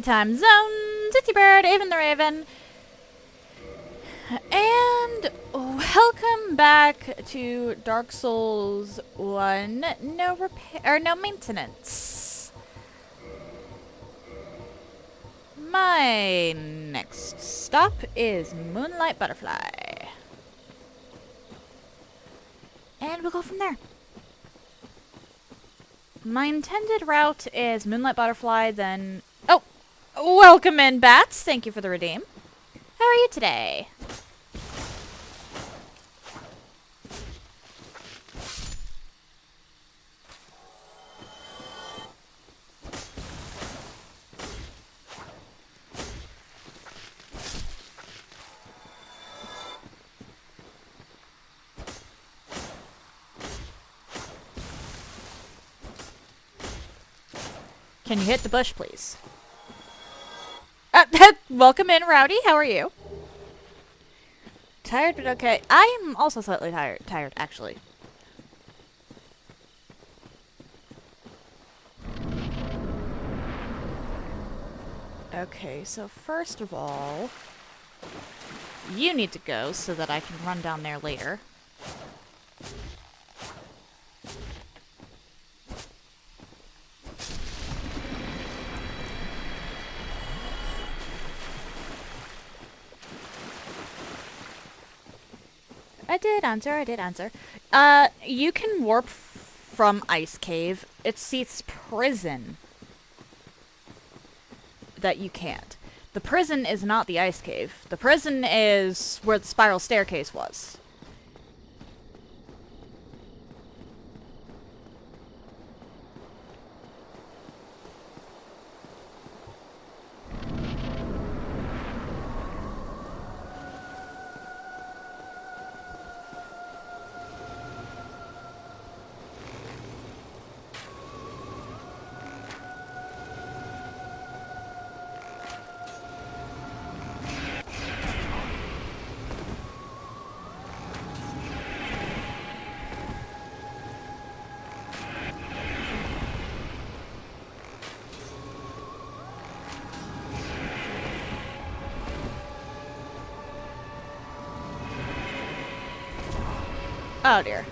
time zone, Titsy Bird, Avon the Raven, and welcome back to Dark Souls 1, no repair, or no maintenance. My next stop is Moonlight Butterfly. And we'll go from there. My intended route is Moonlight Butterfly, then... Oh! Welcome in, Bats! Thank you for the redeem. How are you today? Can you hit the bush, please? Welcome in, Rowdy. How are you? Tired, but okay. I am also slightly tired, actually. Okay, so first of all, you need to go so that I can run down there later. I did answer. You can warp from Ice Cave. It's Seath's prison that you can't. The prison is not the Ice Cave. The prison is where the spiral staircase was. Oh dear.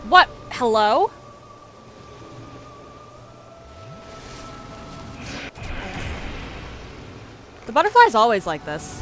What? Hello? The butterfly's always like this.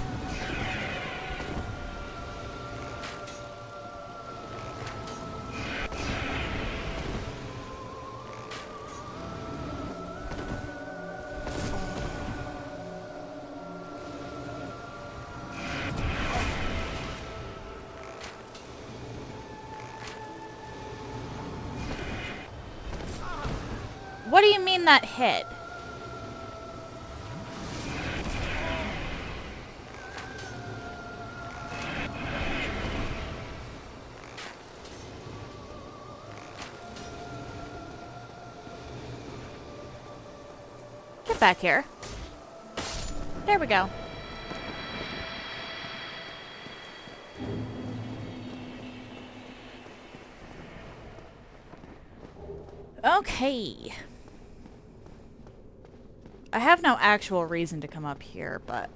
What do you mean that hit? Get back here. There we go. Okay. I have no actual reason to come up here, but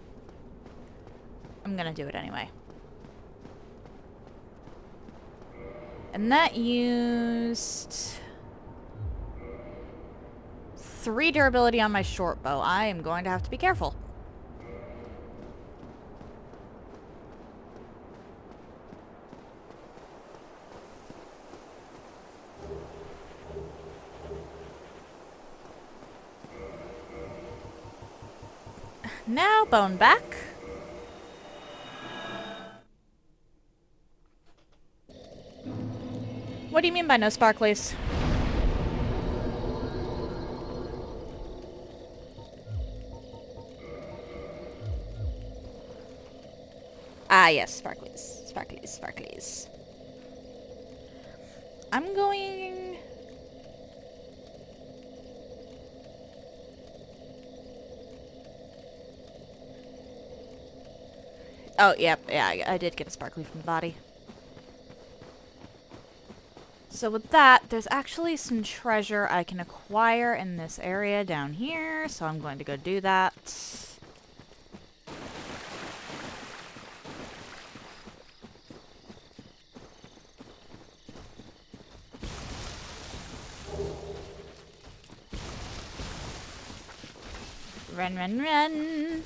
I'm gonna do it anyway. And that used 3 durability on my short bow. I am going to have to be careful. Now, bone back. What do you mean by no sparklies? Ah, yes, sparklies. Sparklies, sparklies. I'm going... Oh, yep, yeah, I did get a sparkly from the body. So with that, there's actually some treasure I can acquire in this area down here, so I'm going to go do that. Run, run, run!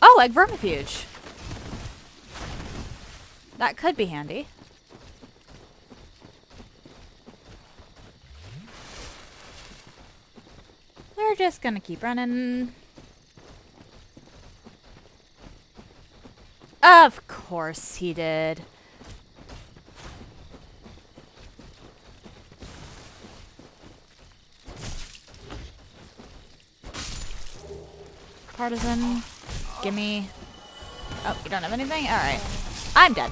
Oh, egg vermifuge. That could be handy. We're just gonna keep running. Of course he did. Partisan. Gimme. Oh, you don't have anything? Alright. I'm dead.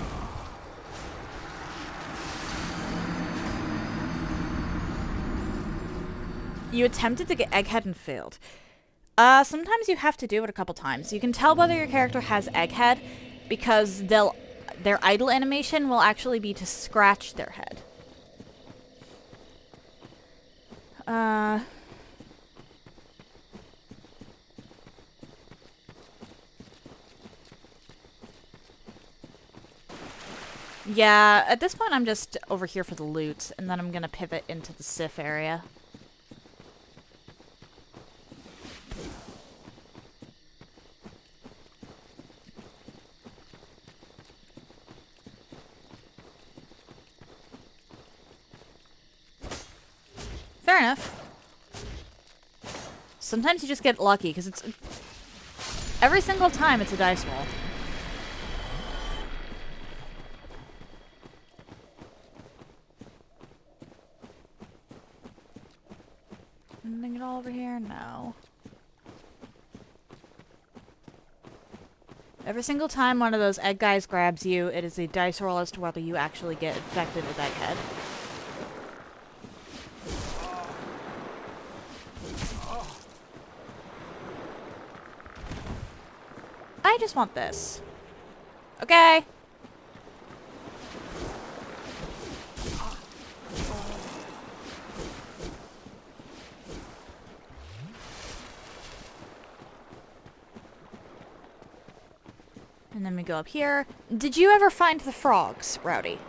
You attempted to get Egghead and failed. Sometimes you have to do it a couple times. You can tell whether your character has Egghead because their idle animation will actually be to scratch their head. Yeah, at this point I'm just over here for the loot, and then I'm gonna pivot into the Sif area. Fair enough. Sometimes you just get lucky, because it's... Every single time it's a dice roll. Anything at all over here? No. Every single time one of those egg guys grabs you, it is a dice roll as to whether you actually get infected with Egghead. I just want this. Okay. And then we go up here. Did you ever find the frogs, Rowdy?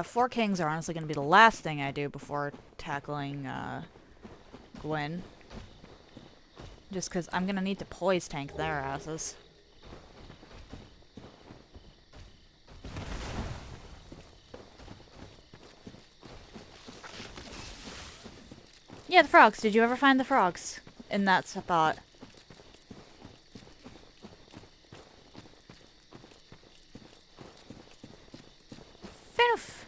Four kings are honestly going to be the last thing I do before tackling Gwen. Just because I'm going to need to poise tank their asses. Yeah, the frogs. Did you ever find the frogs in that spot? Fair enough.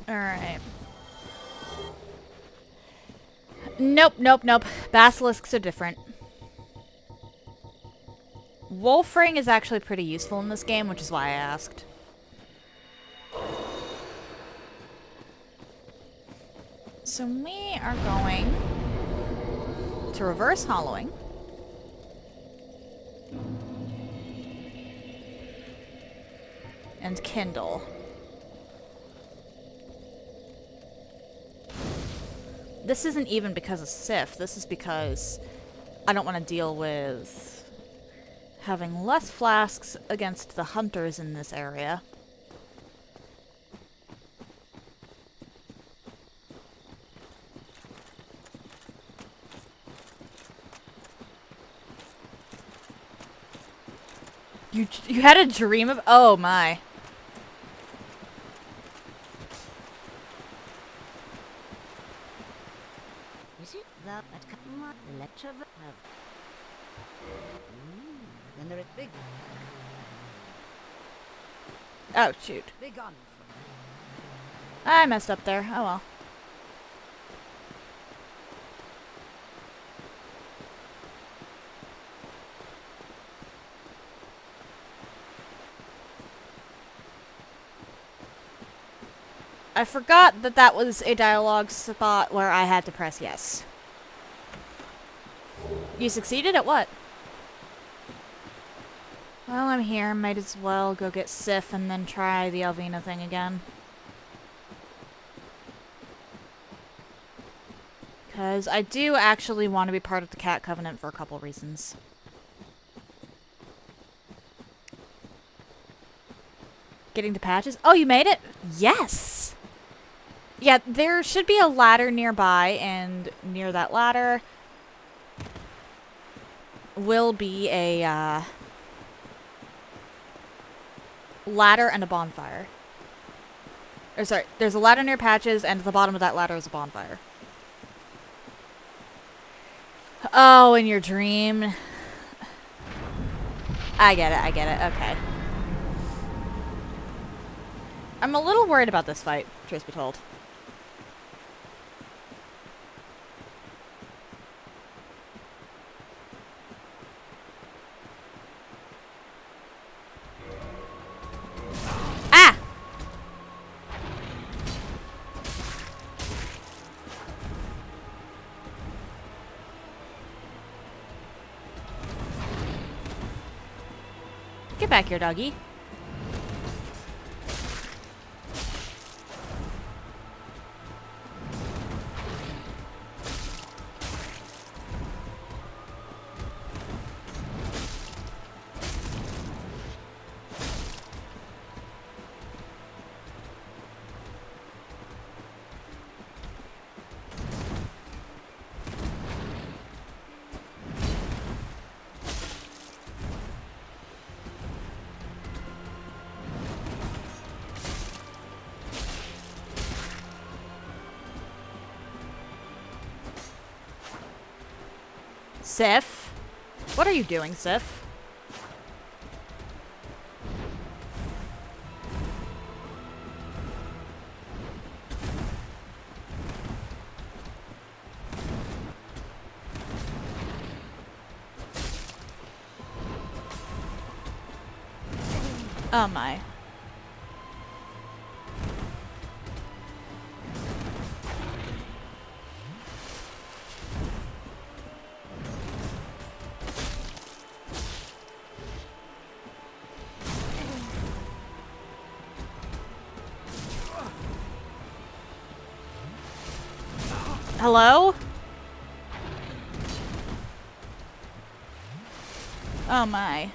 Alright. Nope, nope, nope. Basilisks are different. Wolfring is actually pretty useful in this game, which is why I asked. So we are going to reverse hollowing. And kindle. This isn't even because of Sif. This is because I don't want to deal with having less flasks against the hunters in this area. You had a dream of... Oh, my. Oh, shoot. I messed up there. Oh, well. I forgot that that was a dialogue spot where I had to press yes. You succeeded at what? Well, I'm here. Might as well go get Sif and then try the Alvina thing again. Because I do actually want to be part of the Cat Covenant for a couple reasons. Getting to patches? Oh, you made it? Yes! Yeah, there should be a ladder nearby, and near that ladder will be a ladder and a bonfire. Or sorry, there's a ladder near patches, and at the bottom of that ladder is a bonfire. Oh, in your dream. I get it, okay. I'm a little worried about this fight, truth be told. Ah! Get back here, doggy. Sif? What are you doing, Sif? Oh my. Hello? Oh my.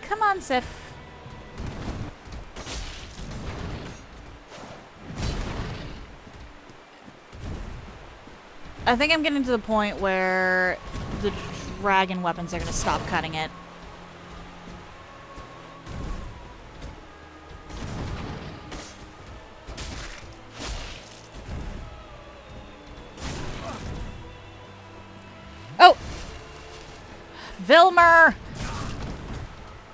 Come on, Sif. I think I'm getting to the point where the dragon weapons are going to stop cutting it. Oh! Vilmer!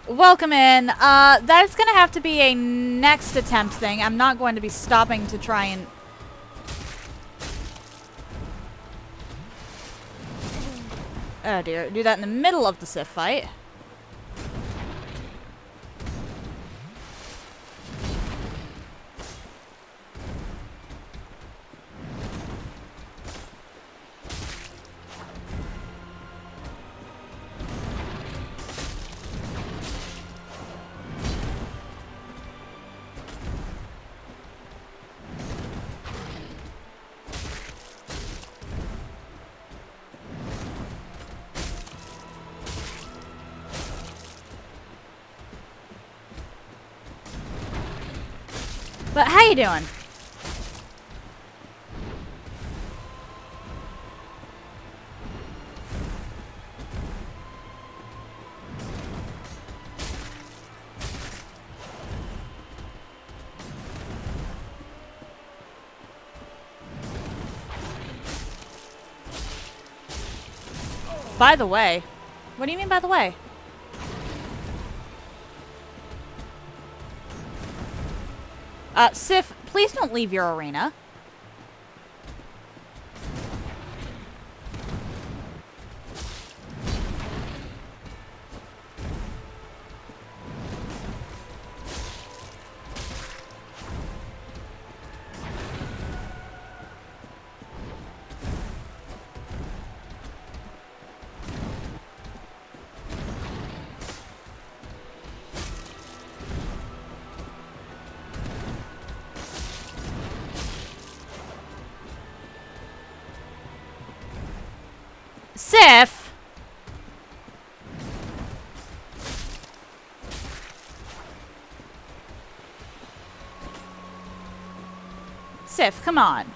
Welcome in. That's gonna have to be a next attempt thing. I'm not going to be stopping to try and... Oh dear, do that in the middle of the Sif fight. But how you doing? By the way. What do you mean by the way? Sif, please don't leave your arena. Sif! Sif, come on.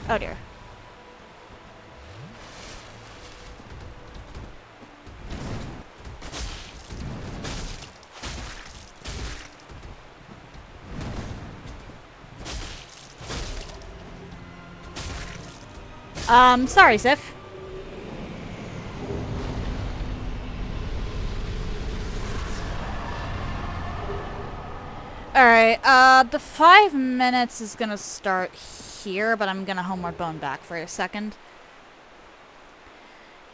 Oh dear. Sorry, Sif. Alright, the 5 minutes is gonna start here, but I'm gonna homeward bone back for a second.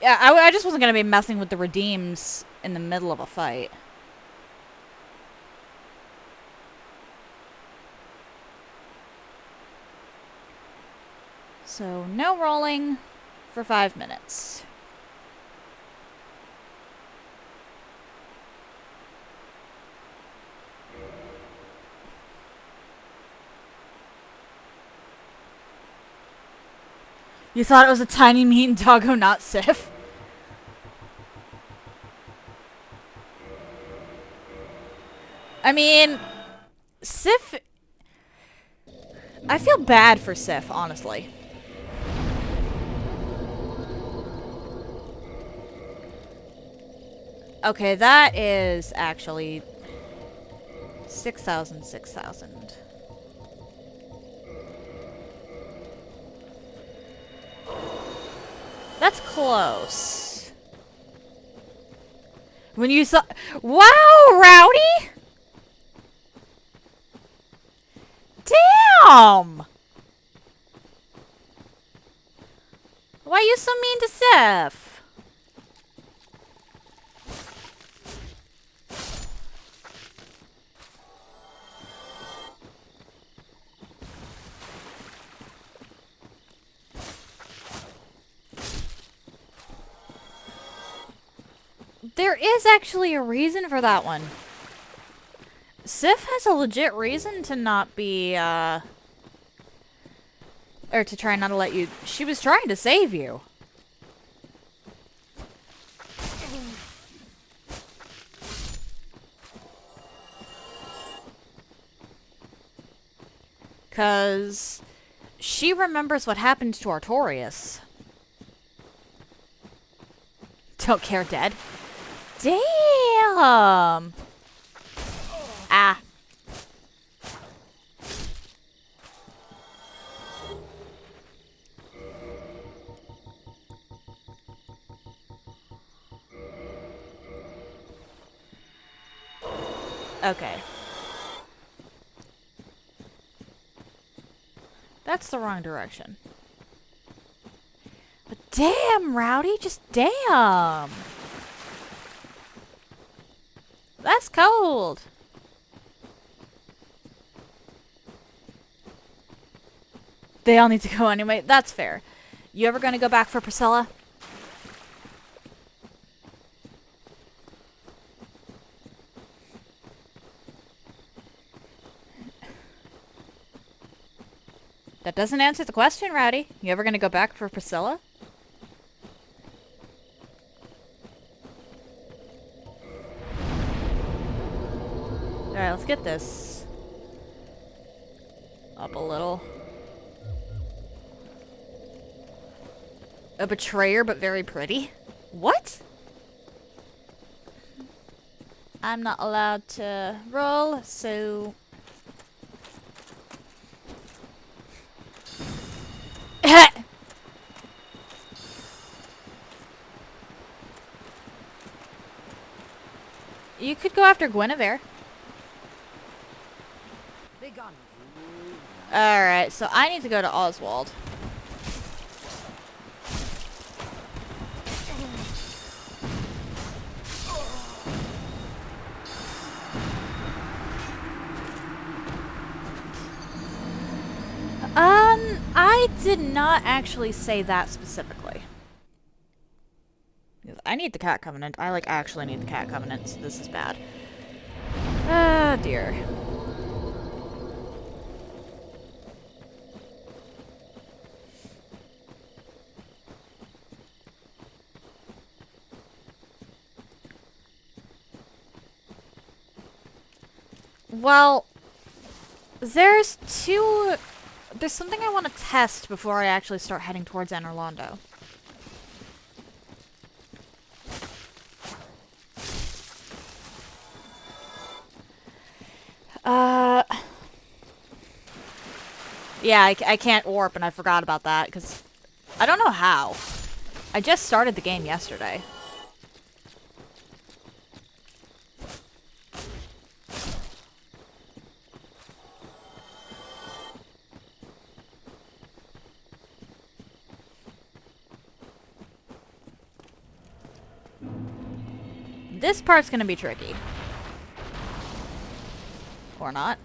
Yeah, I just wasn't gonna be messing with the redeems in the middle of a fight. So, no rolling for 5 minutes. You thought it was a tiny mean doggo, not Sif? I mean, Sif... I feel bad for Sif, honestly. Okay, that is actually 6,000, 6,000. That's close. When you saw... Wow, Rowdy! Damn! Why are you so mean to Sif? There is actually a reason for that one. Sif has a legit reason to not be, or to try not to let you... She was trying to save you. Because she remembers what happened to Artorias. Don't care, dead. Damn! Ah. Okay. That's the wrong direction. But damn, Rowdy, just damn! That's cold! They all need to go anyway. That's fair. You ever gonna go back for Priscilla? That doesn't answer the question, Rowdy. You ever gonna go back for Priscilla? Alright, let's get this up a little. A betrayer, but very pretty. What? I'm not allowed to roll, so... You could go after Guinevere. Alright, so I need to go to Oswald. I did not actually say that specifically. I need the Cat Covenant. I, like, actually need the Cat Covenant, so this is bad. Ah, dear. Well, there's something I want to test before I actually start heading towards Anor Londo. Yeah, I can't warp, and I forgot about that, because I don't know how. I just started the game yesterday. This part's gonna be tricky. Or not.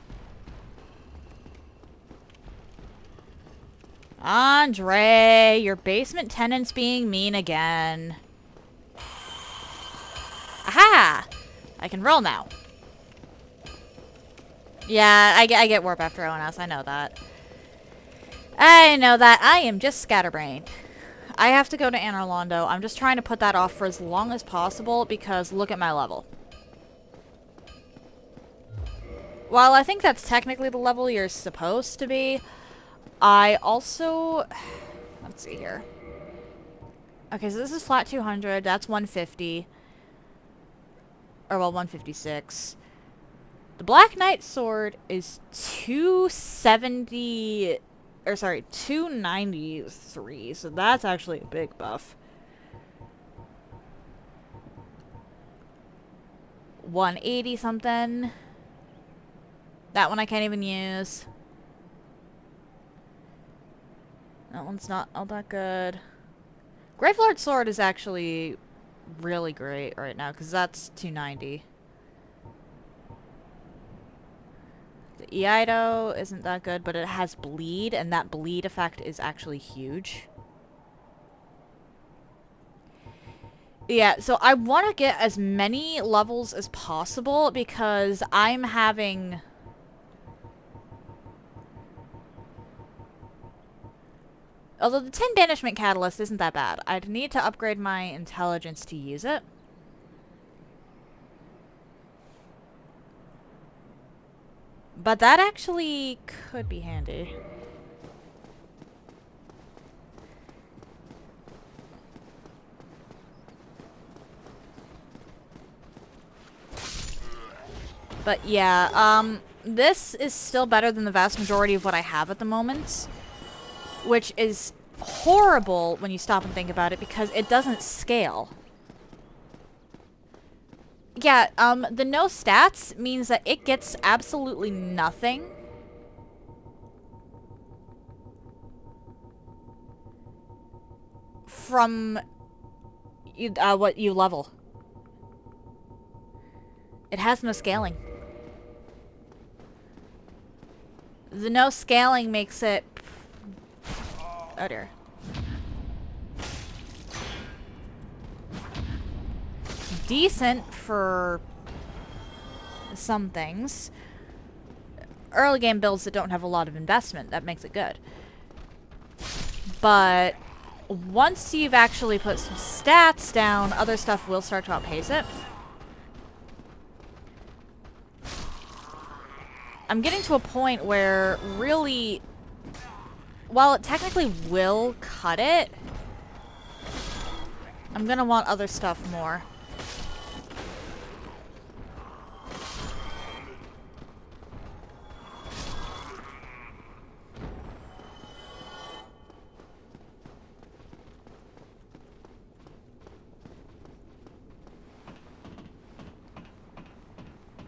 Andre, your basement tenant's being mean again. Aha! I can roll now. Yeah, I get warp after ONS. I know that. I know that. I am just scatterbrained. I have to go to Anor Londo. I'm just trying to put that off for as long as possible because look at my level. While I think that's technically the level you're supposed to be, I also... Let's see here. Okay, so this is flat 200. That's 150. Or, well, 156. The Black Knight sword is 270... Or, sorry, 293. So that's actually a big buff. 180 something. That one I can't even use. That one's not all that good. Gravelord sword is actually really great right now because that's 290. The Eido isn't that good, but it has bleed, and that bleed effect is actually huge. Yeah, so I want to get as many levels as possible because I'm having... Although the 10 Banishment Catalyst isn't that bad. I'd need to upgrade my intelligence to use it. But that actually could be handy. But yeah, this is still better than the vast majority of what I have at the moment. Which is horrible when you stop and think about it because it doesn't scale. Yeah, the no stats means that it gets absolutely nothing. From what you level. It has no scaling. The no scaling makes it Oh dear. Decent for some things. Early game builds that don't have a lot of investment, that makes it good. But once you've actually put some stats down, other stuff will start to outpace it. I'm getting to a point where really, while it technically will cut it, I'm gonna want other stuff more.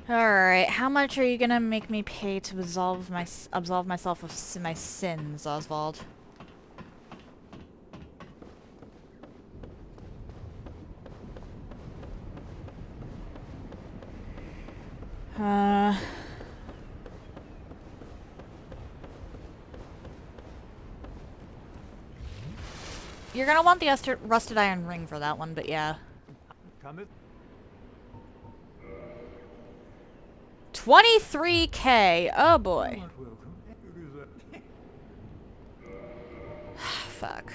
Alright, how much are you gonna make me pay to absolve myself of my sins, Oswald? You're gonna want the rusted iron ring for that one, but yeah. 23K. Oh boy. Fuck.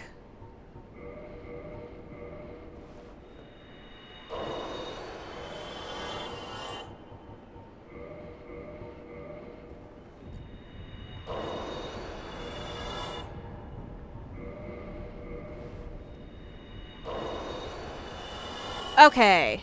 Okay.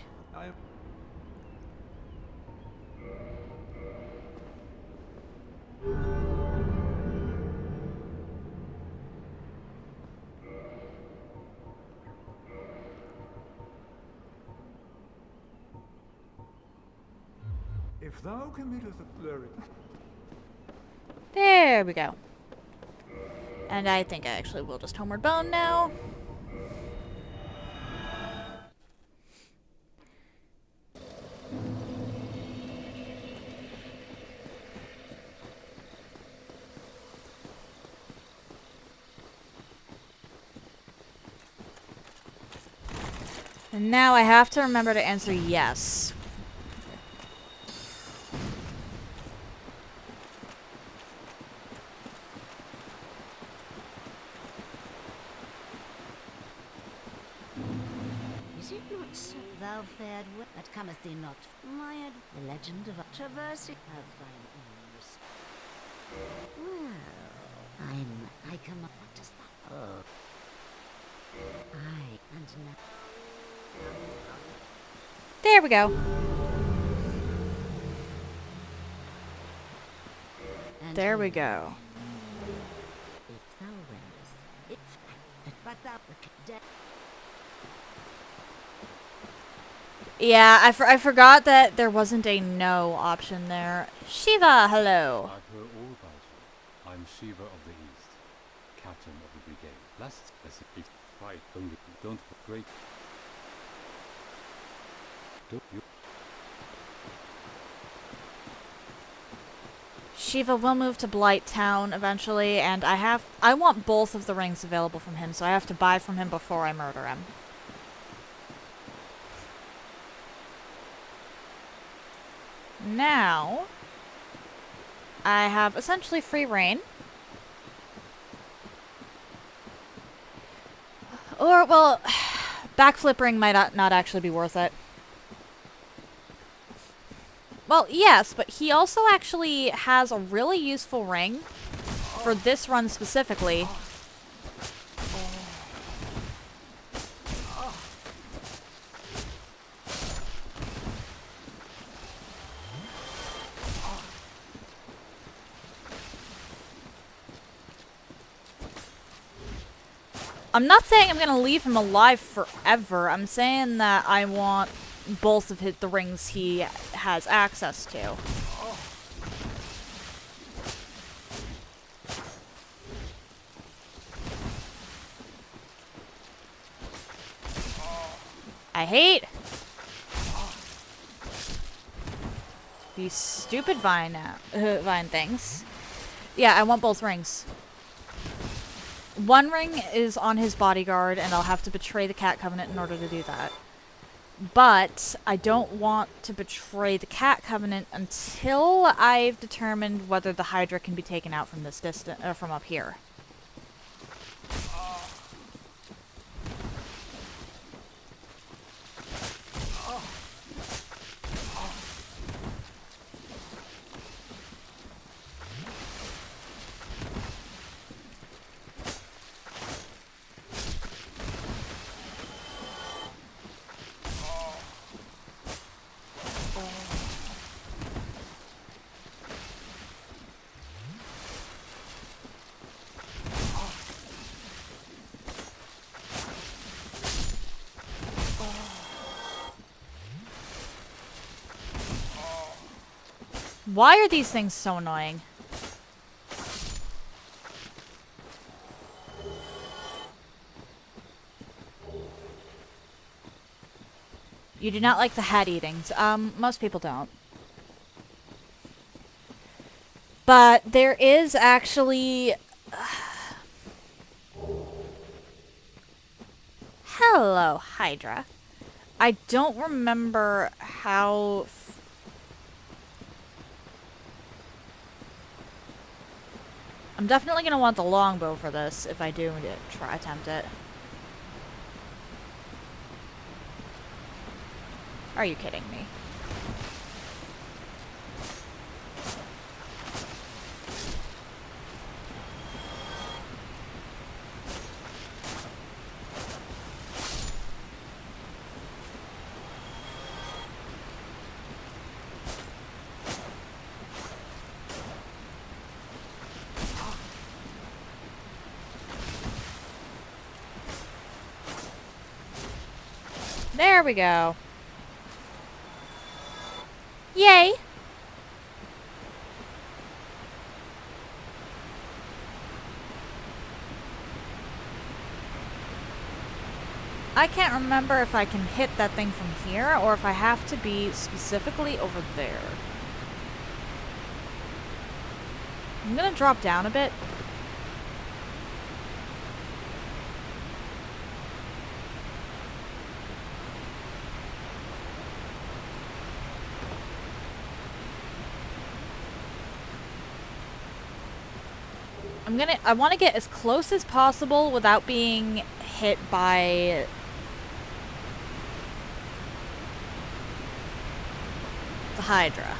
If thou committeth a blurry. There we go. And I think I actually will just homeward bone now. And now I have to remember to answer yes. Is it not so? Thou fared well, but cometh thee not. The legend of a traversing of thine own respect. Well, I come up. What does that? Oh. And now. There we go. And There we go. If thou wentest, but thou dead. Yeah, I forgot that there wasn't a no option there. Shiva, hello. I've heard all about you. I'm Shiva of the East, captain of the brigade. Last as a big fight, don't break. Don't you? Shiva will move to Blight Town eventually, and I want both of the rings available from him, so I have to buy from him before I murder him. Now, I have essentially free reign. Or, well, backflip ring might not actually be worth it. Well, yes, but he also actually has a really useful ring for this run specifically. I'm not saying I'm gonna leave him alive forever. I'm saying that I want both of the rings he has access to. I hate these stupid vine things. Yeah, I want both rings. One ring is on his bodyguard, and I'll have to betray the Cat Covenant in order to do that. But I don't want to betray the Cat Covenant until I've determined whether the Hydra can be taken out from this distance, from up here. Why are these things so annoying? You do not like the hat eatings. Most people don't. But there is actually... Hello, Hydra. I don't remember how... I'm definitely going to want the longbow for this if I do attempt it. Are you kidding me? There we go. Yay! I can't remember if I can hit that thing from here or if I have to be specifically over there. I'm gonna drop down a bit. I want to get as close as possible without being hit by the Hydra.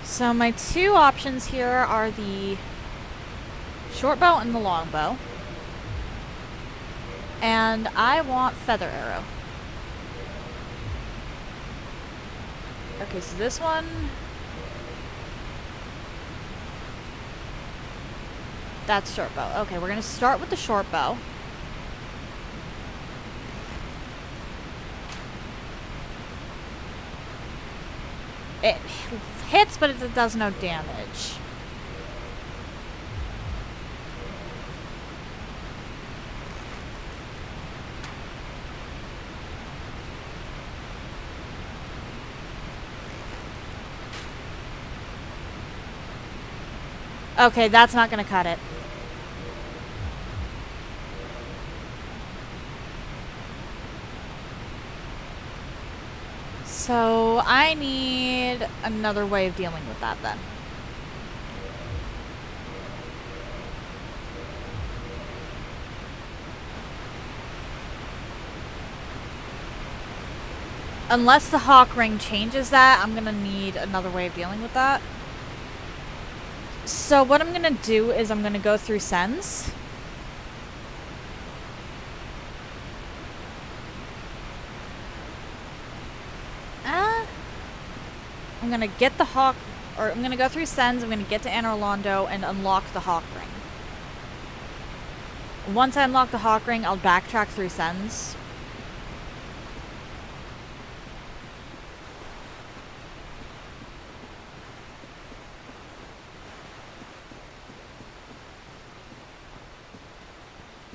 So my two options here are the short bow and the long bow. And I want feather arrow. Okay, so this one... That's short bow. Okay, we're gonna start with the short bow. It hits, but it does no damage. Okay, that's not gonna cut it. So I need another way of dealing with that then. Unless the hawk ring changes that, I'm gonna need another way of dealing with that. So what I'm gonna do is I'm gonna go through sends. I'm gonna get the hawk, or I'm gonna go through sends, I'm gonna get to Anor Londo and unlock the hawk ring. Once I unlock the hawk ring, I'll backtrack through sends.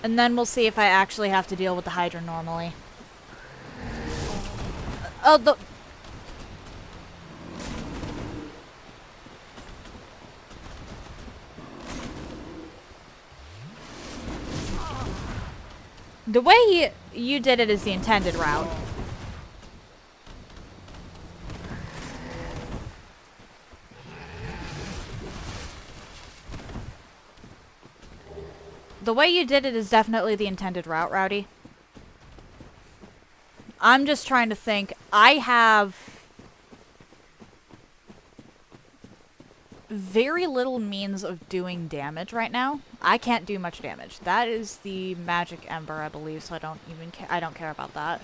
And then we'll see if I actually have to deal with the Hydra normally. Oh, the way you did it is the intended route. The way you did it is definitely the intended route, Rowdy. I'm just trying to think. I have very little means of doing damage right now. I can't do much damage. That is the magic ember, I believe, so I don't even I don't care about that.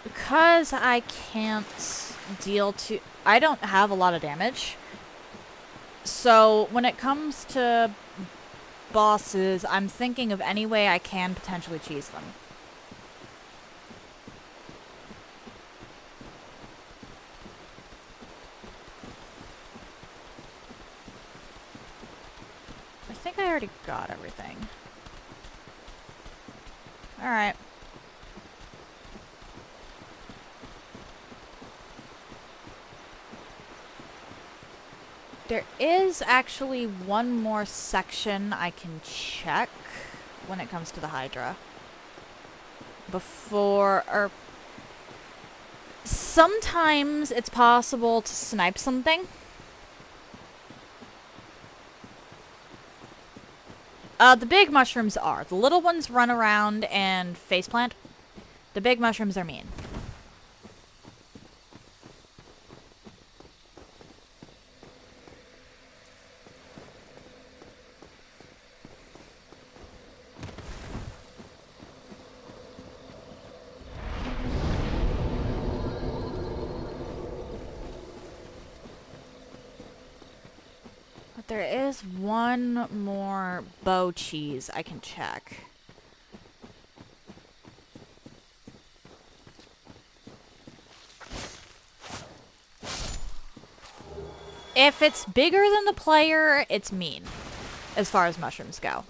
Because I can't deal to... I don't have a lot of damage. So when it comes to bosses, I'm thinking of any way I can potentially cheese them. I think I already got everything. Alright. There is actually one more section I can check when it comes to the Hydra. Or sometimes it's possible to snipe something. The big mushrooms are. The little ones run around and faceplant. The big mushrooms are mean. There is one more bow cheese I can check. If it's bigger than the player, it's mean, as far as mushrooms go.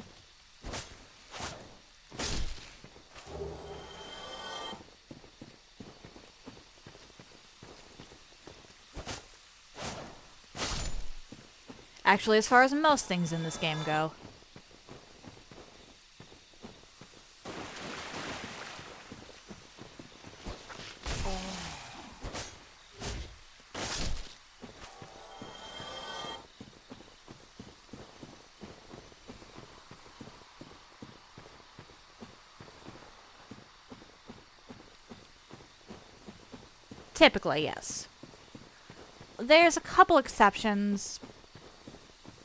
Actually, as far as most things in this game go. Typically, yes. There's a couple exceptions,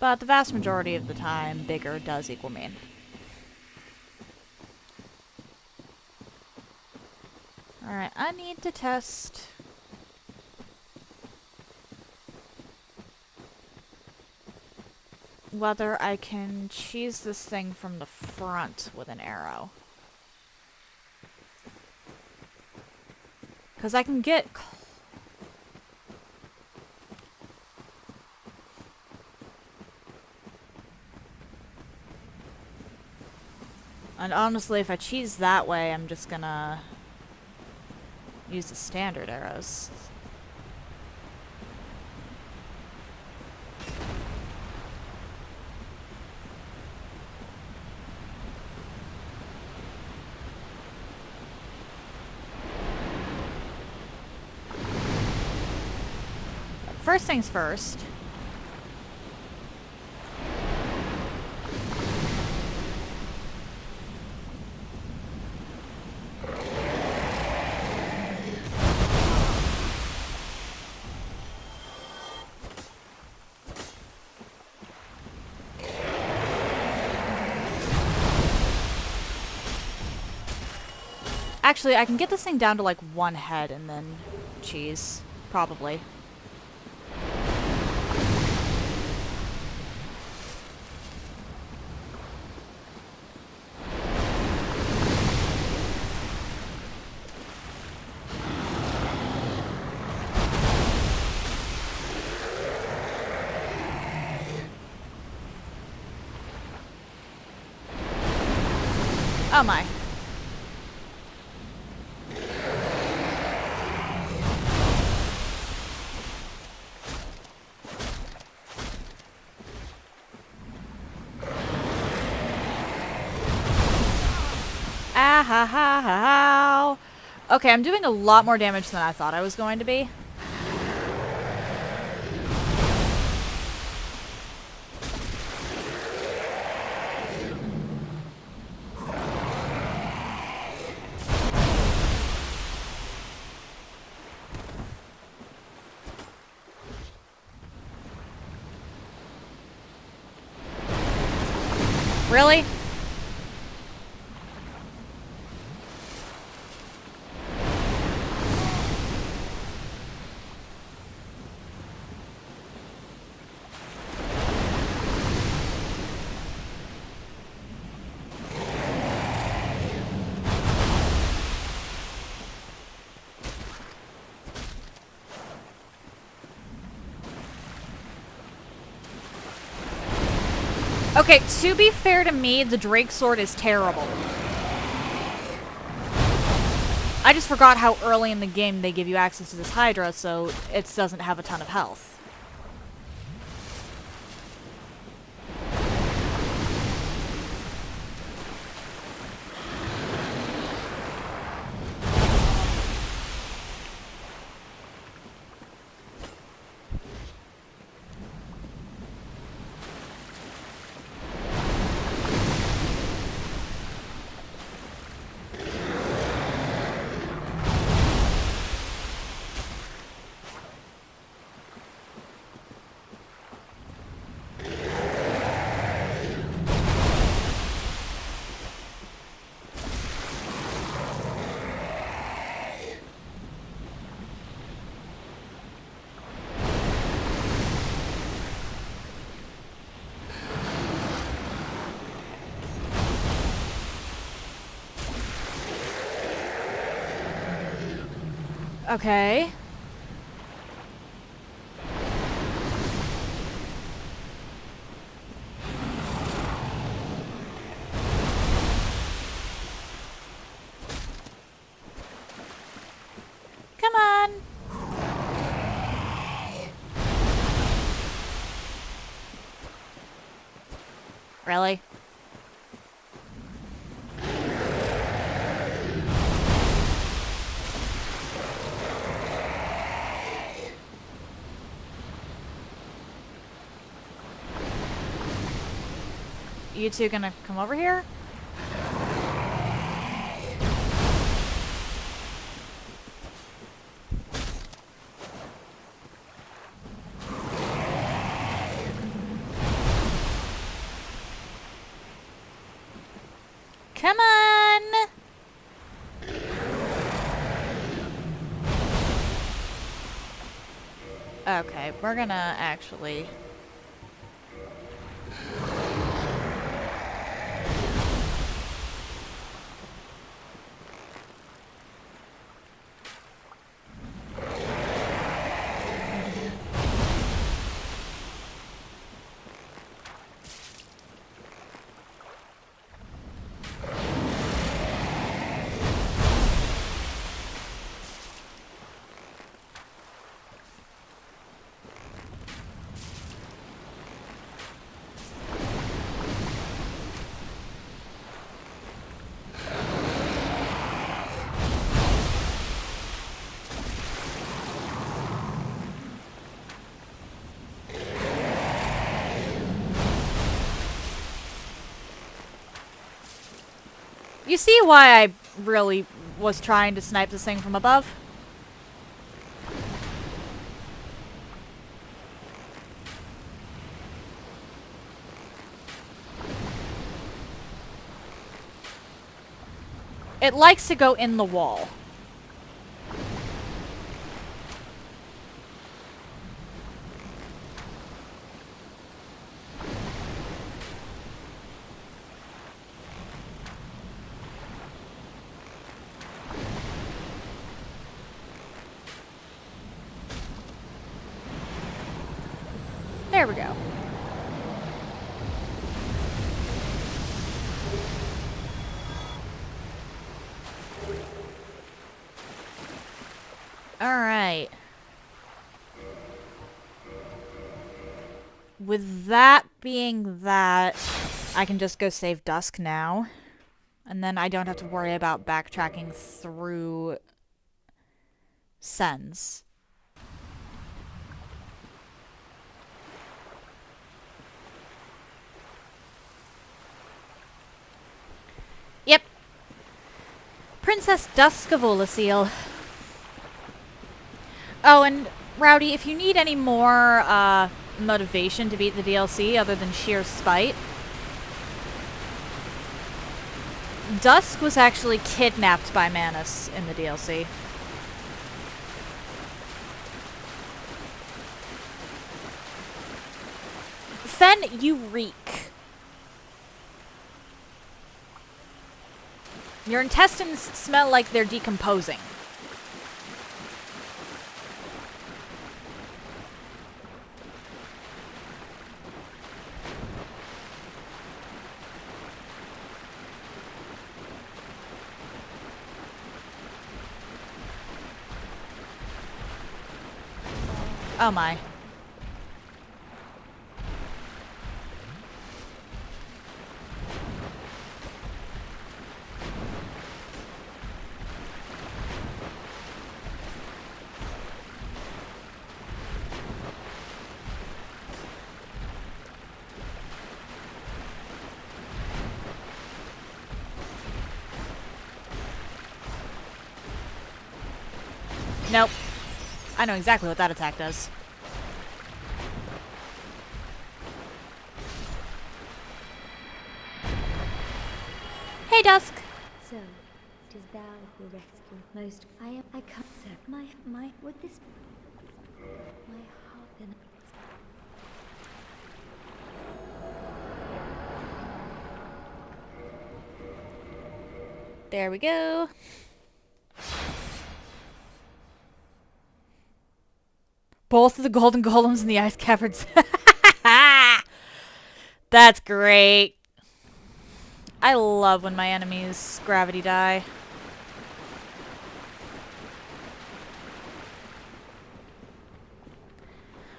but the vast majority of the time, bigger does equal mean. Alright, I need to test whether I can cheese this thing from the front with an arrow. Because I can get... And honestly, if I cheese that way, I'm just gonna use the standard arrows. First things first. Actually, I can get this thing down to like one head and then cheese, probably. Oh my. Ah ha ha ha ha. Okay, I'm doing a lot more damage than I thought I was going to be. Really? Okay, to be fair to me, the Drake Sword is terrible. I just forgot how early in the game they give you access to this Hydra, so it doesn't have a ton of health. Okay. Come on. Really? You two gonna come over here? Come on! Okay, we're gonna actually... You see why I really was trying to snipe this thing from above? It likes to go in the wall. There we go. Alright. With that being that, I can just go save Dusk now. And then I don't have to worry about backtracking through Sens. Yep. Princess Dusk of Olasil. Oh, and Rowdy, if you need any more motivation to beat the DLC other than sheer spite, Dusk was actually kidnapped by Manus in the DLC. Fen, you reek. Your intestines smell like they're decomposing. Oh my. Nope. I know exactly what that attack does. Hey, Dusk. So, it is thou who rescue most. I come, sir. Would this... My heart and... There we go. Both of the golden golems in the ice caverns. That's great. I love when my enemies gravity die.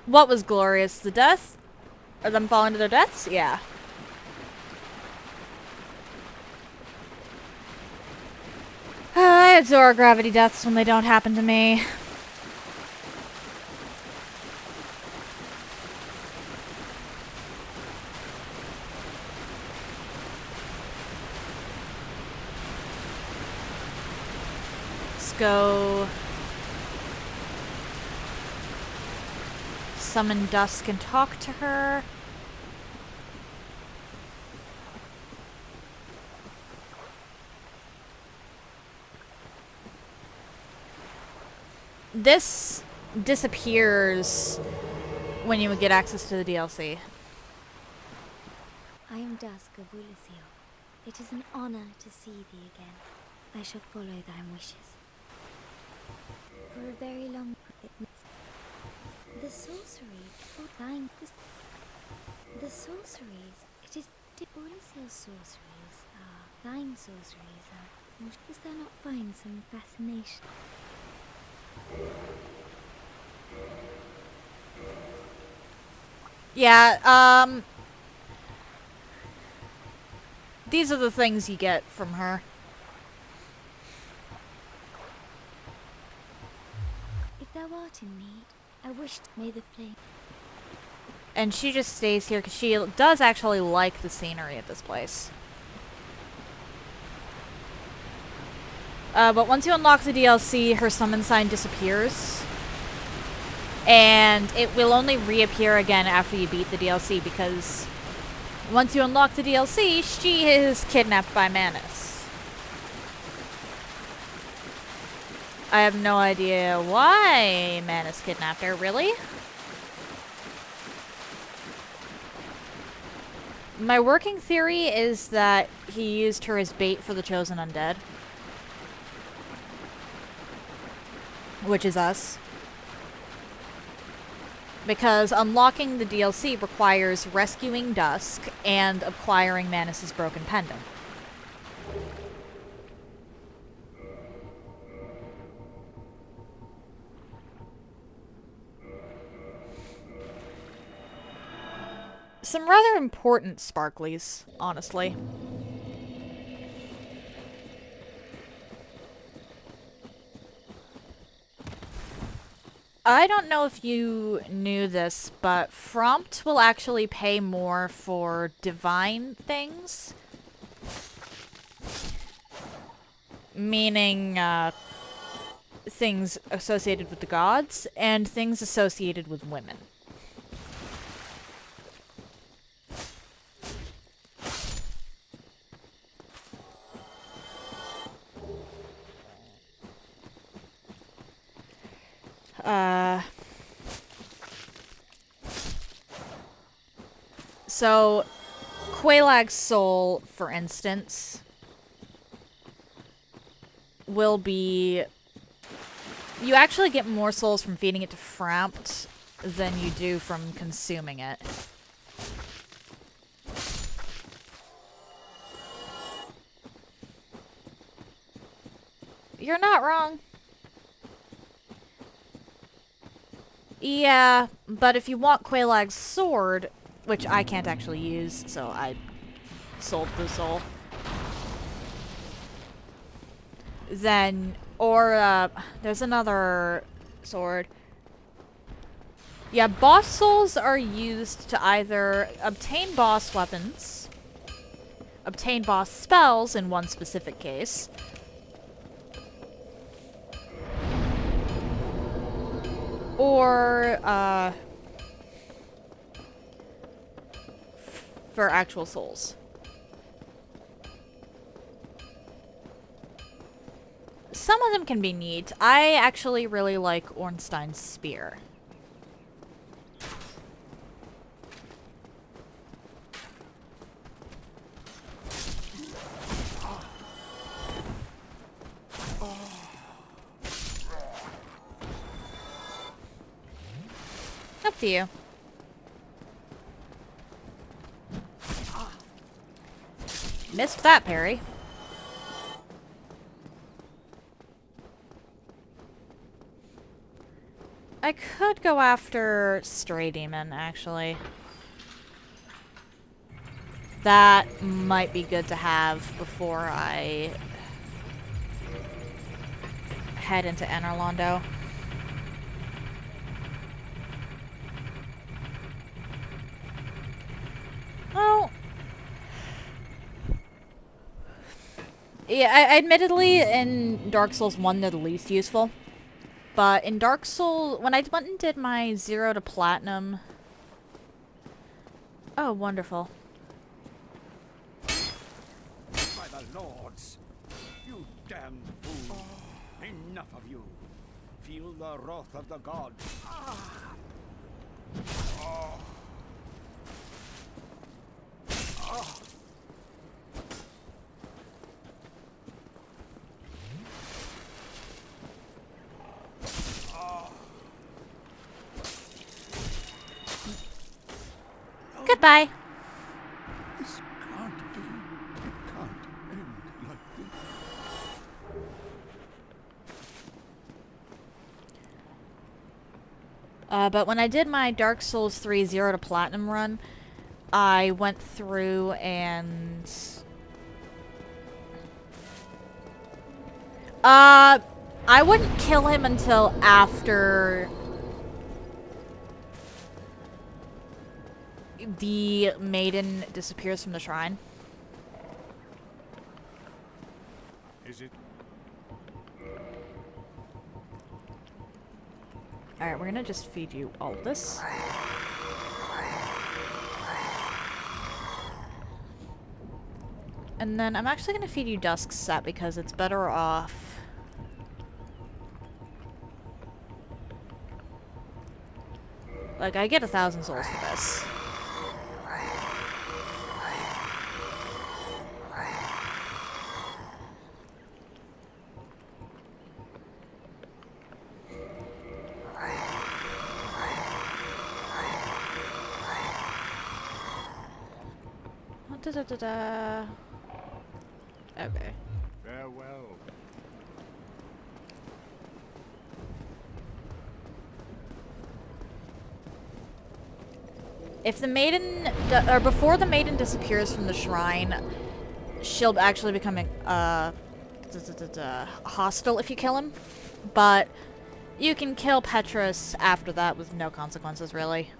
What was glorious? The death? Or them falling to their deaths? Yeah. I adore gravity deaths when they don't happen to me. Let's go summon Dusk and talk to her. This disappears when you get access to the DLC. I am Dusk of Olasil. It is an honor to see thee again. I shall follow thy wishes. For a very long... The sorcery... The sorceries... It is... Olasil sorceries are... Thine sorceries are... Does thou not find some fascination? Yeah, these are the things you get from her. If thou art in need, I wish may the flame... And she just stays here because she does actually like the scenery of this place. But once you unlock the DLC, her summon sign disappears. And it will only reappear again after you beat the DLC, because once you unlock the DLC, she is kidnapped by Manus. I have no idea why Manus kidnapped her, really? My working theory is that he used her as bait for the Chosen Undead. Which is us. Because unlocking the DLC requires rescuing Dusk and acquiring Manus' broken pendant. some rather important sparklies, honestly. I don't know if you knew this, but Frompt will actually pay more for divine things. Meaning, things associated with the gods, and things associated with women. So, Qualag's soul, for instance, will be... You actually get more souls from feeding it to Frompt than you do from consuming it. You're not wrong. Yeah, but if you want Qualag's sword, which I can't actually use, so I sold the soul. Then, or, there's another sword. Yeah, boss souls are used to either obtain boss weapons, obtain boss spells in one specific case, or, for actual souls. Some of them can be neat. I actually really like Ornstein's spear. Up to you. Missed that parry. I could go after Stray Demon, actually. That might be good to have before I head into Enerlondo. Oh. Yeah, admittedly, in Dark Souls 1, they're the least useful. But in Dark Souls, when I went and did my 0 to Platinum... Oh, wonderful. By the lords, you damned fool. Enough of you. Feel the wrath of the gods. Goodbye. This can't be. It can't end like this. But when I did my Dark Souls 3 0 to Platinum run, I went through and... I wouldn't kill him until after... the maiden disappears from the shrine. Is it? Alright, we're gonna just feed you all of this. And then I'm actually gonna feed you Dusk's set because it's better off. Like, I get 1,000 souls for this. Da-da-da-da. Okay. Farewell. If the maiden, or before the maiden disappears from the shrine, she'll actually become hostile if you kill him. But you can kill Petrus after that with no consequences, really.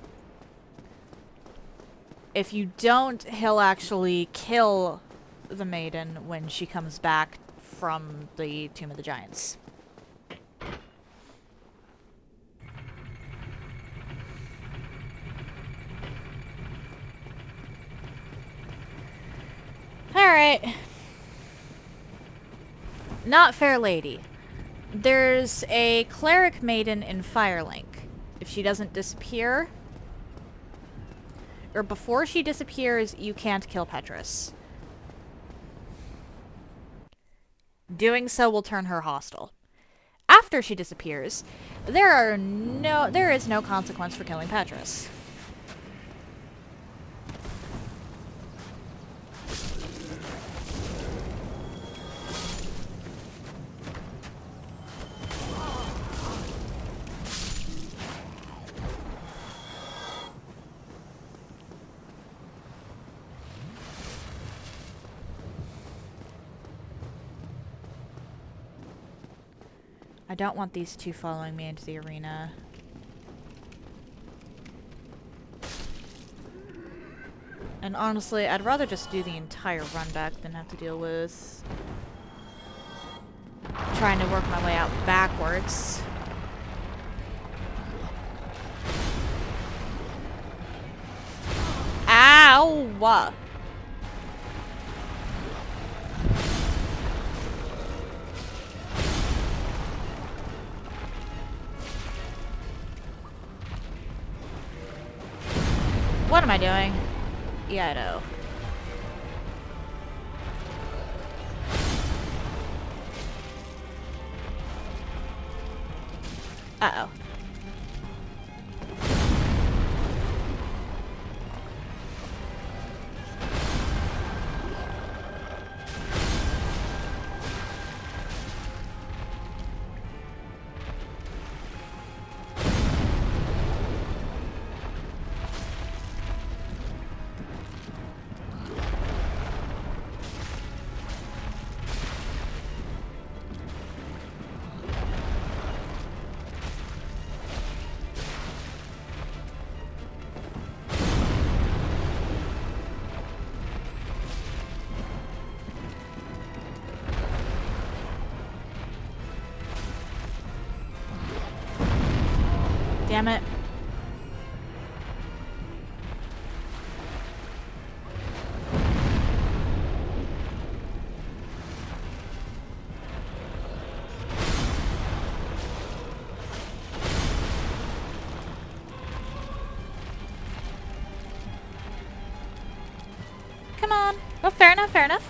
If you don't, he'll actually kill the maiden when she comes back from the Tomb of the Giants. Alright. Not fair lady. There's a cleric maiden in Firelink. If she doesn't disappear, or before she disappears, you can't kill Petrus. Doing so will turn her hostile. After she disappears, there is no consequence for killing Petrus. I don't want these two following me into the arena. And honestly, I'd rather just do the entire run back than have to deal with trying to work my way out backwards. Ow! What am I doing? Yeah, I know. Uh-oh. Damn it. Come on. Oh, fair enough, fair enough.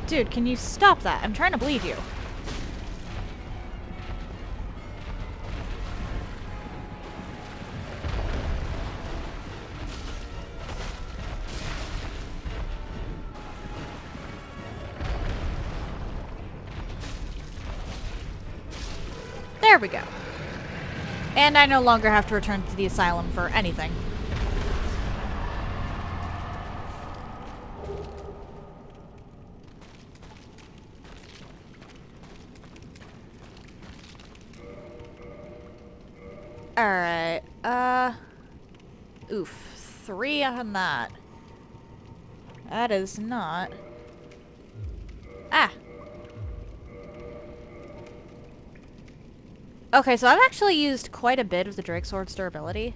Dude, can you stop that? I'm trying to bleed you. There we go. And I no longer have to return to the asylum for anything. Alright, oof, 3 on that. That is not... Ah! Okay, so I've actually used quite a bit of the Drake Sword's durability.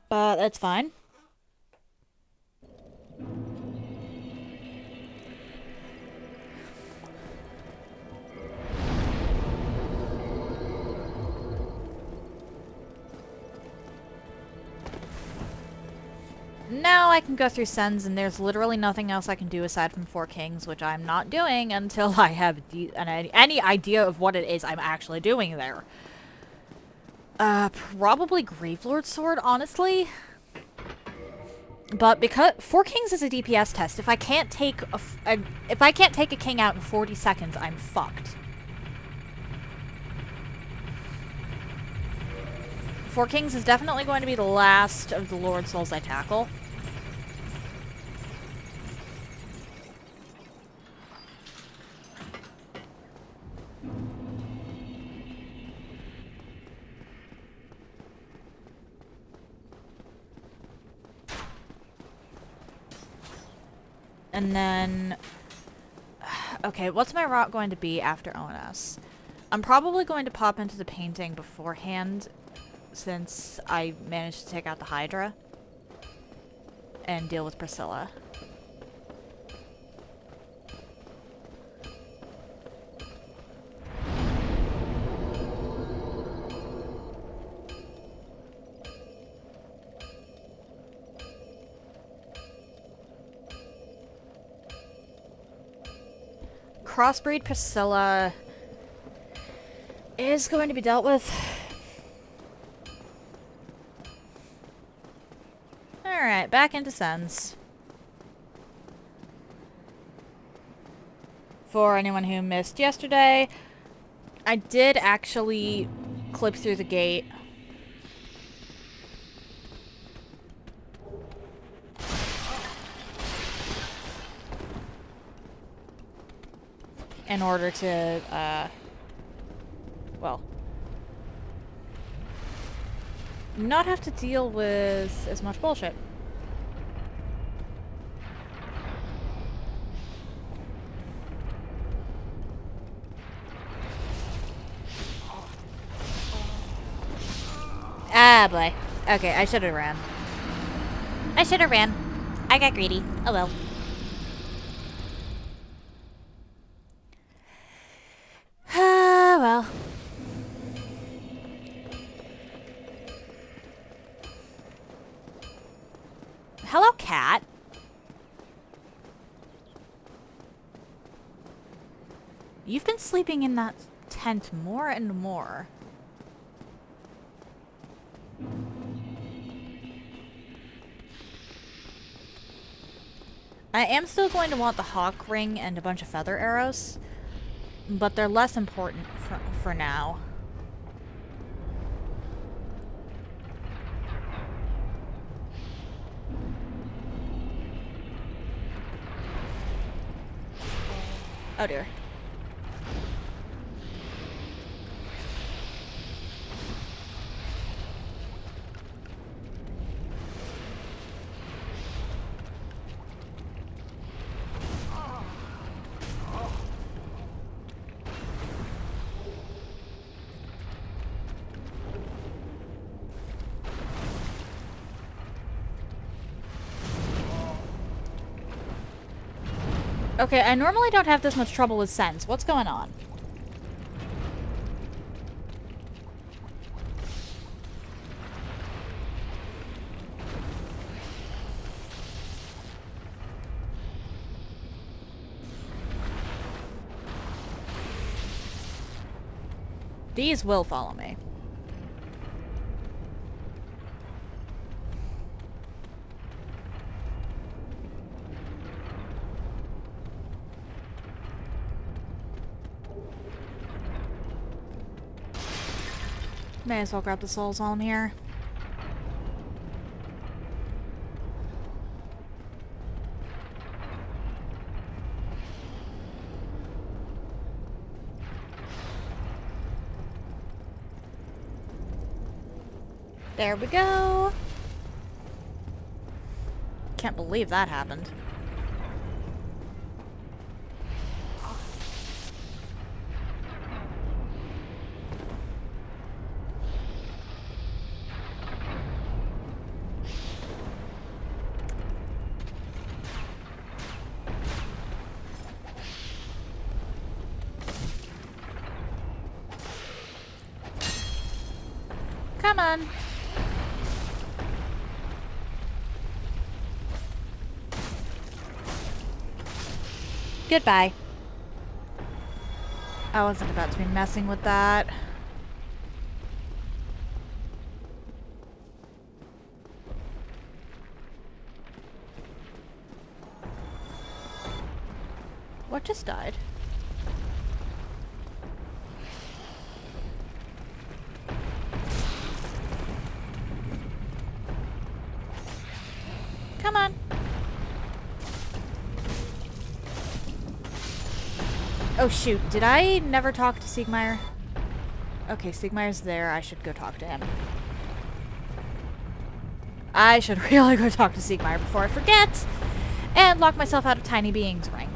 But that's fine. now I can go through Sens, and there's literally nothing else I can do aside from Four Kings, which I'm not doing until I have any idea of what it is I'm actually doing there. Probably Gravelord Sword, honestly. But because Four Kings is a DPS test, if I can't take a king out in 40 seconds, I'm fucked. Four Kings is definitely going to be the last of the Lord Souls I tackle. And then... Okay, what's my route going to be after ONS? I'm probably going to pop into the painting beforehand, since I managed to take out the Hydra. And deal with Priscilla. Crossbreed Priscilla is going to be dealt with. Alright, back into Sens. For anyone who missed yesterday, I did actually clip through the gate. In order to, well, not have to deal with as much bullshit. Ah, boy. Okay, I should have ran. I should have ran. I got greedy. Oh well. Ah, well. Hello, cat. You've been sleeping in that tent more and more. I am still going to want the hawk ring and a bunch of feather arrows, but they're less important for now. Oh dear. Okay, I normally don't have this much trouble with Sens. What's going on? These will follow me. May as well grab the souls while I'm here. There we go. Can't believe that happened. Come on. Goodbye. I wasn't about to be messing with that. What just died? Come on. Oh shoot, did I never talk to Siegmeyer? Okay, Siegmeyer's there. I should go talk to him. I should really go talk to Siegmeyer before I forget and lock myself out of Tiny Being's ring.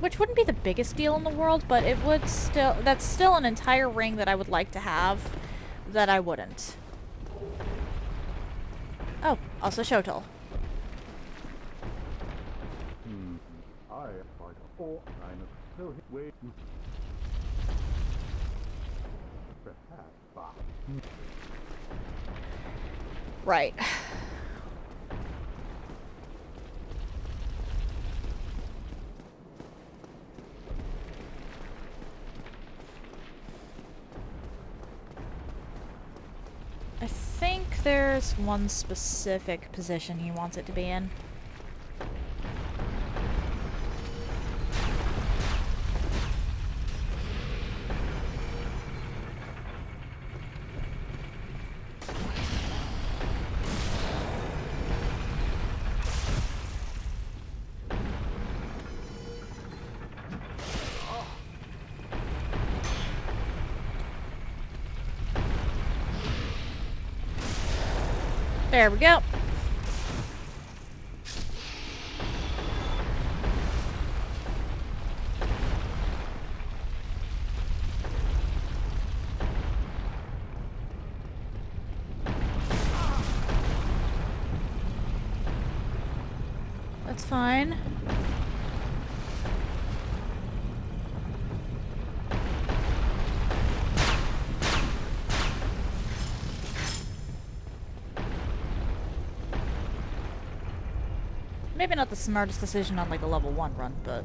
Which wouldn't be the biggest deal in the world, but it would still... That's still an entire ring that I would like to have that I wouldn't. Oh, also Shotel. Right. I think there's one specific position he wants it to be in. There we go. That's fine. Maybe not the smartest decision on like a level 1 run, but...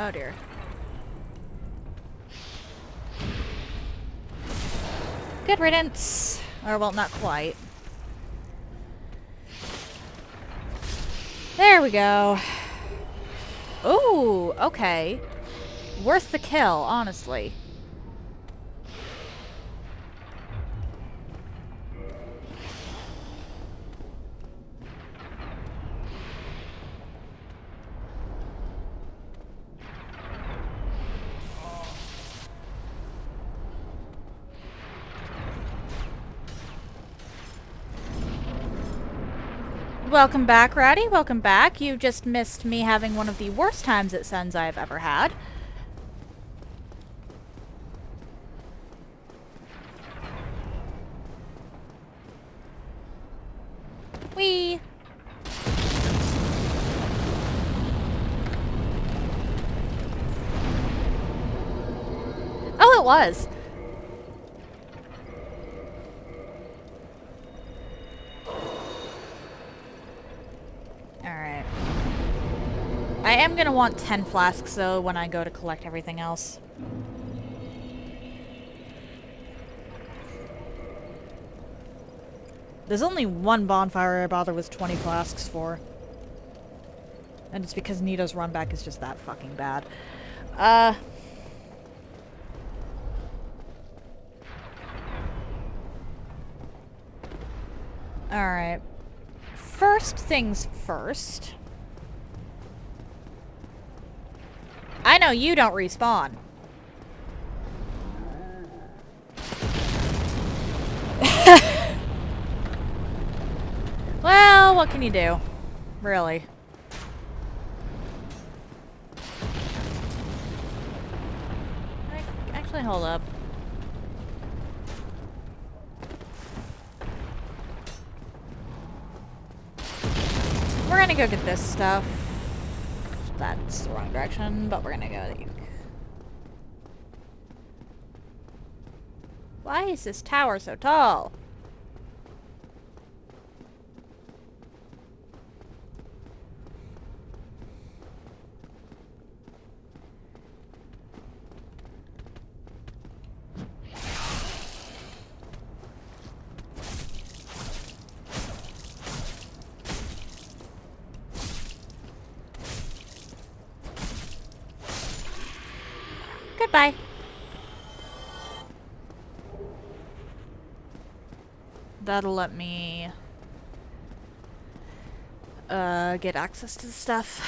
Oh dear. Good riddance. Or, well, not quite. There we go. Ooh, okay. Worth the kill, honestly. Welcome back, Ratty. Welcome back. You just missed me having one of the worst times at Sens I've ever had. Whee! Oh, it was. Alright. I am gonna want 10 flasks, though, when I go to collect everything else. There's only one bonfire I bother with 20 flasks for. And it's because Nito's run back is just that fucking bad. Alright. First things first. I know you don't respawn. what can you do? Really. Actually, hold up. We're gonna go get this stuff. That's the wrong direction, but we're gonna go. Why is this tower so tall? Goodbye. That'll let me get access to the stuff.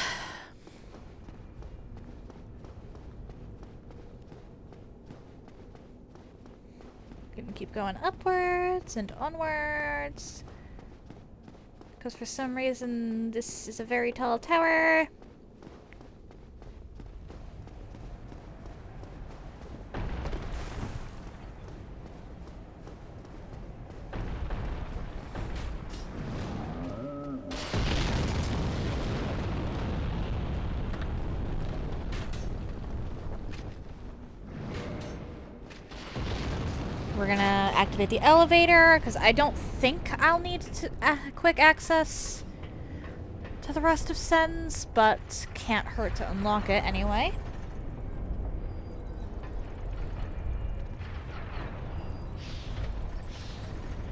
Gonna keep going upwards and onwards. Because for some reason this is a very tall tower. We're gonna activate the elevator, because I don't think I'll need to, quick access to the rest of Sens, but can't hurt to unlock it anyway.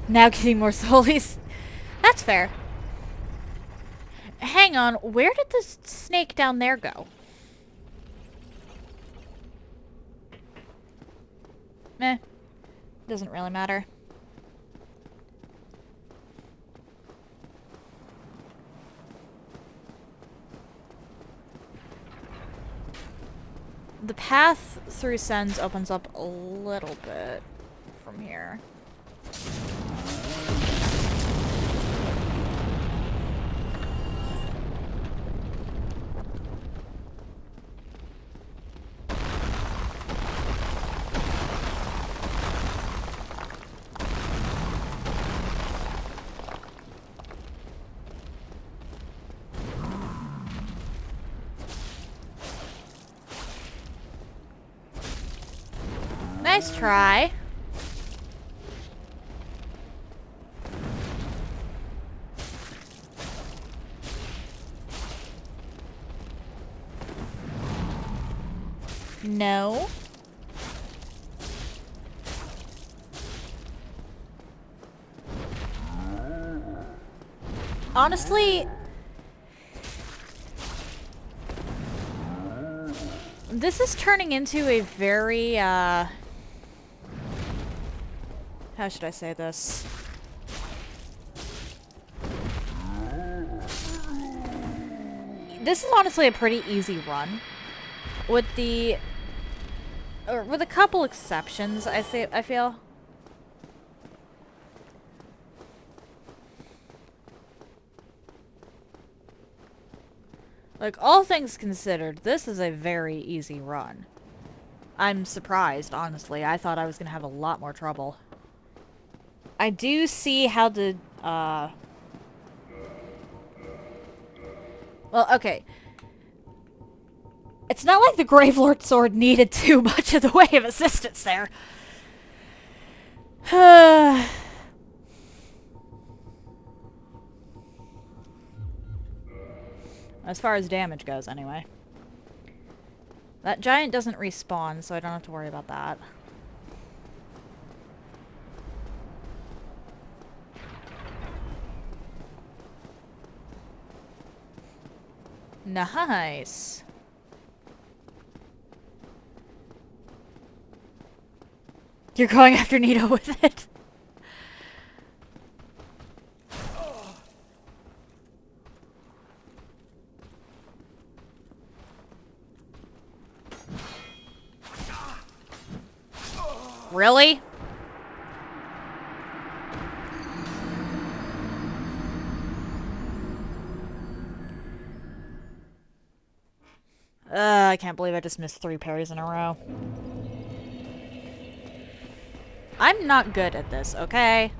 Now getting more soulies. That's fair. Hang on, where did the snake down there go? Meh. Doesn't really matter. The path through Sens opens up a little bit from here. Nice try. No. Honestly, this is turning into a very, how should I say this? This is honestly a pretty easy run. With the... or with a couple exceptions, I feel. Like, all things considered, this is a very easy run. I'm surprised, honestly. I thought I was gonna have a lot more trouble. I do see how the, well, okay. It's not like the Gravelord Sword needed too much of the way of assistance there. As far as damage goes, anyway. That giant doesn't respawn, so I don't have to worry about that. Nice. You're going after Nito with it? Really? I can't believe I just missed 3 parries in a row. I'm not good at this, okay?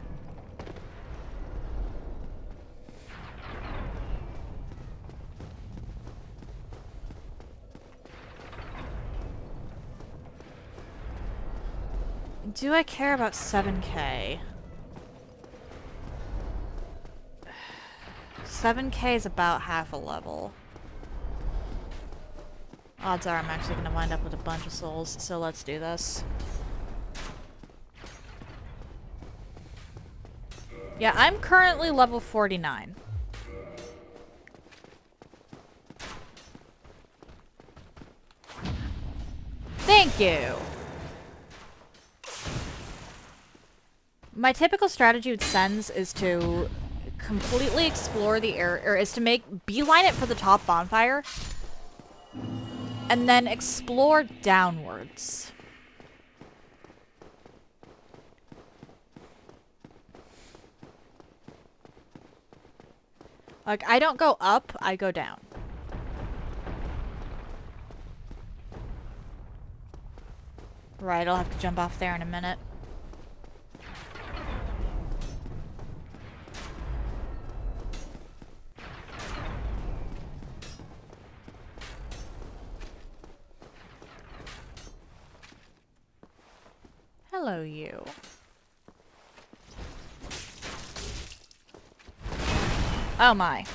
Do I care about 7K? 7K is about half a level. Odds are I'm actually going to wind up with a bunch of souls, so let's do this. Yeah, I'm currently level 49. Thank you! My typical strategy with Sens is to completely explore the area, or is to beeline it for the top bonfire, and then explore downwards. Like, I don't go up, I go down. Right, I'll have to jump off there in a minute. Hello, you. Oh my.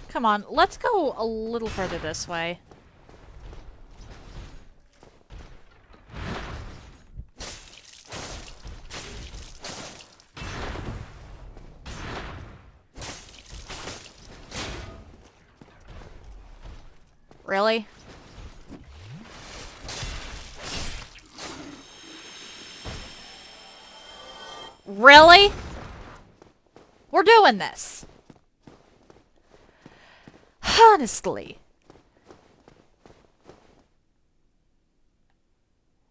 Come on, let's go a little further this way. Really? Really? We're doing this. Honestly.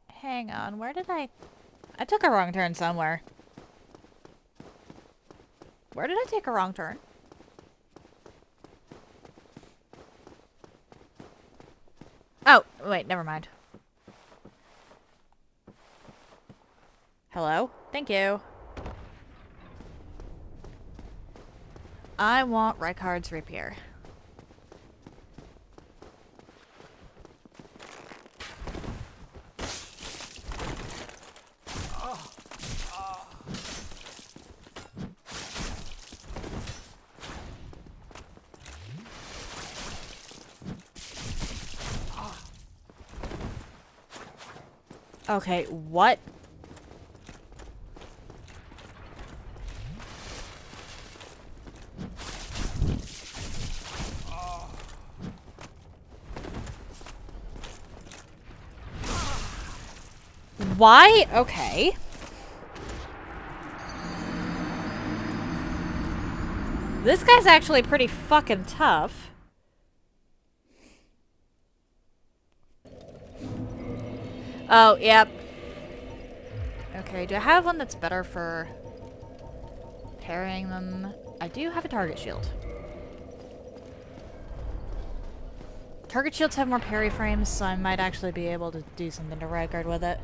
Hang on, where did I took a wrong turn somewhere. Where did I take a wrong turn? Oh, wait, never mind. Hello? Thank you. I want Rykard's Rapier. Okay, what? Why? Okay. This guy's actually pretty fucking tough. Oh, yep. Okay, do I have one that's better for parrying them? I do have a target shield. Target shields have more parry frames, so I might actually be able to do something to Rykard with it.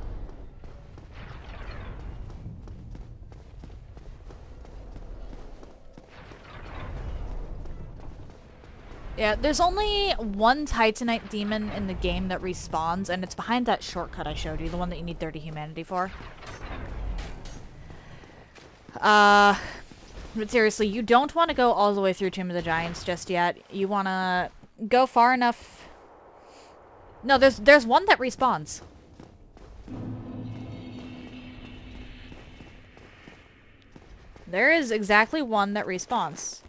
Yeah, there's only one Titanite demon in the game that respawns, and it's behind that shortcut I showed you, the one that you need 30 humanity for. But seriously, you don't want to go all the way through Tomb of the Giants just yet. You want to go far enough. No, there's one that respawns. There is exactly one that respawns.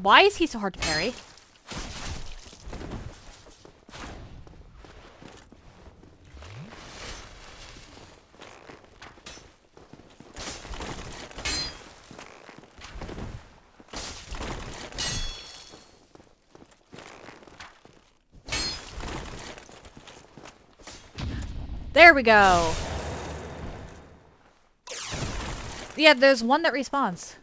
Why is he so hard to parry? There we go. Yeah, there's one that respawns.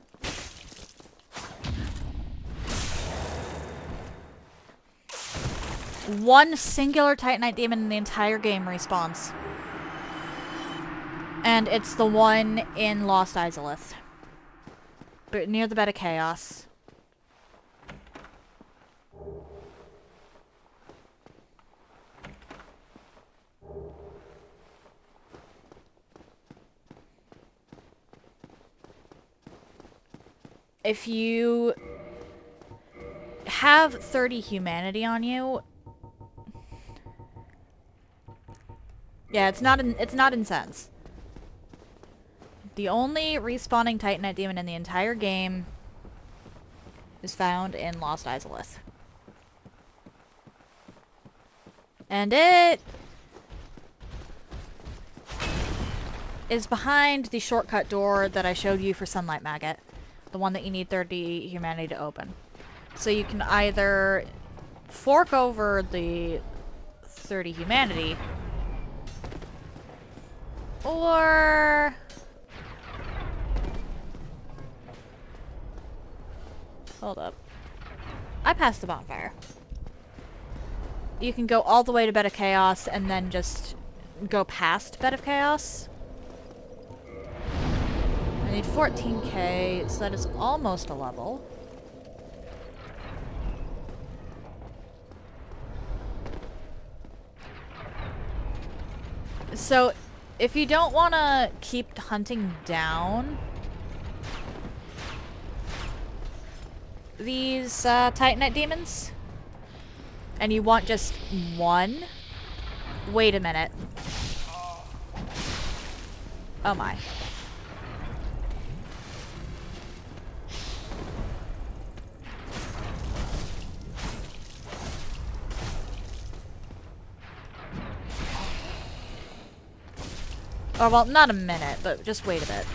One singular Titanite demon in the entire game respawns. And it's the one in Lost Izalith. But near the Bed of Chaos. If you have 30 humanity on you, yeah, it's not incense. The only respawning Titanite demon in the entire game is found in Lost Izalith. And it is behind the shortcut door that I showed you for Sunlight Maggot. The one that you need 30 humanity to open. So you can either fork over the 30 humanity, or hold up. I passed the bonfire. You can go all the way to Bed of Chaos and then just go past Bed of Chaos. I need 14k, so that is almost a level. So, if you don't want to keep hunting down these Titanite demons, and you want just one, wait a minute. Oh my. Or, well, not a minute, but just wait a bit.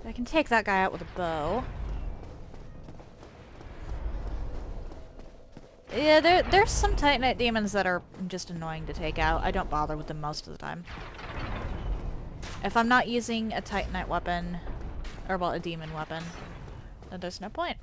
I can take that guy out with a bow. Yeah, there's some Titanite demons that are just annoying to take out. I don't bother with them most of the time. If I'm not using a Titanite weapon, or well, a demon weapon, then there's no point.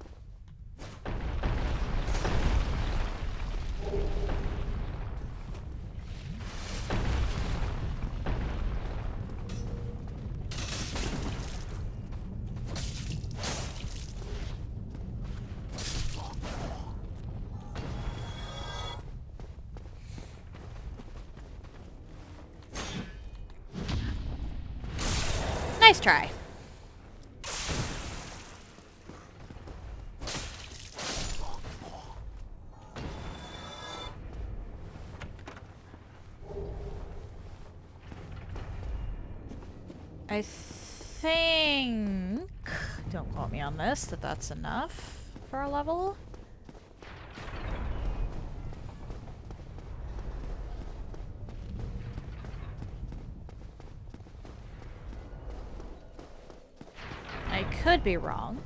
Nice try. I think, don't quote me on this, that that's enough for a level. I could be wrong.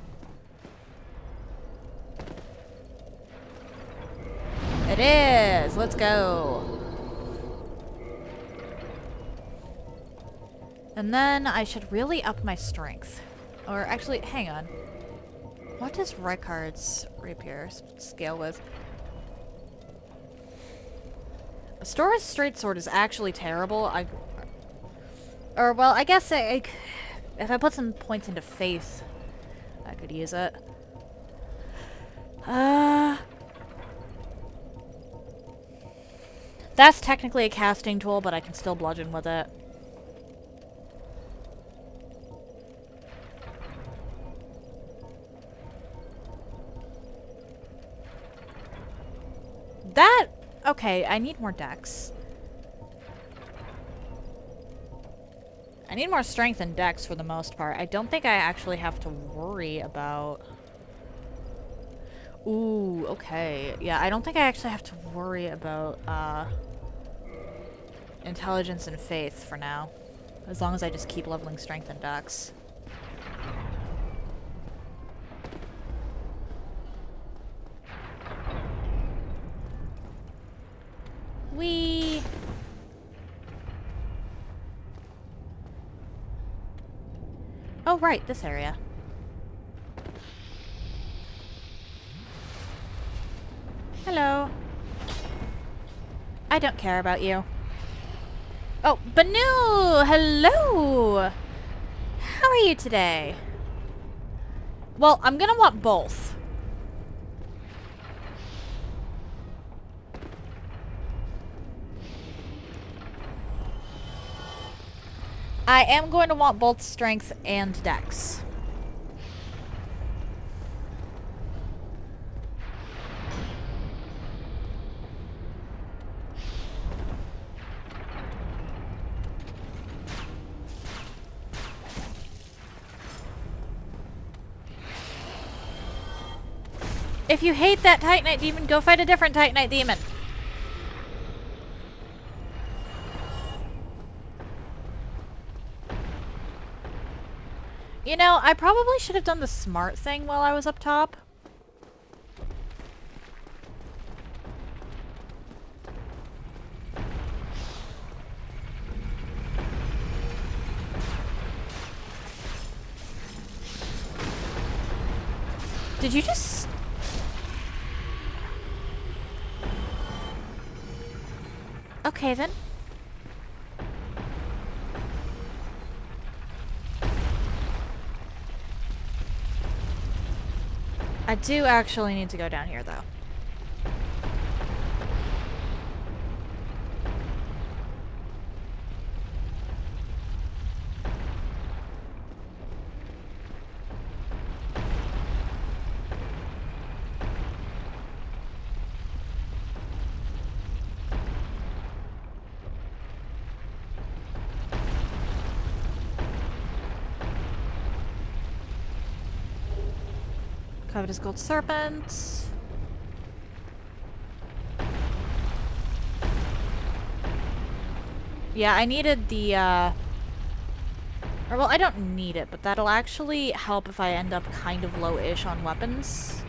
It is! Let's go! And then I should really up my strength. Or actually, hang on. What does Rykard's rapier scale with? Stora's straight sword is actually terrible. Or, well, I guess if I put some points into faith, I could use it. That's technically a casting tool, but I can still bludgeon with it. Okay, I need more dex. I need more strength and dex for the most part. I don't think I actually have to worry about Ooh, okay. Yeah, I don't think I actually have to worry about, intelligence and faith for now. As long as I just keep leveling strength and dex. Whee! Oh, right, this area. Hello. I don't care about you. Oh, Banu! Hello! How are you today? Well, I'm gonna want both. I am going to want both strength and dex. If you hate that Titanite demon, go fight a different Titanite demon. You know, I probably should have done the smart thing while I was up top. Did you just... Okay, then. I do actually need to go down here, though. Covetous gold serpent. Yeah, I needed the, or well, I don't need it, but that'll actually help if I end up kind of low-ish on weapons.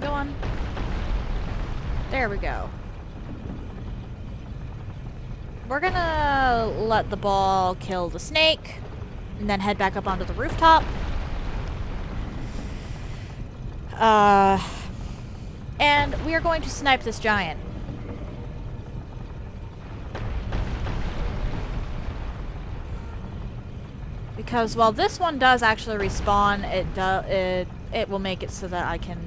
Go on. There we go. We're gonna let the ball kill the snake, and then head back up onto the rooftop. And we are going to snipe this giant. Because while this one does actually respawn, it will make it so that I can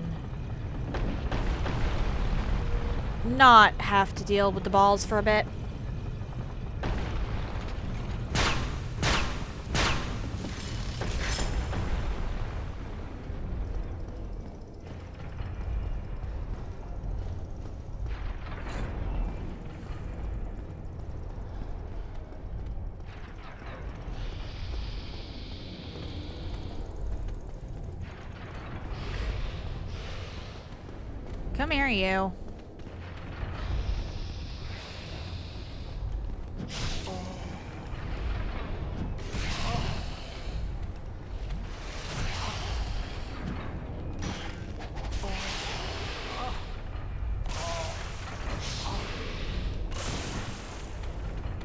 not have to deal with the balls for a bit. Come here, you.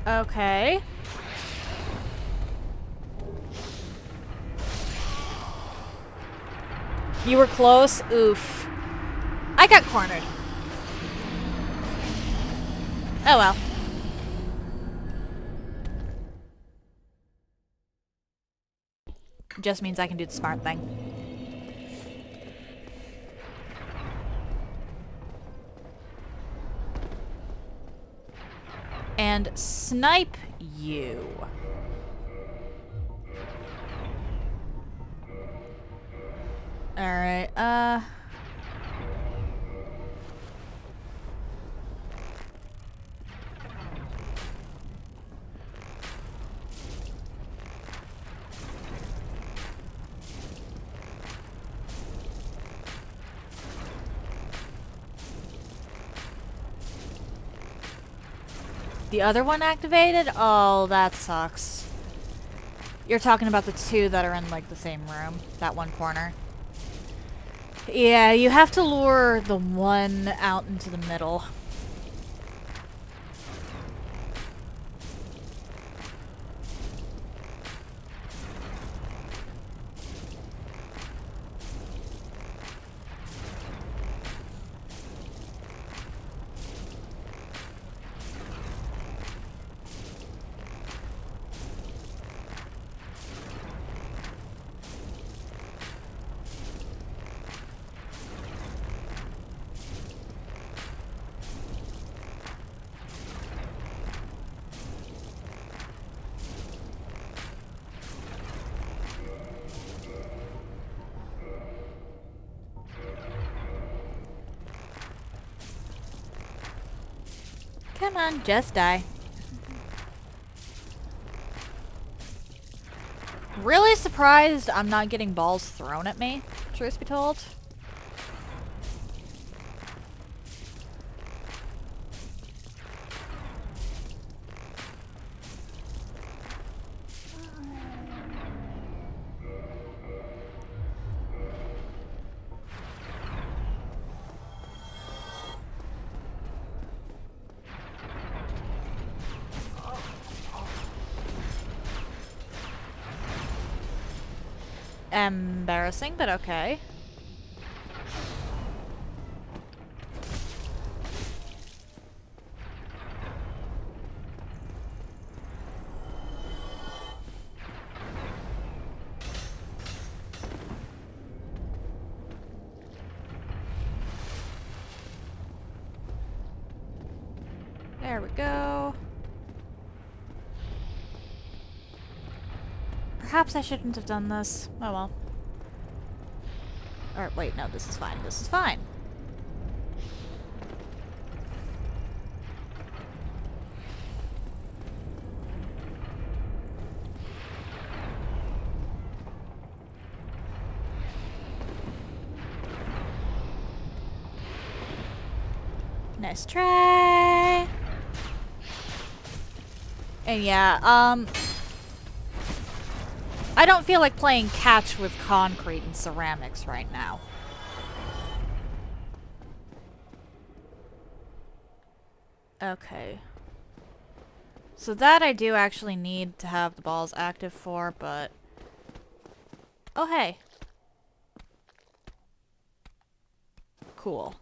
Okay. You were close. Oof. I got cornered. Oh well. Just means I can do the smart thing. and snipe you. Alright, the other one activated? Oh, that sucks. You're talking about the two that are in, like, the same room. That one corner. Yeah, you have to lure the one out into the middle. Come on, just die. Really surprised I'm not getting balls thrown at me, truth be told. Embarrassing, but okay. There we go. Perhaps I shouldn't have done this. Oh well. Or wait, no, this is fine. This is fine. Nice try. And yeah, I don't feel like playing catch with concrete and ceramics right now. Okay. So that I do actually need to have the balls active for, but... Oh, hey. Cool.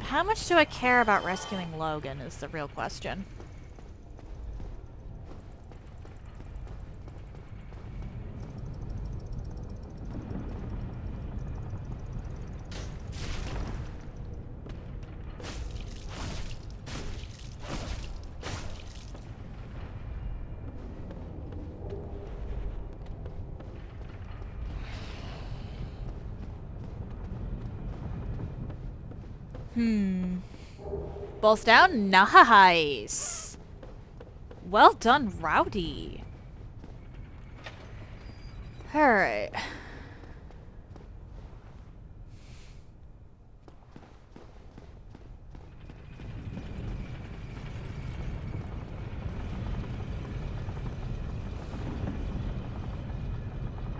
How much do I care about rescuing Logan is the real question. Balls down? Nice! Well done, Rowdy. Alright.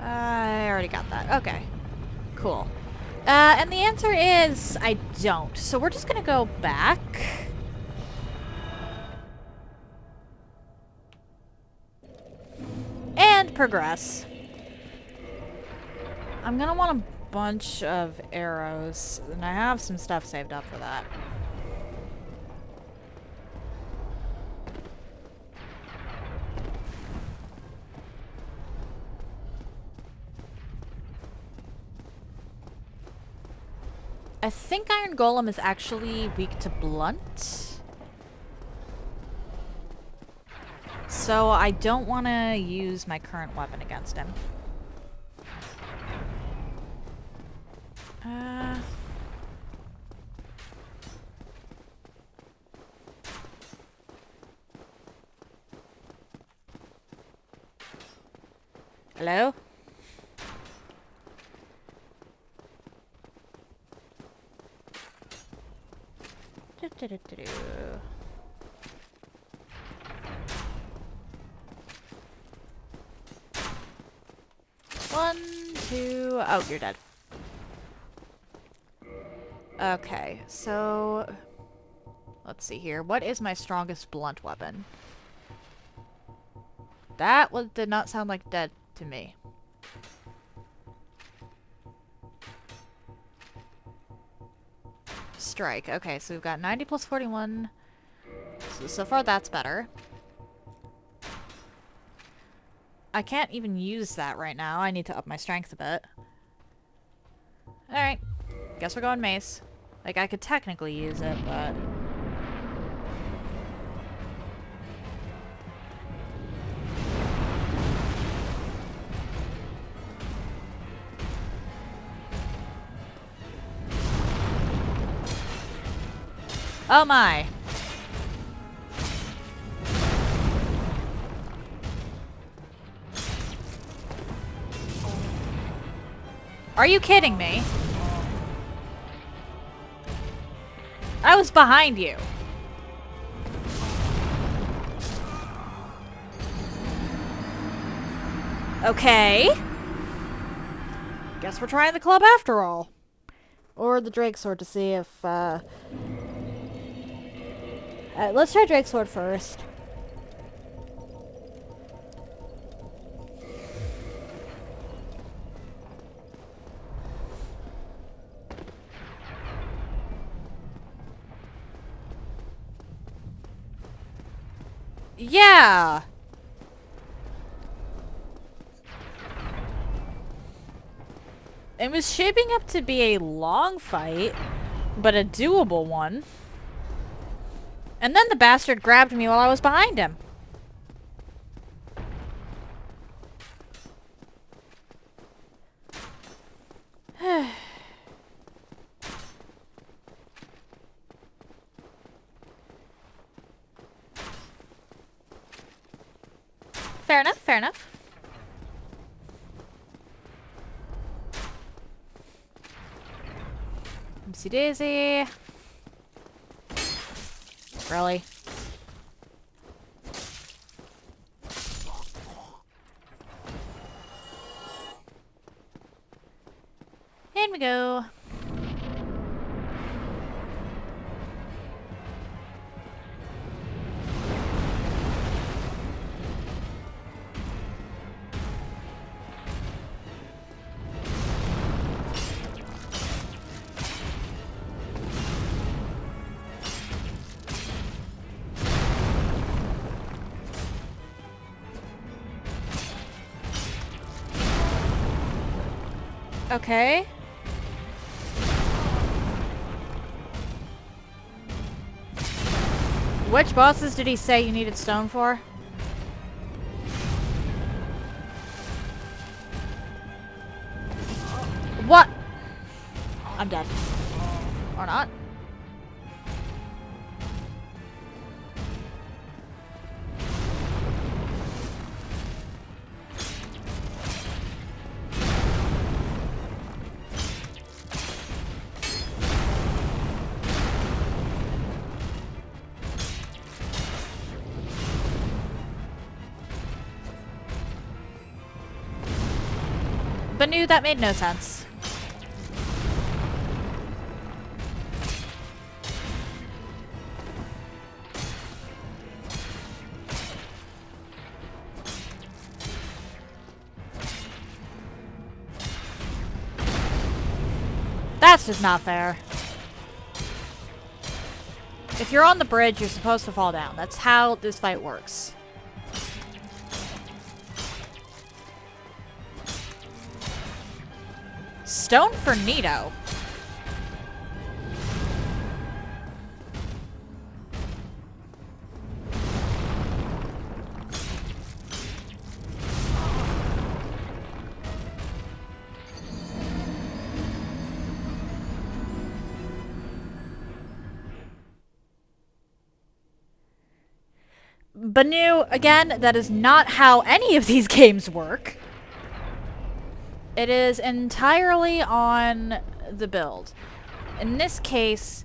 I already got that. Okay. Cool. And the answer is I don't. So we're just gonna go back. And progress. I'm gonna want a bunch of arrows, and I have some stuff saved up for that. I think Iron Golem is actually weak to blunt. So I don't want to use my current weapon against him. Hello? One, two... Oh, you're dead. Okay, so... Let's see here. What is my strongest blunt weapon? That did not sound like dead to me. Strike. Okay, so we've got 90 plus 41. So far that's better. I can't even use that right now. I need to up my strength a bit. Alright. Guess we're going mace. Like, I could technically use it, but... Oh my! Are you kidding me? I was behind you. Okay. Guess we're trying the club after all. Or the Drake Sword to see if, let's try Drake Sword first. Yeah! It was shaping up to be a long fight, but a doable one. And then the bastard grabbed me while I was behind him. Fair enough, fair enough. Oopsie daisy. Really? In we go. Okay. Which bosses did he say you needed stone for? What? I'm dead. Or not. But knew that made no sense. That's just not fair. If you're on the bridge, you're supposed to fall down. That's how this fight works. Stone for Nito. Banu, again, that is not how any of these games work. It is entirely on the build. In this case,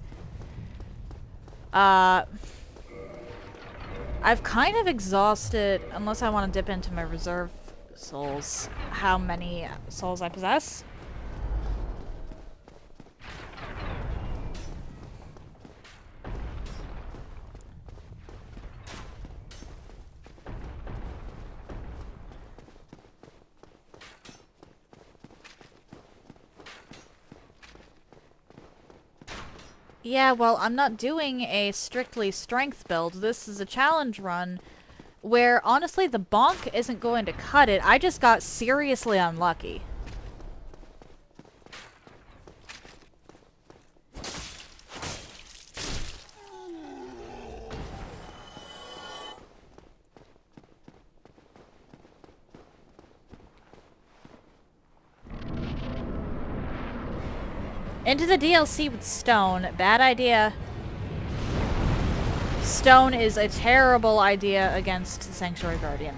I've kind of exhausted, unless I want to dip into my reserve souls, how many souls I possess. Yeah, well, I'm not doing a strictly strength build. This is a challenge run where, honestly, the bonk isn't going to cut it. I just got seriously unlucky. Into the DLC with Stone. Bad idea. Stone is a terrible idea against Sanctuary Guardian.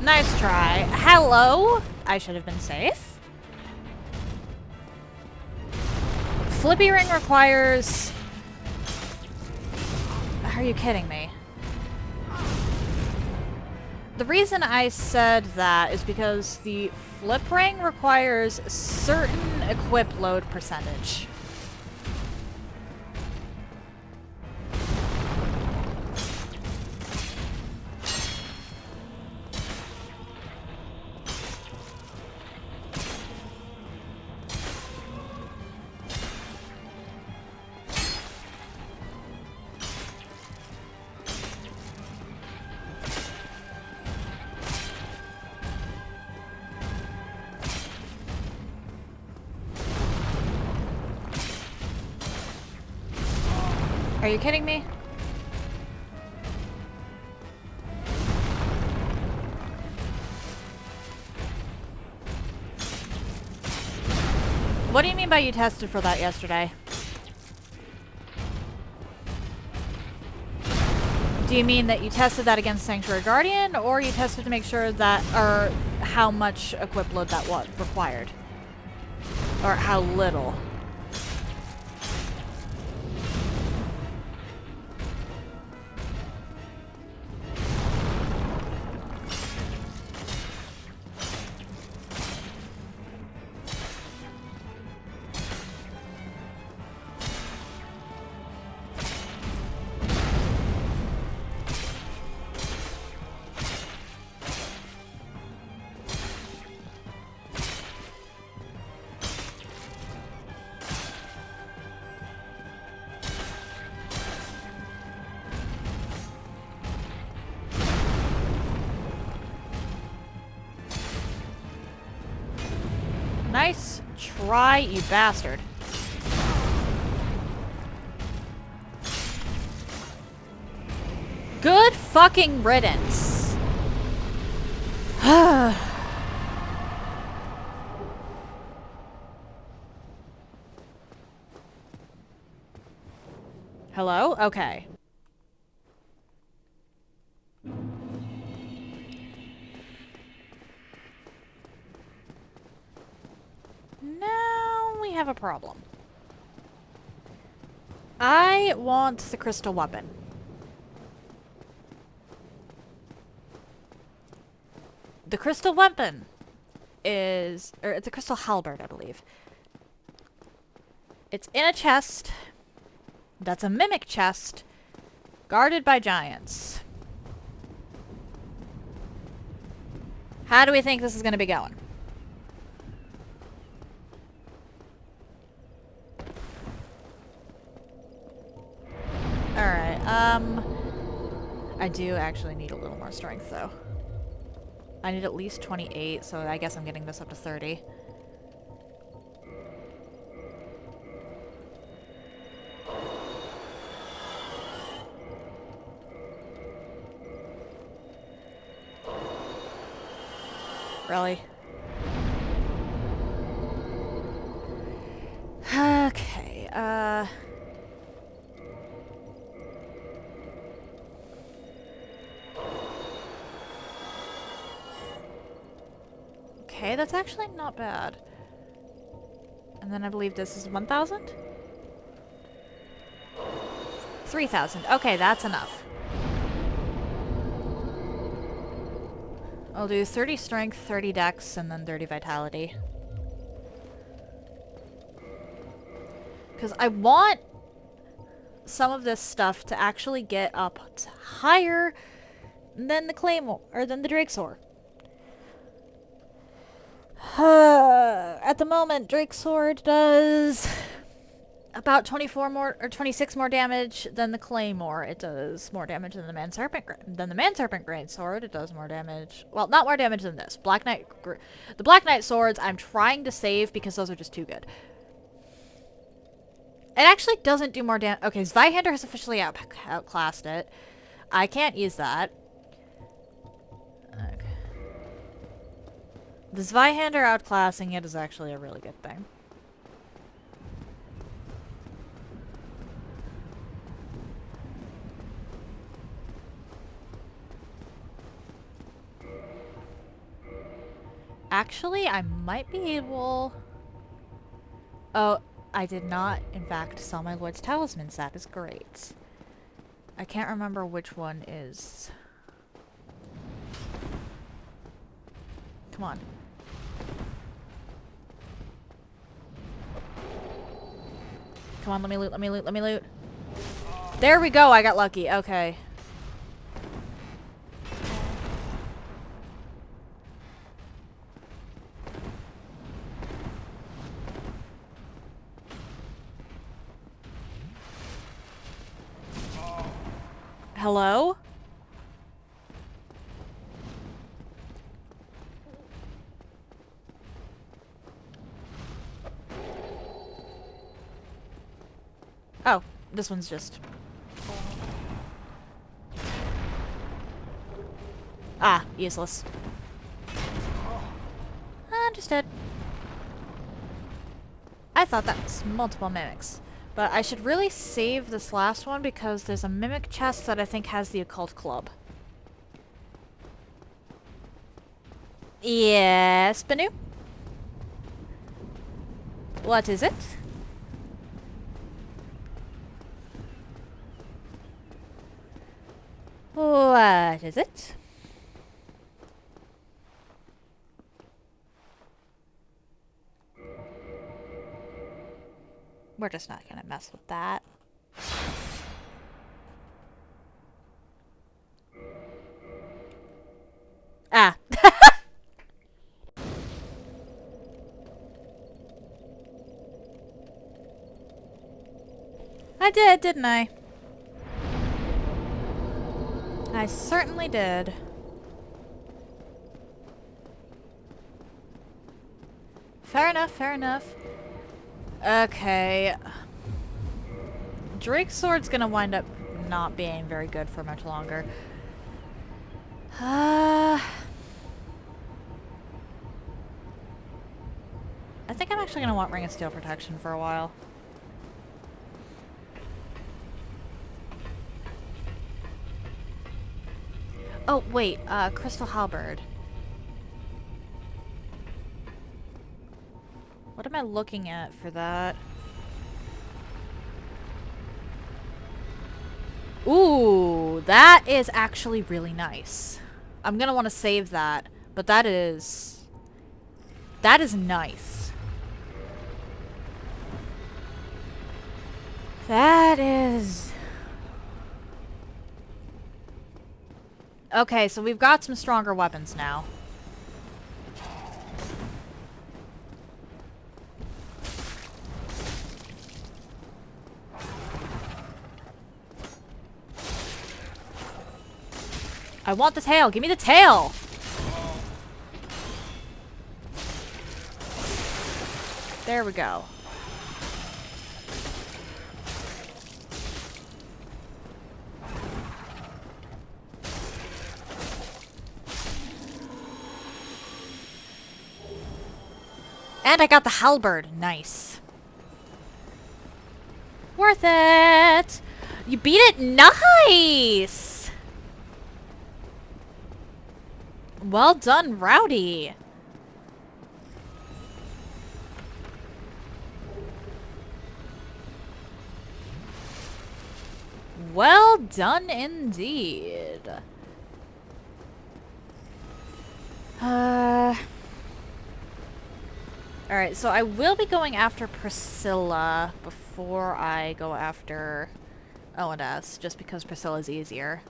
Nice try. Hello? I should have been safe. Flippy Ring requires... Are you kidding me? The reason I said that is because the Flip Ring requires certain equip load percentage. Are you kidding me? What do you mean by you tested for that yesterday? Do you mean that you tested that against Sanctuary Guardian, or you tested to make sure that, or how much equip load that was required? Or how little? Nice try, you bastard. Good fucking riddance. Hello? Okay. Now we have a problem. I want the crystal weapon. The crystal weapon is... or it's a crystal halberd, I believe. It's in a chest. That's a mimic chest. Guarded by giants. How do we think this is going to be going? Alright, I do actually need a little more strength, though. I need at least 28, so I guess I'm getting this up to 30. Really? Okay, okay, that's actually not bad. And then I believe this is 1,000? 3,000. Okay, that's enough. I'll do 30 strength, 30 dex, and then 30 vitality. Because I want some of this stuff to actually get up higher than the claymore, or than the drake sword. At the moment, drake sword does about 24 more or 26 more damage than the claymore. It does more damage than the man serpent great sword. It does more damage. Well, not more damage than this. The Black Knight swords I'm trying to save because those are just too good. It actually doesn't do more damage. Okay, Zweihander has officially outclassed it. I can't use that. Okay. The Zweihander outclassing it is actually a really good thing. Actually, I might be able... Oh, I did not, in fact, sell my Lord's Talismans. That is great. I can't remember which one is... Come on. Come on, let me loot, let me loot, let me loot. There we go, I got lucky. Okay. Hello? Oh, this one's just... Ah, useless. Understood. I thought that was multiple mimics. But I should really save this last one because there's a mimic chest that I think has the occult club. Yes, Banu? What is it? What is it? We're just not gonna mess with that. Ah. I did, didn't I? I certainly did. Fair enough, fair enough. Okay. Drake's sword's gonna wind up not being very good for much longer. I think I'm actually gonna want Ring of Steel protection for a while. Oh, wait, Crystal Halberd. What am I looking at for that? Ooh, that is actually really nice. I'm gonna want to save that, but that is nice. That is... Okay, so we've got some stronger weapons now. I want the tail. Give me the tail. There we go. And I got the halberd. Nice. Worth it. You beat it. Nice. Well done, Rowdy. Well done indeed. Alright, so I will be going after Priscilla before I go after O&S, just because Priscilla's easier.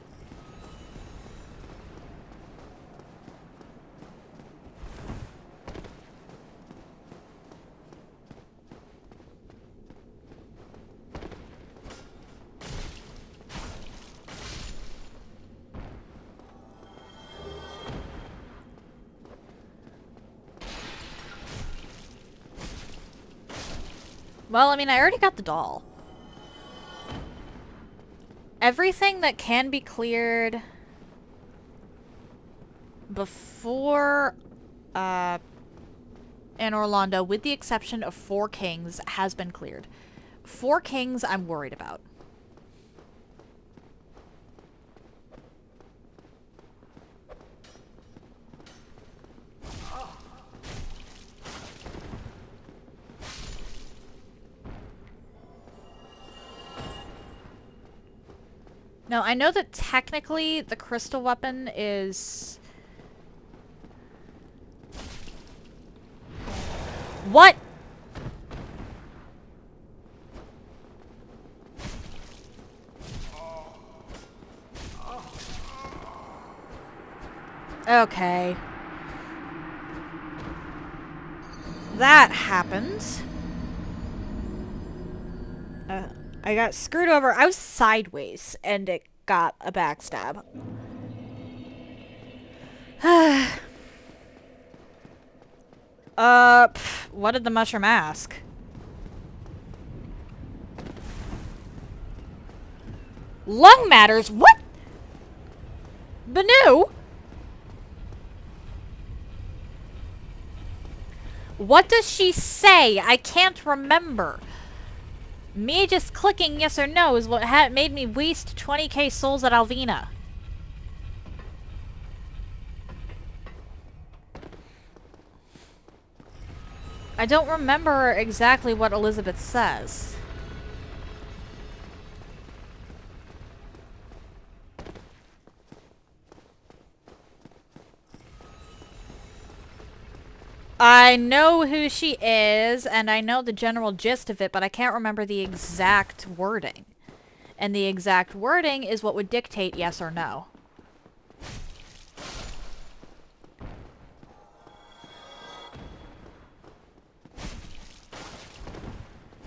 Well, I mean, I already got the doll. Everything that can be cleared before in Orlando, with the exception of 4 Kings, has been cleared. 4 Kings I'm worried about. Now, I know that technically the crystal weapon is... What? Okay. That happened. I got screwed over. I was sideways, and it got a backstab. What did the mushroom ask? Lung matters? What? Banu? What does she say? I can't remember. Me just clicking yes or no is what made me waste 20k souls at Alvina. I don't remember exactly what Elizabeth says. I know who she is, and I know the general gist of it, but I can't remember the exact wording. And the exact wording is what would dictate yes or no.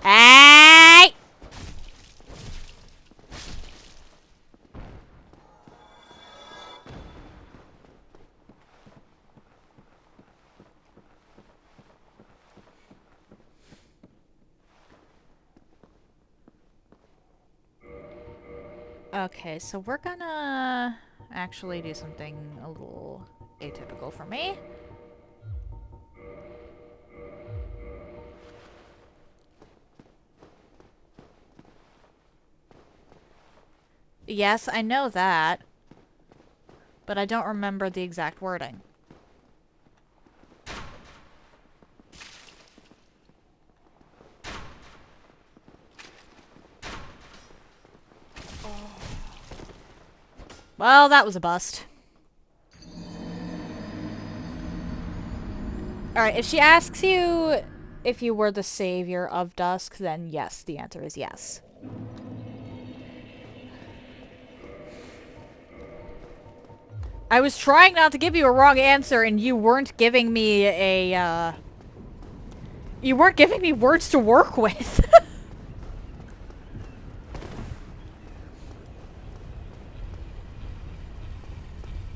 Hey! Okay, so we're gonna actually do something a little atypical for me. Yes, I know that. But I don't remember the exact wording. Well, that was a bust. Alright, if she asks you if you were the savior of Dusk, then yes, the answer is yes. I was trying not to give you a wrong answer, and you weren't giving me a, you weren't giving me words to work with.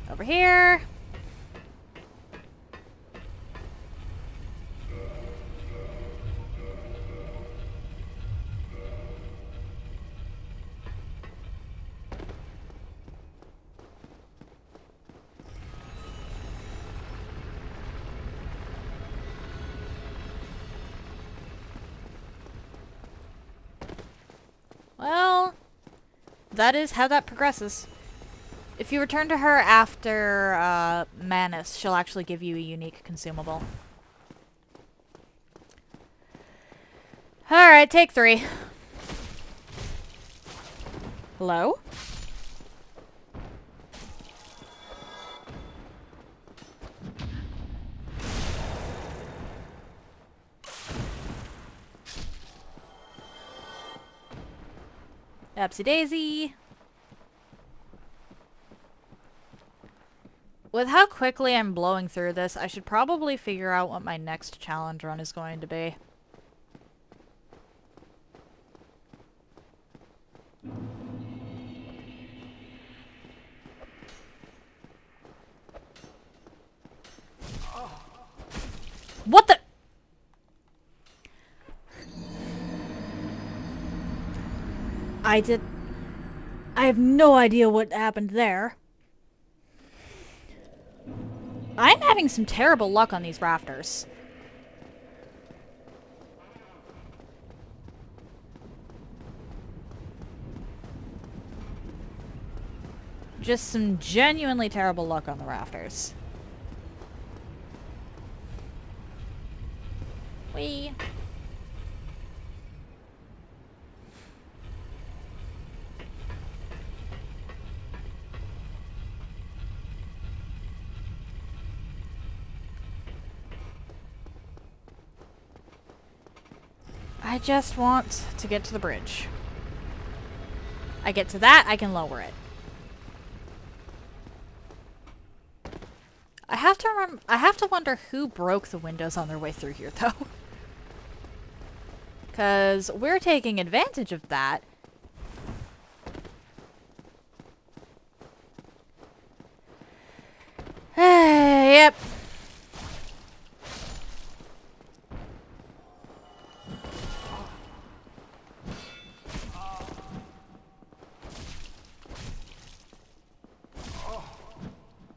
Over here. Well, that is how that progresses. If you return to her after Manus, she'll actually give you a unique consumable. Alright, take 3. Hello? Upsy daisy. With how quickly I'm blowing through this, I should probably figure out what my next challenge run is going to be. What the? I have no idea what happened there. I'm having some terrible luck on these rafters. Just some genuinely terrible luck on the rafters. Whee! I just want to get to the bridge. I get to that, I can lower it. I have to wonder who broke the windows on their way through here, though. 'Cause we're taking advantage of that. Yep.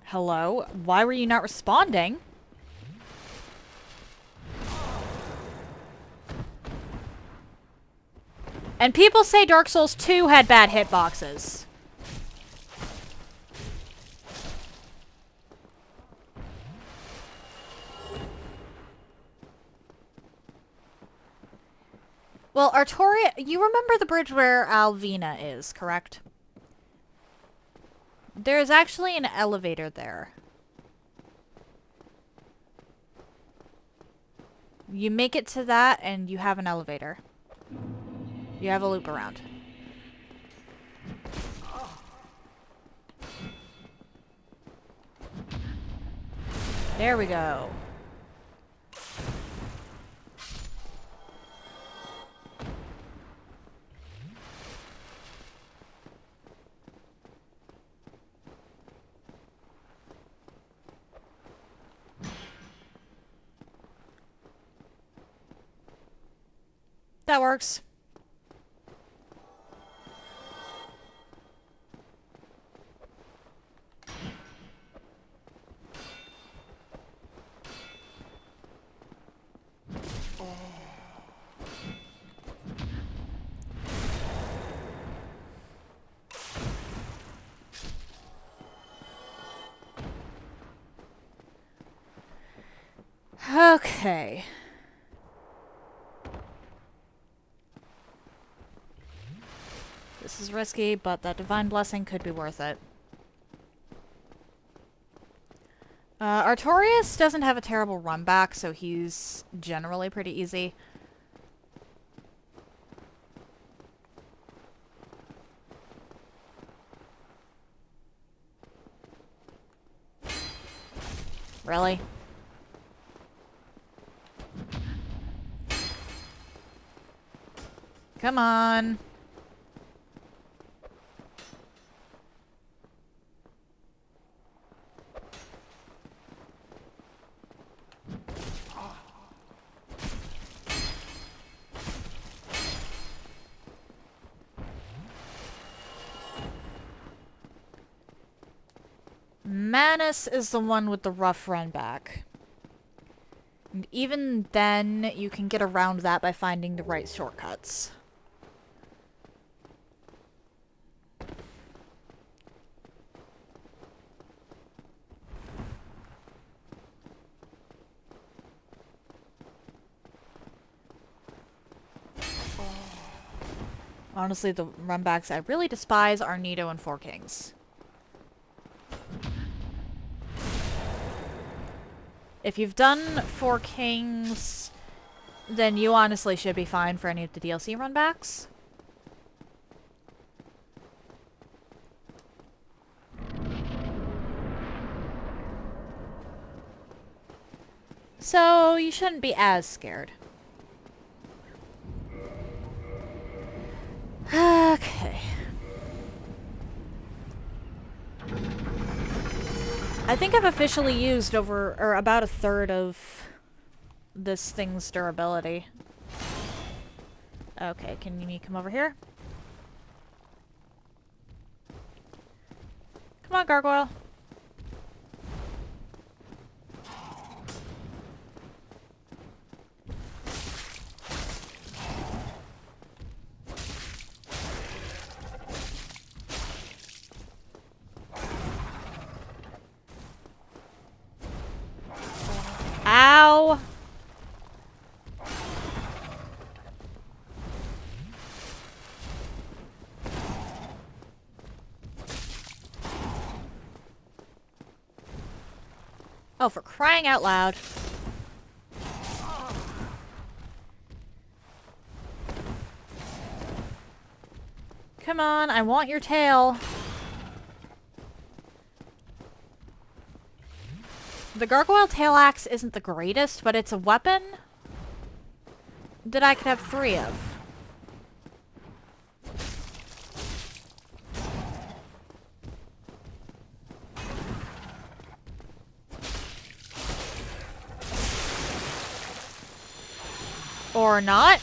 Hello? Why were you not responding? And people say Dark Souls 2 had bad hitboxes. Well, Artoria, you remember the bridge where Alvina is, correct? There's actually an elevator there. You make it to that and you have an elevator. You have a loop around. There we go. That works. Okay. This is risky, but that divine blessing could be worth it. Artorias doesn't have a terrible run back, so he's generally pretty easy. Really? Come on. Manus is the one with the rough run back. And even then, you can get around that by finding the right shortcuts. Honestly, the runbacks I really despise are Nito and Four Kings. If you've done Four Kings, then you honestly should be fine for any of the DLC runbacks. So, you shouldn't be as scared. Okay. I think I've officially used over, or about a third of this thing's durability. Okay, can you come over here? Come on, gargoyle. Ow! Oh, for crying out loud. Come on, I want your tail. The gargoyle tail axe isn't the greatest, but it's a weapon that I could have 3 of. Or not.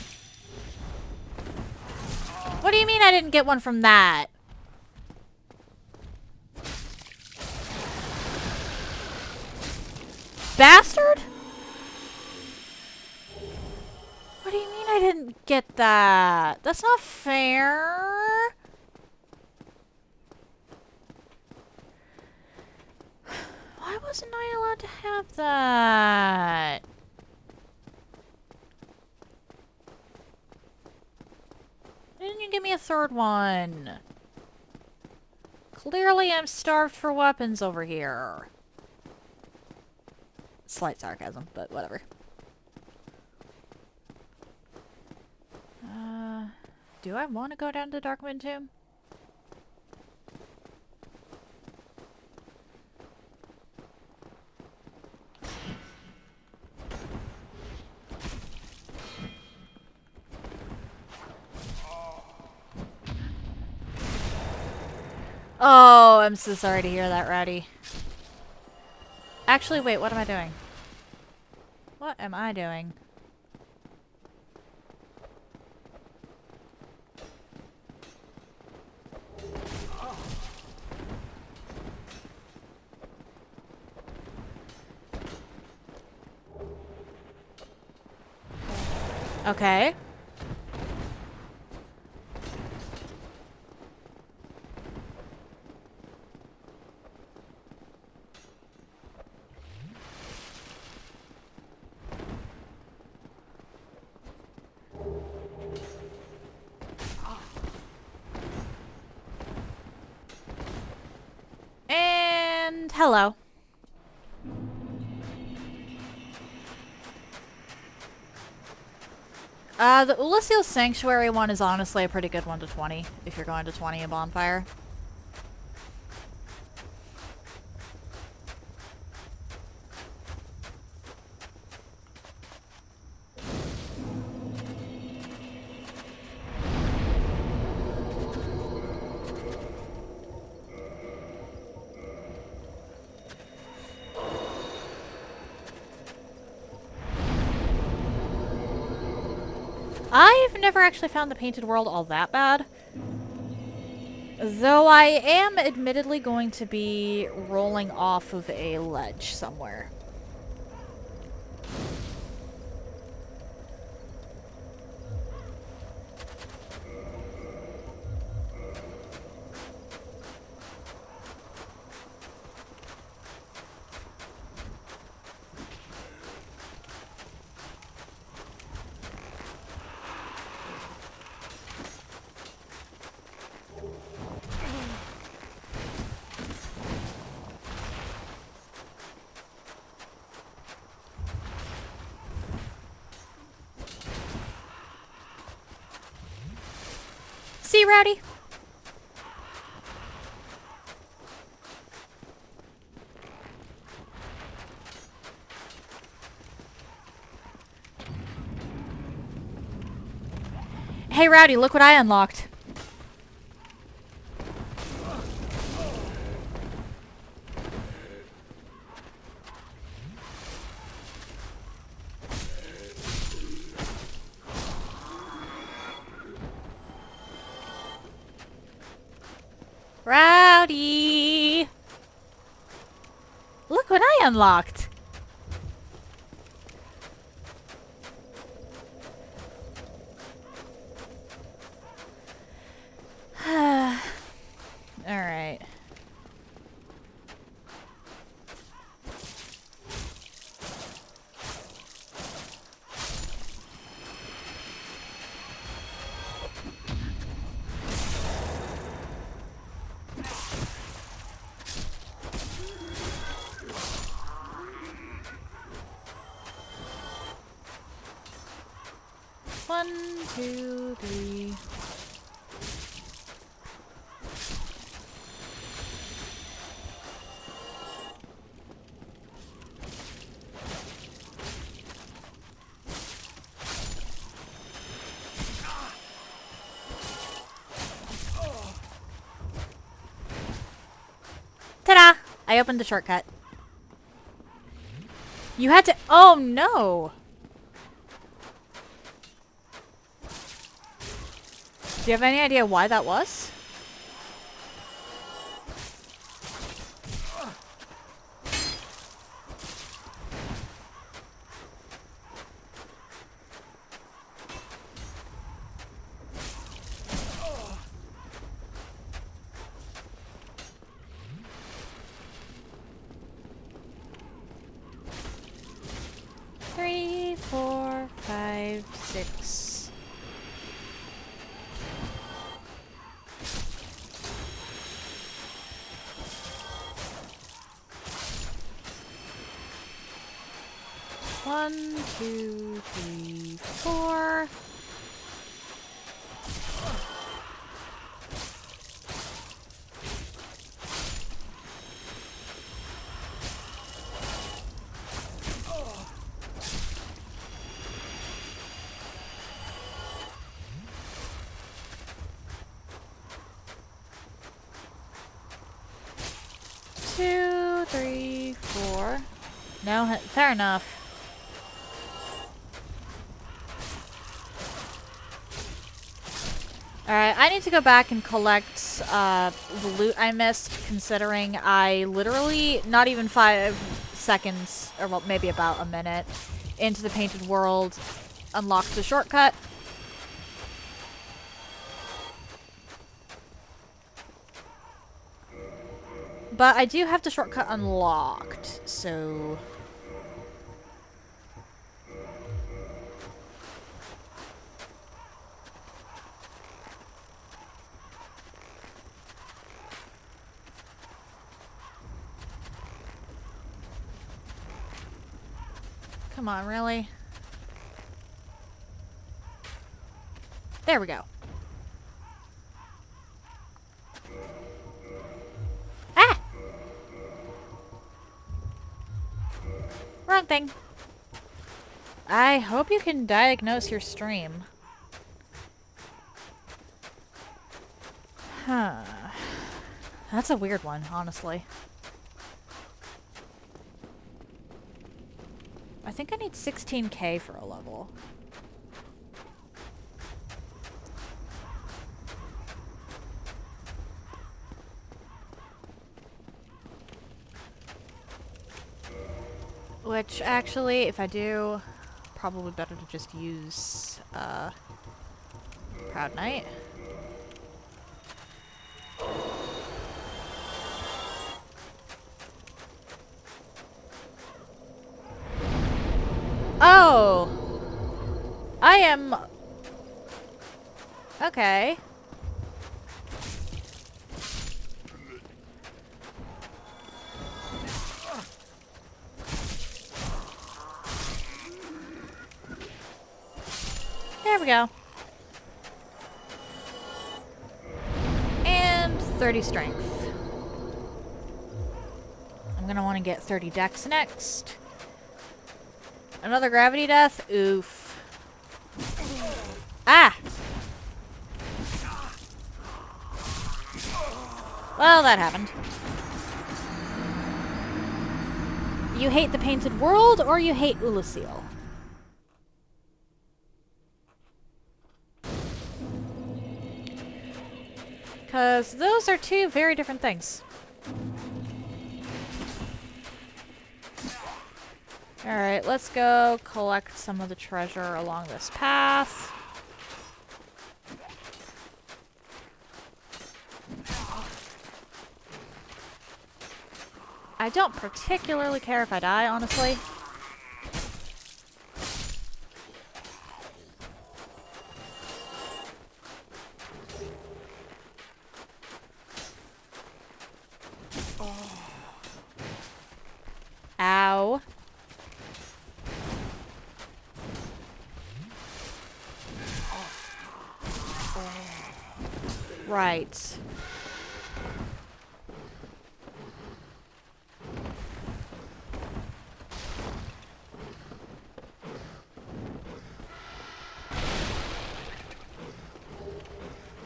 What do you mean I didn't get one from that? Bastard? What do you mean I didn't get that? That's not fair. Why wasn't I allowed to have that? Why didn't you give me a 3rd one? Clearly I'm starved for weapons over here. Slight sarcasm, but whatever. Do I want to go down to the Darkwind Tomb? Oh, I'm so sorry to hear that, Ratty. Actually, wait, what am I doing? What am I doing? Okay. hello. The Ulysses Sanctuary one is honestly a pretty good one to 20, if you're going to 20 a bonfire. I've never actually found the Painted World all that bad. Though I am admittedly going to be rolling off of a ledge somewhere. See, Rowdy? Hey, Rowdy, look what I unlocked. Rowdy! Look what I unlocked. Alright. One, two, three. Ta-da! I opened the shortcut. You had to— oh no! Do you have any idea why that was? Three, four, five, six. One, two, three, four. Two, three, four. No, fair enough. Alright, I need to go back and collect the loot I missed, considering I literally, not even 5 seconds, or well, maybe about a minute, into the Painted World, unlocked the shortcut. But I do have the shortcut unlocked, so... Come on, really? There we go. Ah! Wrong thing. I hope you can diagnose your stream. Huh. That's a weird one, honestly. I think I need 16k for a level. Which, actually, if I do, probably better to just use, Proud Knight. Oh! I am... Okay. There we go. And 30 strength. I'm gonna want to get 30 dex next. Another gravity death? Oof. Ah! Well, that happened. You hate the painted world, or you hate Ulasil? Because those are two very different things. Alright, let's go collect some of the treasure along this path. I don't particularly care if I die, honestly. Ow. Right.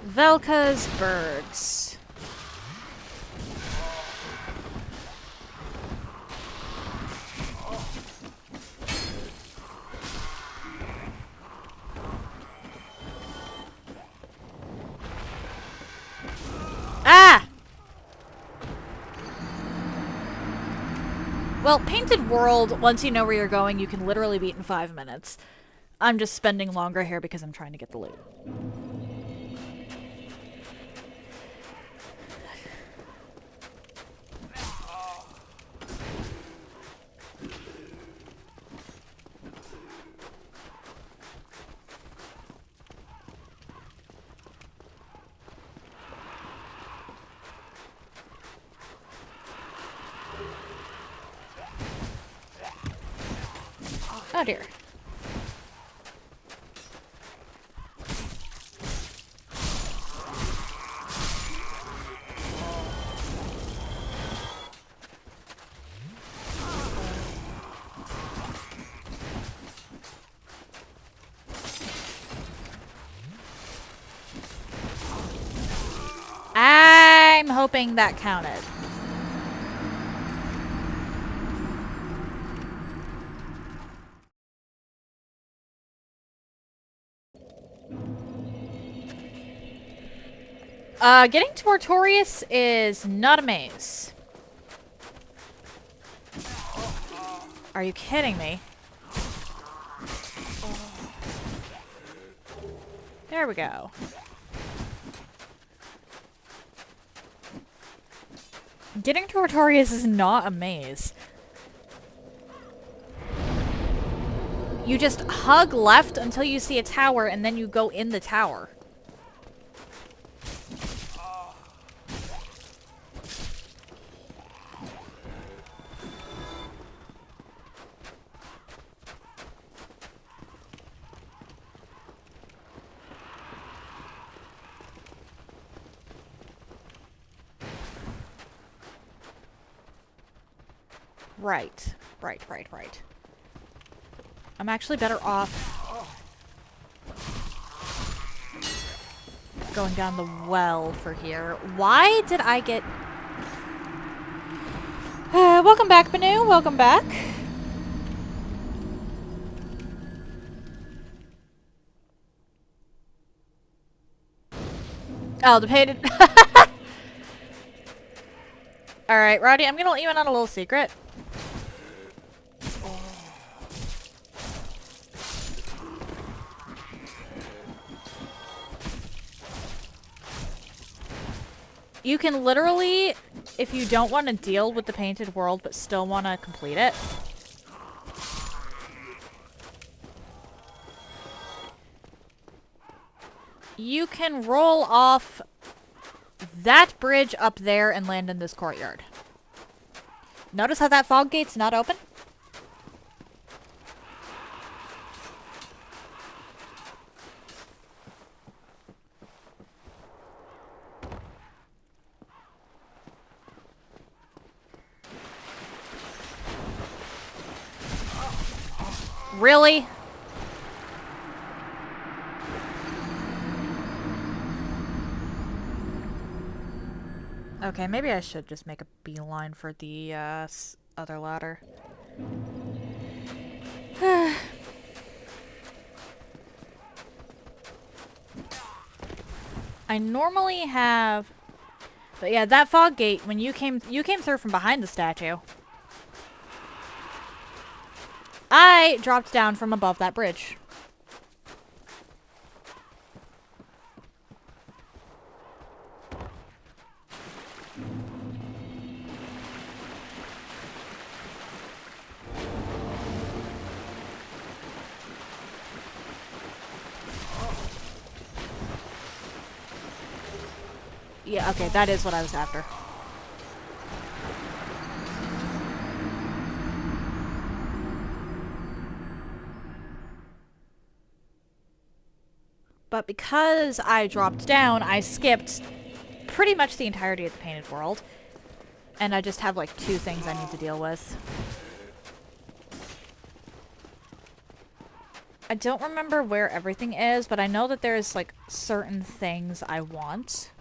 Velka's birds. Ah! Well, Painted World, once you know where you're going, you can literally beat in 5 minutes. I'm just spending longer here because I'm trying to get the loot. Oh dear. I'm hoping that counted. Getting to Artorias is not a maze. Are you kidding me? There we go. Getting to Artorias is not a maze. You just hug left until you see a tower, and then you go in the tower. Right. Right. I'm actually better off going down the well for here. Why did I get... welcome back, Banu. Welcome back. Oh, the painted... Alright, Roddy, I'm gonna let you in on a little secret. You can literally, if you don't want to deal with the painted world but still want to complete it, you can roll off that bridge up there and land in this courtyard. Notice how that fog gate's not open? Really? Okay, maybe I should just make a beeline for the other ladder. I normally have... But yeah, that fog gate, when you came through from behind the statue. I dropped down from above that bridge. Yeah, okay, that is what I was after. But because I dropped down, I skipped pretty much the entirety of the painted world. And I just have like 2 things I need to deal with. I don't remember where everything is, but I know that there's like certain things I want.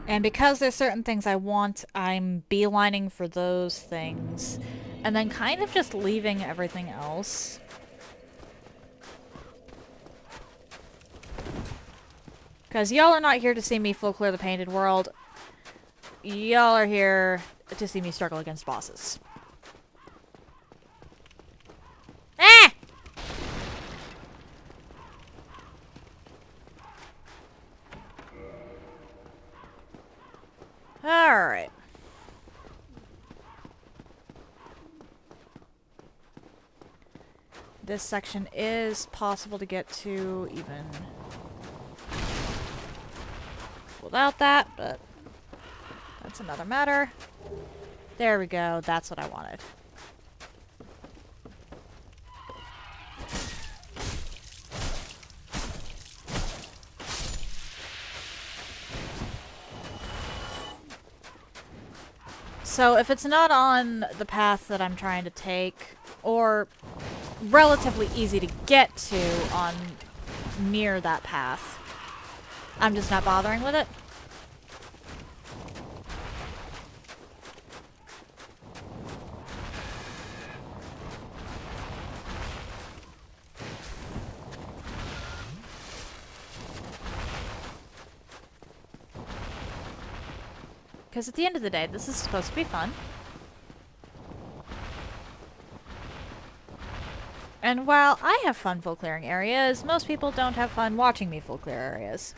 And because there's certain things I want, I'm beelining for those things. And then kind of just leaving everything else. Because y'all are not here to see me full clear the painted world. Y'all are here to see me struggle against bosses. Ah! Alright. This section is possible to get to even without that, but that's another matter. There we go. That's what I wanted. So if it's not on the path that I'm trying to take, or relatively easy to get to on near that path, I'm just not bothering with it. Because at the end of the day, this is supposed to be fun. And while I have fun full clearing areas, most people don't have fun watching me full clear areas.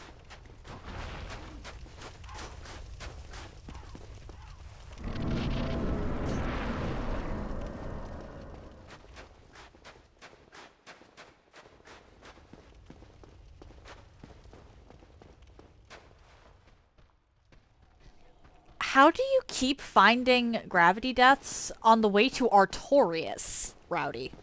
How do you keep finding gravity deaths on the way to Artorias, Rowdy?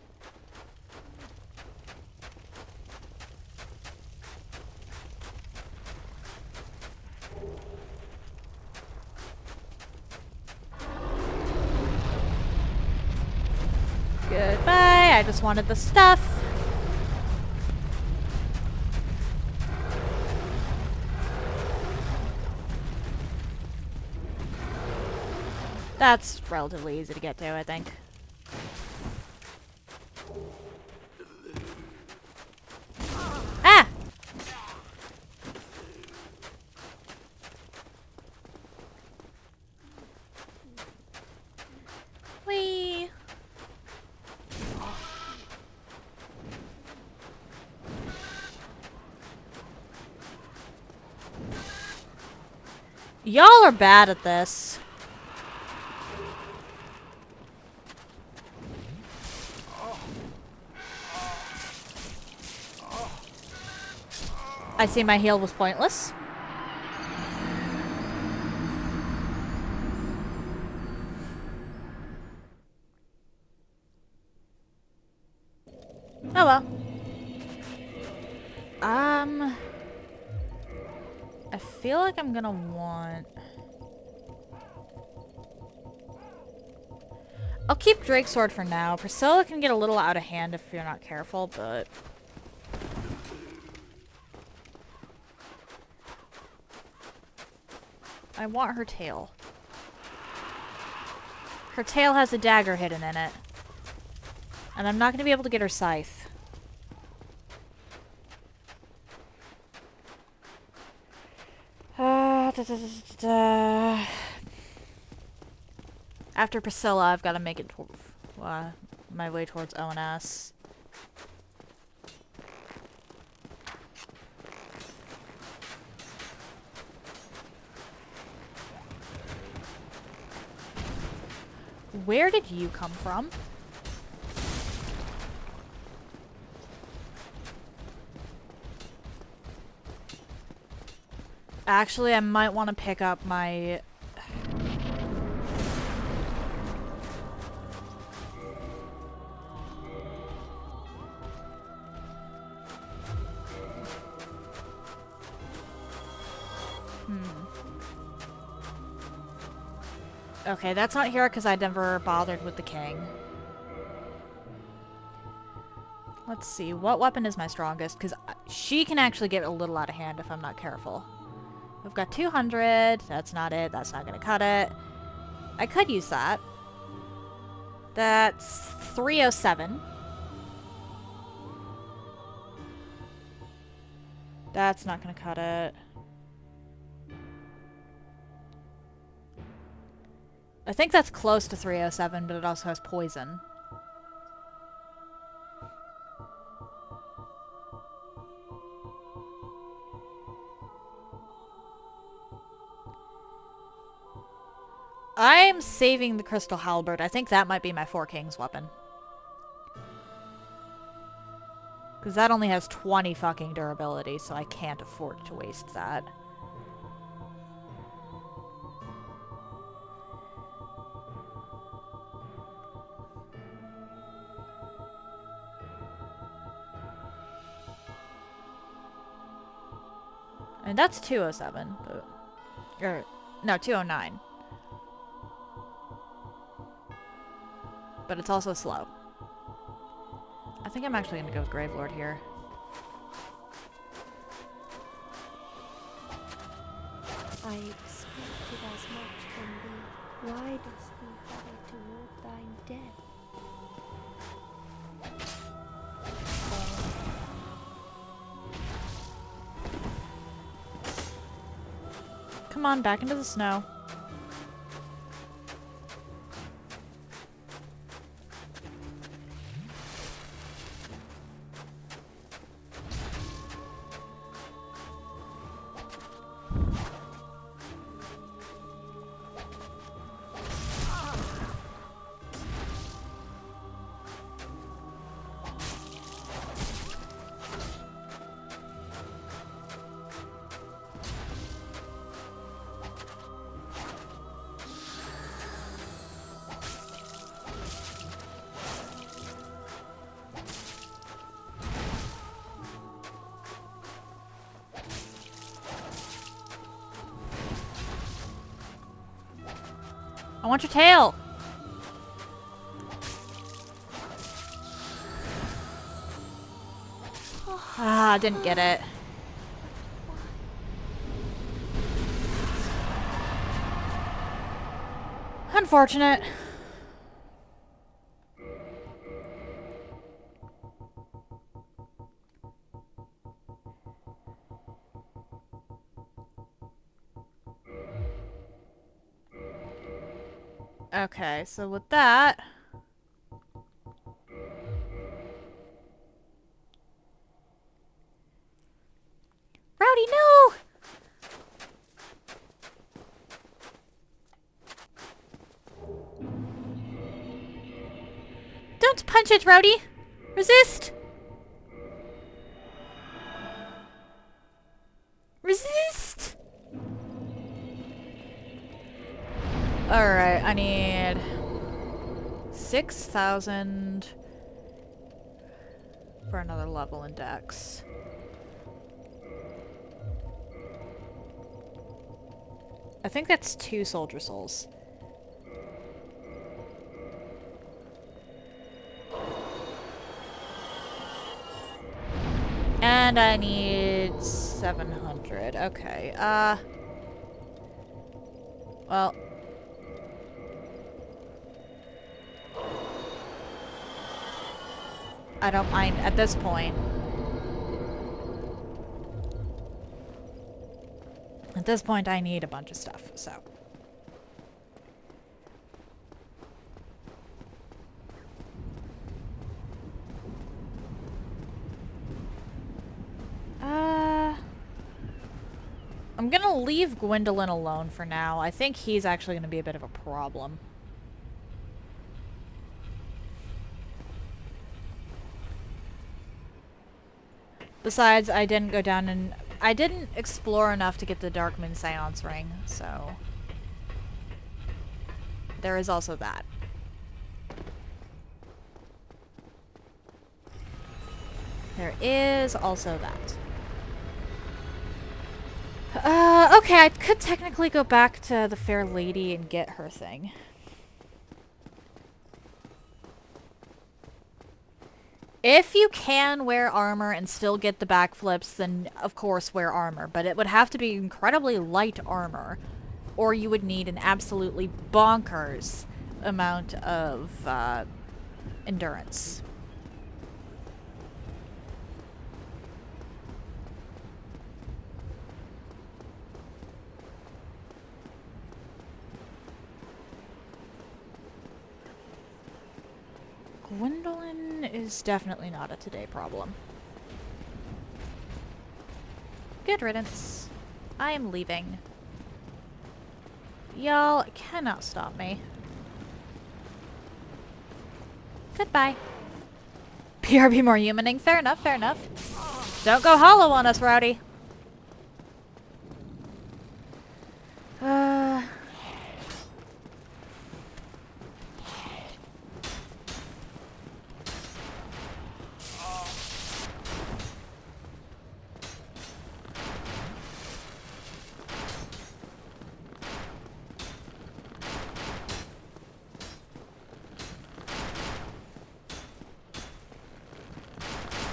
Goodbye, I just wanted the stuff. That's relatively easy to get to, I think. Ah! Whee! Y'all are bad at this. I see my heal was pointless. Oh well. I feel like I'm gonna want... I'll keep Drake's sword for now. Priscilla can get a little out of hand if you're not careful, but... I want her tail. Her tail has a dagger hidden in it. And I'm not going to be able to get her scythe. After Priscilla, I've got to make it my way towards ONS. Where did you come from? Actually, I might want to pick up my... Okay, that's not here because I never bothered with the king. Let's see, what weapon is my strongest? Because she can actually get a little out of hand if I'm not careful. We've got 200. That's not it. That's not going to cut it. I could use that. That's 307. That's not going to cut it. I think that's close to 307, but it also has poison. I'm saving the Crystal Halberd. I think that might be my Four Kings weapon. Because that only has 20 fucking durability, so I can't afford to waste that. And that's 207. Or, no, 209. But it's also slow. I think I'm actually going to go with Gravelord here. I expected as much from thee. Why dost thee hurry toward thine death? Come on, back into the snow. I want your tail. Ah, didn't get it. Unfortunate. Okay, so with that... Rowdy, no! Don't punch it, Rowdy! Resist! Resist! Alright, I need 6,000 for another level in Dex. I think that's 2 soldier souls. And I need 700. Okay, well... I don't mind at this point. At this point, I need a bunch of stuff, so... I'm gonna leave Gwendolyn alone for now. I think he's actually gonna be a bit of a problem. Besides, I didn't go down and... I didn't explore enough to get the Darkmoon Seance Ring, so... There is also that. There is also that. Okay, I could technically go back to the Fair Lady and get her thing. If you can wear armor and still get the backflips, then of course wear armor. But it would have to be incredibly light armor. Or you would need an absolutely bonkers amount of endurance. Gwendolyn is definitely not a today problem. Good riddance. I am leaving. Y'all cannot stop me. Goodbye. PRB more humaning. Fair enough, fair enough. Don't go hollow on us, Rowdy.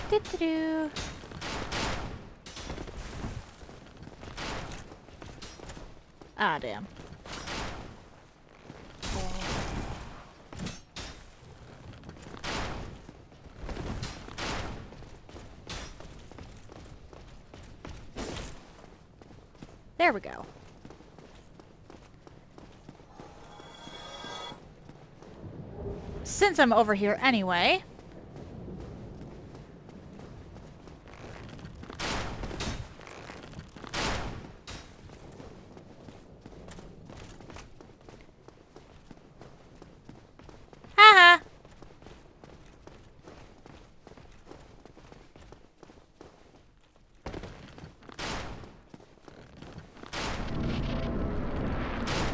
Do-do-do. Ah, damn. There we go. Since I'm over here anyway...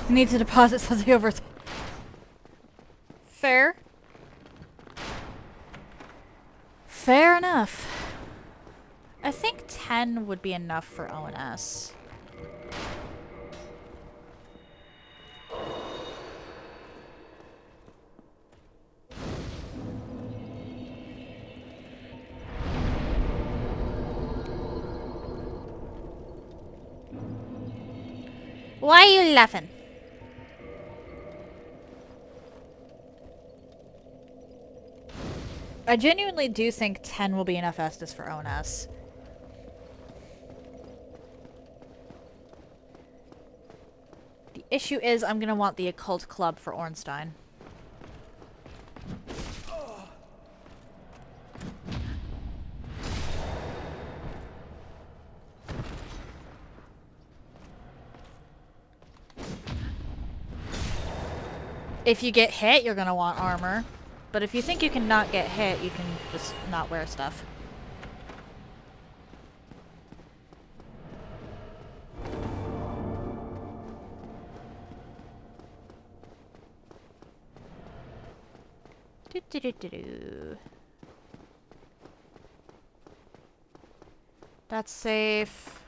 Need to deposit something over. Fair. Fair enough. I think 10 would be enough for ONS. Why are you laughing? I genuinely do think 10 will be enough Estus for ONS. The issue is I'm gonna want the Occult Club for Ornstein. If you get hit, you're gonna want armor. But if you think you can not get hit, you can just not wear stuff. Do-do-do-do-do. That's safe.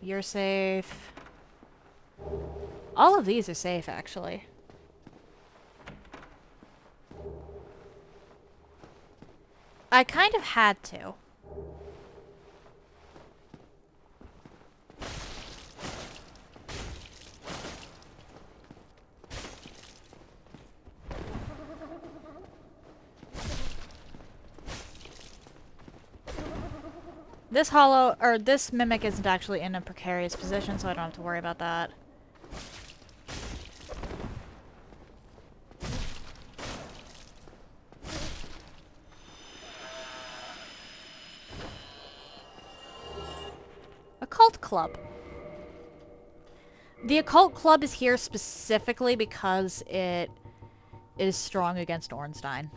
You're safe. All of these are safe, actually. I kind of had to. This hollow, or this mimic isn't actually in a precarious position, so I don't have to worry about that. Occult Club. The Occult Club is here specifically because it is strong against Ornstein.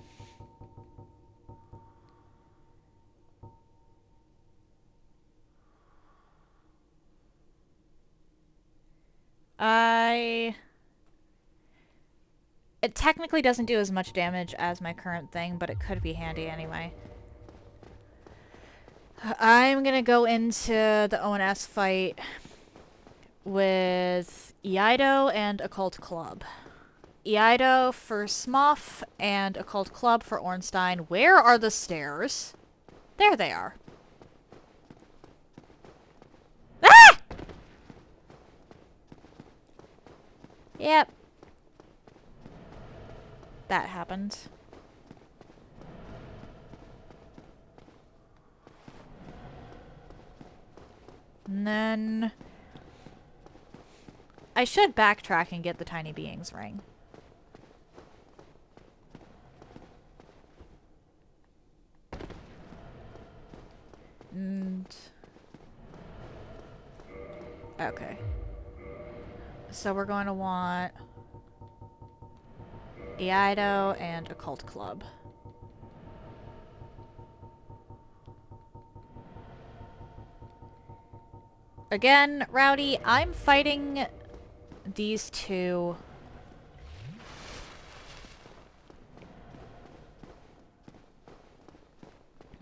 It technically doesn't do as much damage as my current thing, but it could be handy anyway. I'm gonna go into the ONS fight with Eido and Occult Club. Eido for Smough and Occult Club for Ornstein. Where are the stairs? There they are. Ah! Yep. That happened. And then I should backtrack and get the Tiny Beings ring. And okay. So we're going to want Eido and Occult Club. Again, Rowdy, I'm fighting these two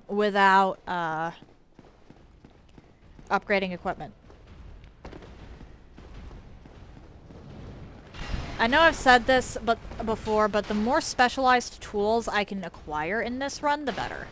without upgrading equipment. I know I've said this before, but the more specialized tools I can acquire in this run, the better.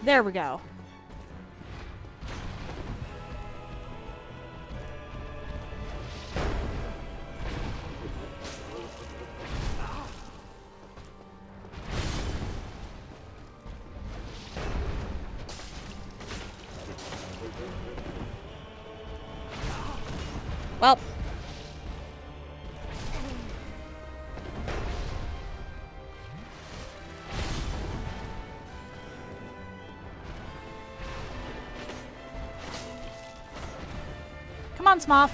There we go. Well. Come on, Smough.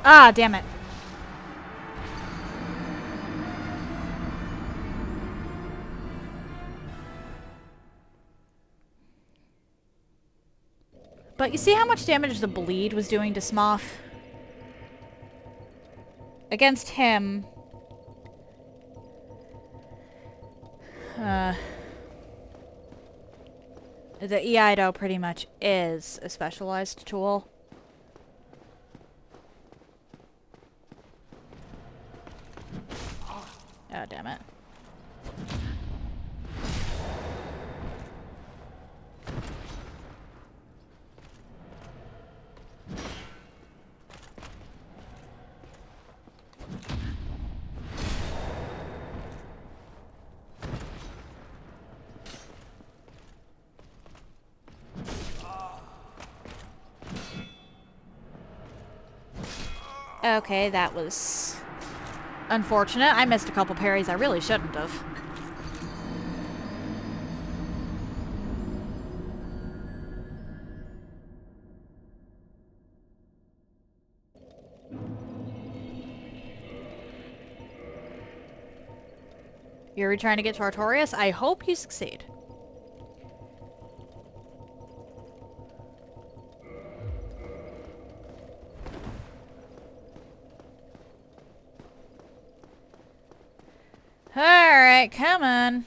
Ah, damn it. But you see how much damage the bleed was doing to Smough? Against him... the Eido pretty much is a specialized tool. Oh, damn it. Okay, that was unfortunate. I missed a couple parries I really shouldn't have. You're trying to get to Artorias? I hope you succeed. Alright, come on.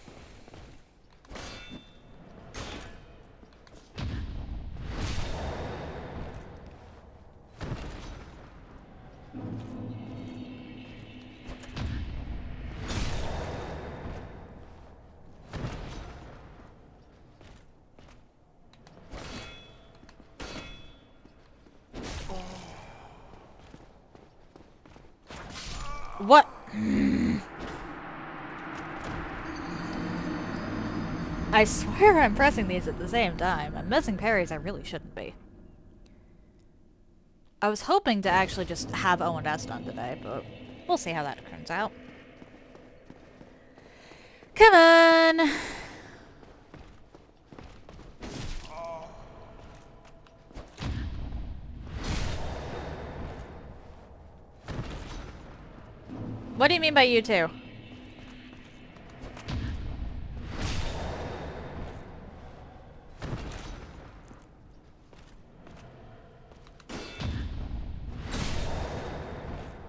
What? I swear I'm pressing these at the same time. I'm missing parries I really shouldn't be. I was hoping to actually just have O and S done today, but we'll see how that turns out. Come on! What do you mean by you two?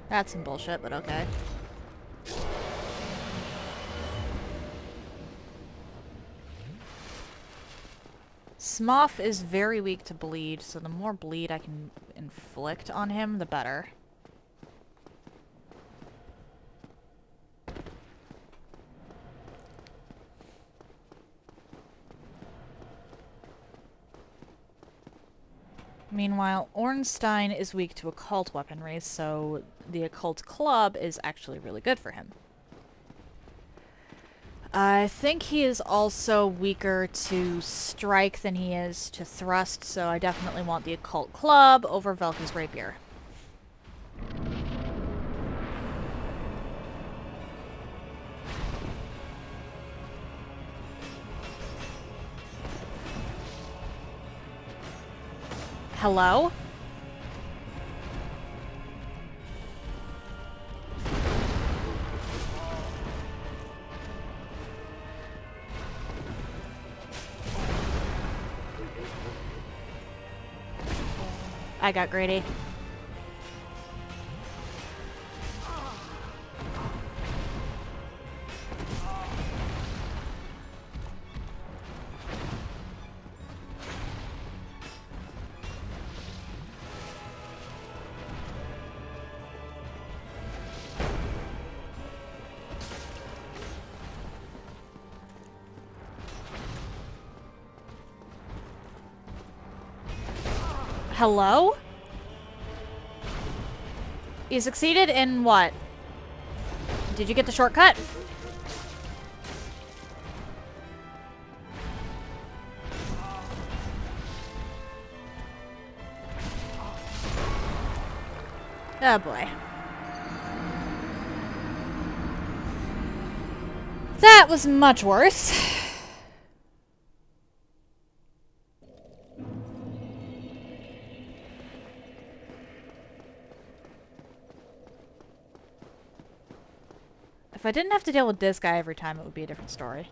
That's some bullshit, but okay. Smough is very weak to bleed, so the more bleed I can inflict on him, the better. Meanwhile, Ornstein is weak to occult weaponry, so the occult club is actually really good for him. I think he is also weaker to strike than he is to thrust, so I definitely want the occult club over Velka's rapier. Hello? I got greedy. Hello? You succeeded in what? Did you get the shortcut? Oh boy. That was much worse. If I didn't have to deal with this guy every time, it would be a different story.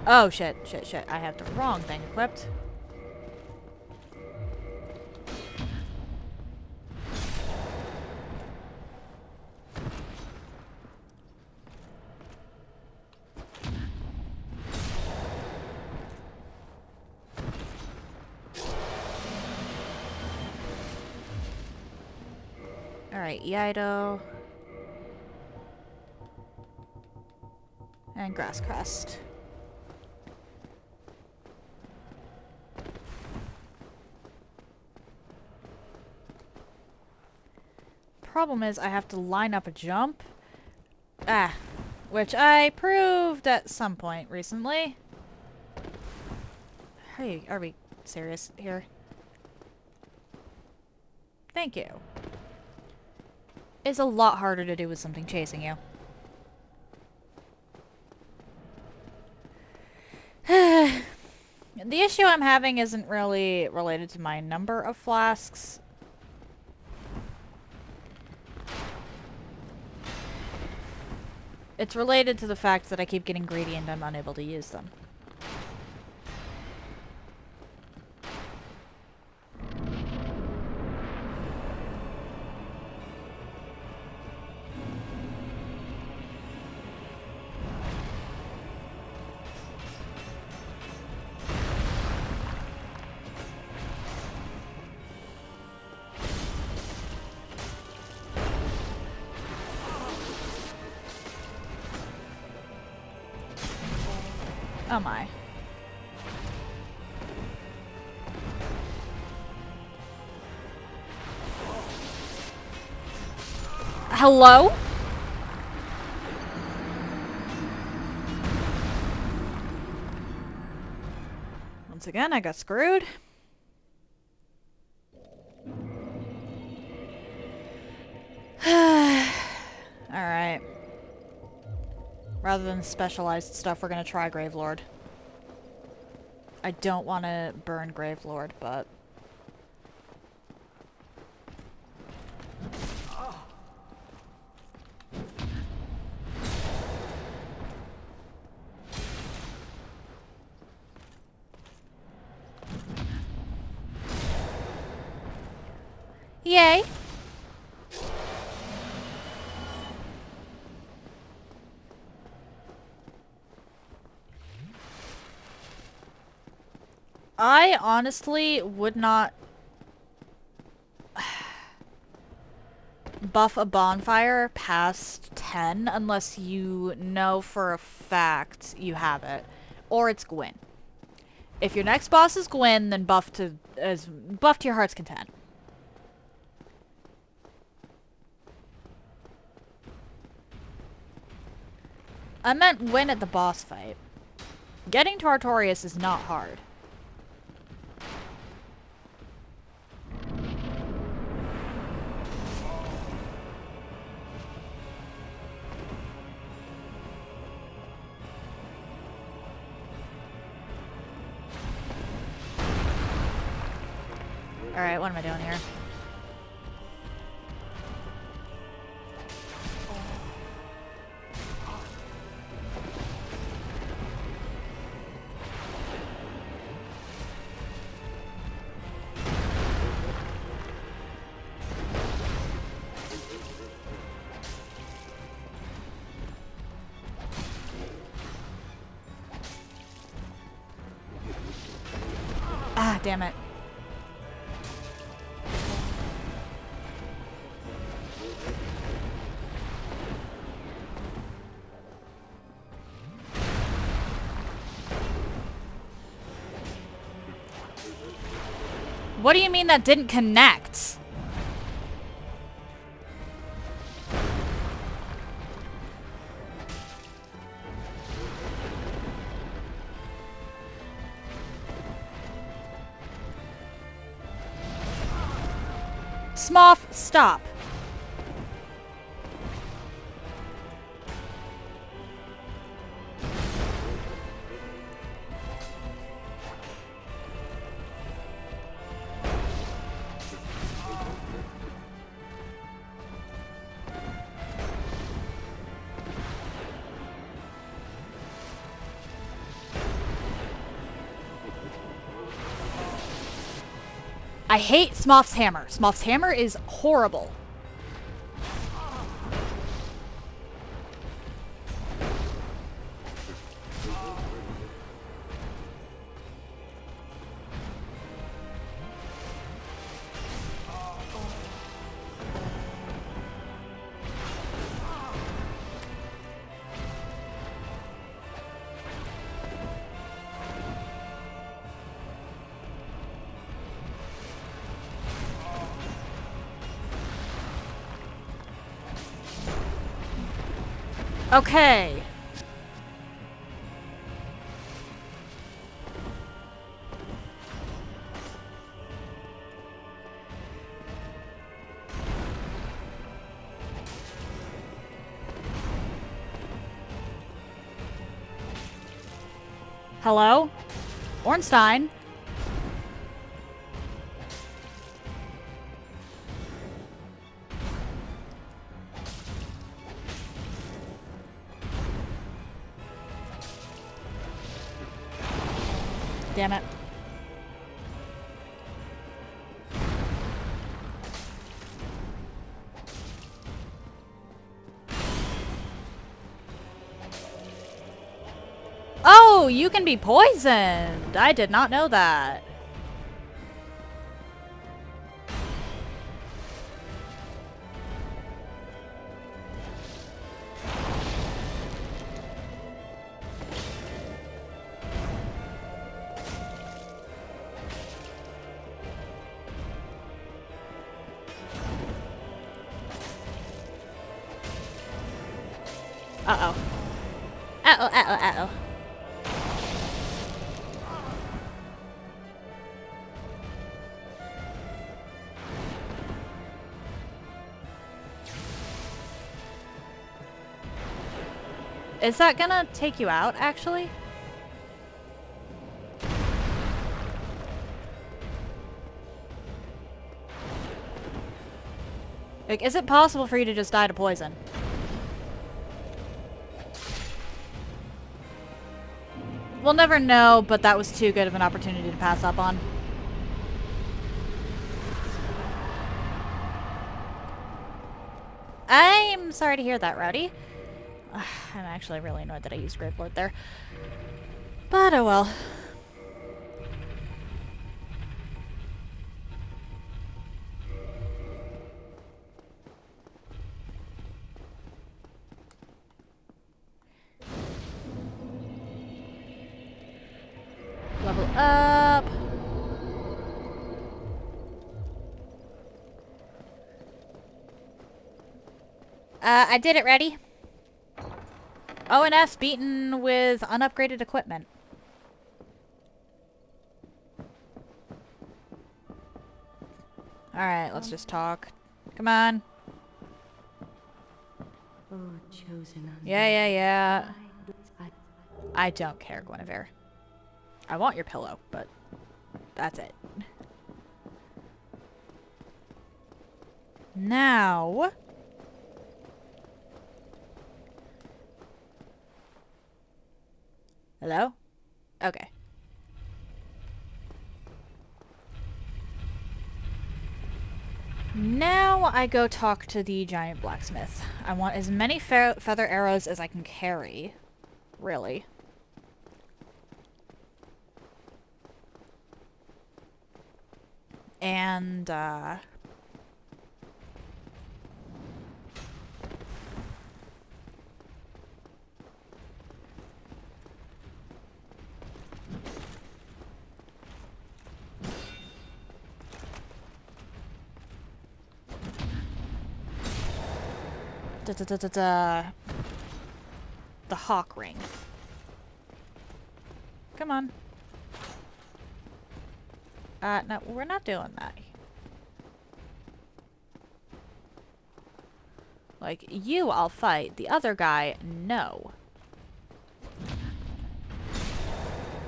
Oh, shit, shit, shit. I have the wrong thing equipped. Alright, Yido. And Grass Crest. Problem is, I have to line up a jump. Which I proved at some point recently. Hey, are we serious here? Thank you. It's a lot harder to do with something chasing you. The issue I'm having isn't really related to my number of flasks. It's related to the fact that I keep getting greedy and I'm unable to use them. Oh my. Hello? Once again, I got screwed. Alright. Rather than specialized stuff, we're gonna try Gravelord. I don't want to burn Gravelord, but... Yay! I honestly would not buff a bonfire past 10 unless you know for a fact you have it. Or it's Gwyn. If your next boss is Gwyn, then buff to your heart's content. I meant win at the boss fight. Getting to Artorias is not hard. Alright, what am I doing here? Ah, damn it. What do you mean that didn't connect? Smoff, stop. I hate Smoth's hammer. Smoth's hammer is horrible. Okay. Hello? Ornstein? Damn it. Oh, you can be poisoned. I did not know that. Uh-oh. Uh-oh, uh-oh, uh-oh. Is that gonna take you out, actually? Like, is it possible for you to just die to poison? We'll never know, but that was too good of an opportunity to pass up on. I'm sorry to hear that, Rowdy. I'm actually really annoyed that I used Grave Lord there. But oh well. Level up. I did it, ready? ONS beaten with unupgraded equipment. Alright, let's just talk. Come on. Oh, chosen. Yeah. I don't care, Guinevere. I want your pillow, but that's it. Now... Hello? Okay. Now I go talk to the giant blacksmith. I want as many feather arrows as I can carry. Really. And, the hawk ring. Come on. No, we're not doing that. Like, you I'll fight. The other guy, no.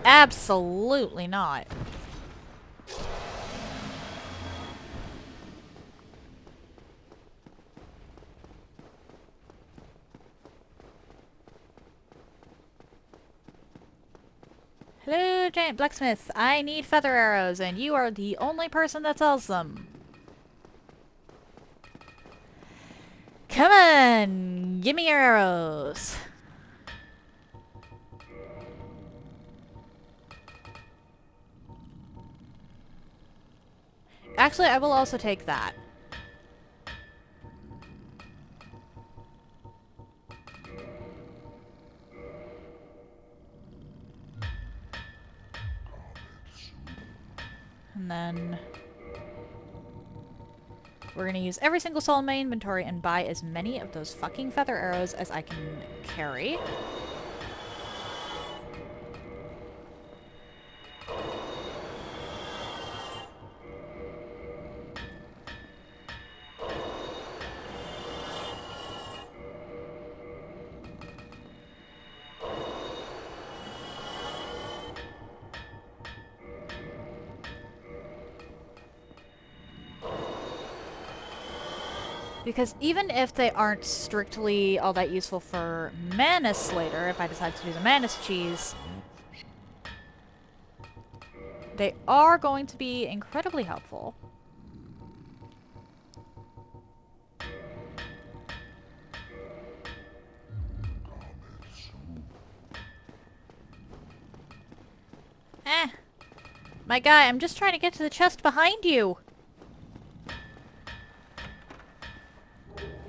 Absolutely not. Hello, giant blacksmith. I need feather arrows, and you are the only person that sells them. Come on! Give me your arrows! Actually, I will also take that. And then we're gonna use every single soul in my inventory and buy as many of those fucking feather arrows as I can carry. Because even if they aren't strictly all that useful for Manus later, if I decide to do the Manus cheese, they are going to be incredibly helpful. My guy, I'm just trying to get to the chest behind you.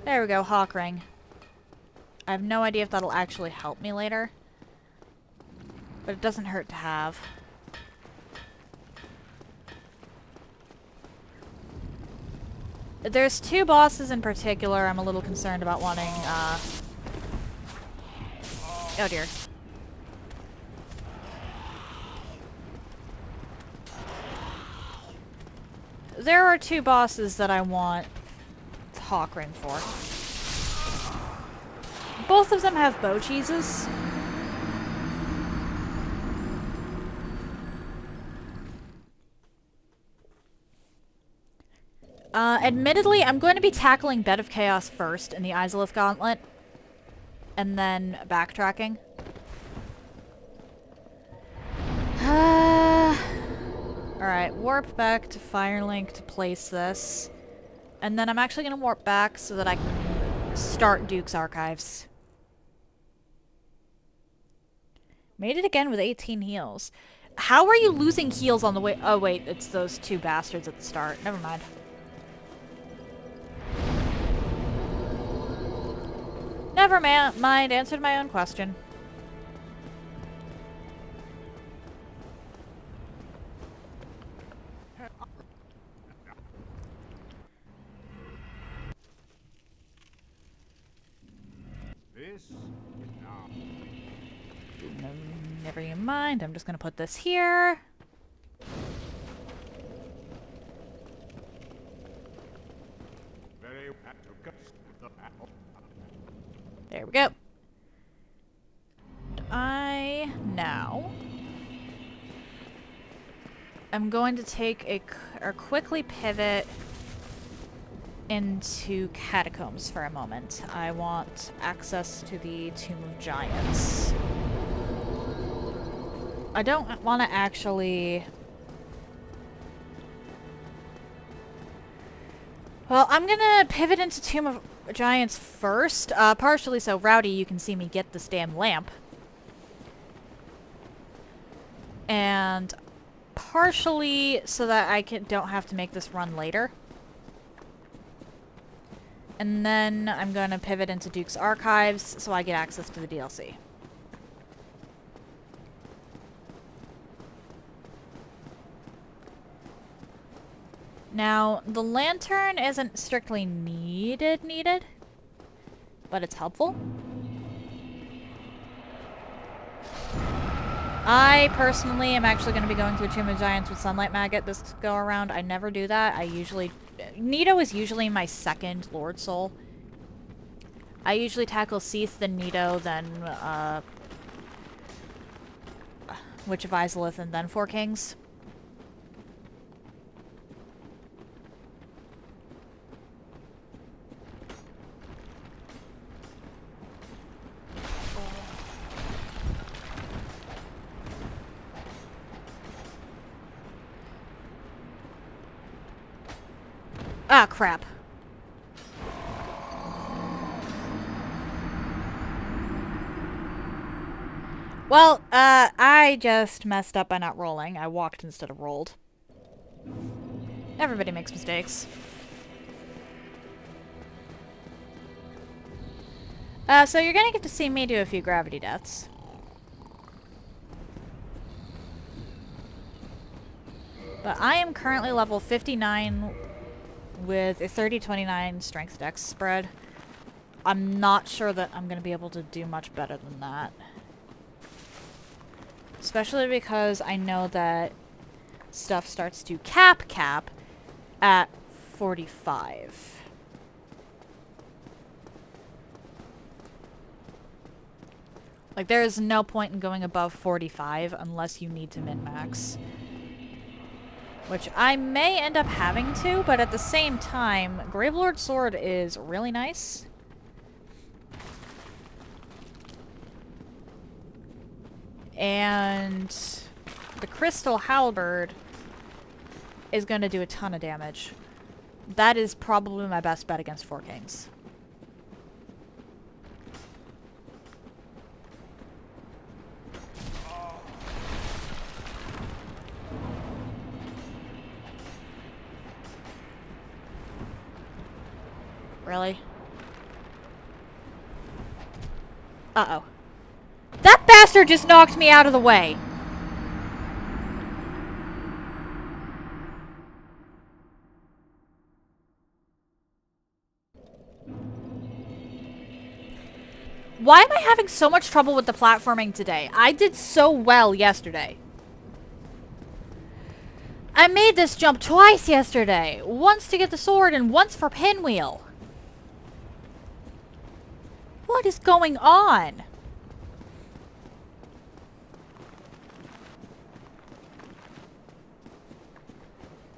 There we go, hawk ring. I have no idea if that'll actually help me later, but it doesn't hurt to have. There's two bosses in particular I'm a little concerned about wanting, oh dear. There are two bosses that I want hawk ring for. Both of them have bow cheeses. Admittedly, I'm going to be tackling Bed of Chaos first in the Izalith Gauntlet, and then backtracking. Alright, warp back to Firelink to place this. And then I'm actually going to warp back so that I can start Duke's Archives. Made it again with 18 heals. How are you losing heals on the way? Oh wait, it's those two bastards at the start. Never mind. Never mind, answered my own question. Never you mind, I'm just gonna put this here. There we go. I'm going to take or quickly pivot into Catacombs for a moment. I want access to the Tomb of Giants. I don't want to actually... Well, I'm gonna pivot into Tomb of Giants first, partially so Rowdy, you can see me get this damn lamp. And partially so that I don't have to make this run later. And then I'm gonna pivot into Duke's Archives so I get access to the DLC. Now, the lantern isn't strictly needed, but it's helpful. I personally am actually going to be going through Tomb of Giants with Sunlight Maggot this go around. I never do that. Nito is usually my second Lord Soul. I usually tackle Seath, then Nito, then Witch of Izalith, and then Four Kings. Ah, crap. Well, I just messed up by not rolling. I walked instead of rolled. Everybody makes mistakes. So you're gonna get to see me do a few gravity deaths. But I am currently level 59 with a 30-29 strength dex spread. I'm not sure that I'm gonna be able to do much better than that. Especially because I know that stuff starts to cap at 45. Like, there is no point in going above 45 unless you need to min-max. Which I may end up having to, but at the same time, Gravelord Sword is really nice. And the Crystal Halberd is going to do a ton of damage. That is probably my best bet against Four Kings. Really? Uh-oh. That bastard just knocked me out of the way! Why am I having so much trouble with the platforming today? I did so well yesterday. I made this jump twice yesterday. Once to get the sword and once for pinwheel. What is going on?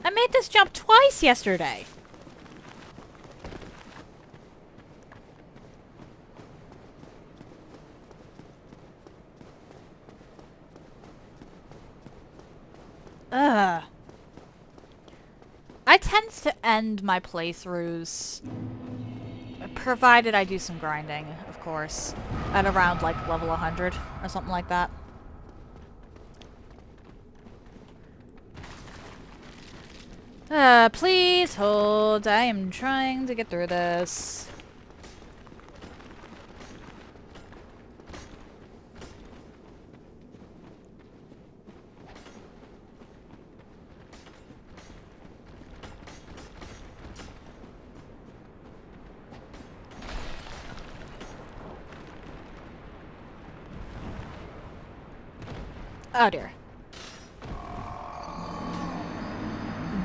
I made this jump twice yesterday. Ugh. I tend to end my playthroughs, provided I do some grinding, of course, at around like level 100 or something like that. Please hold. I am trying to get through this. Oh dear.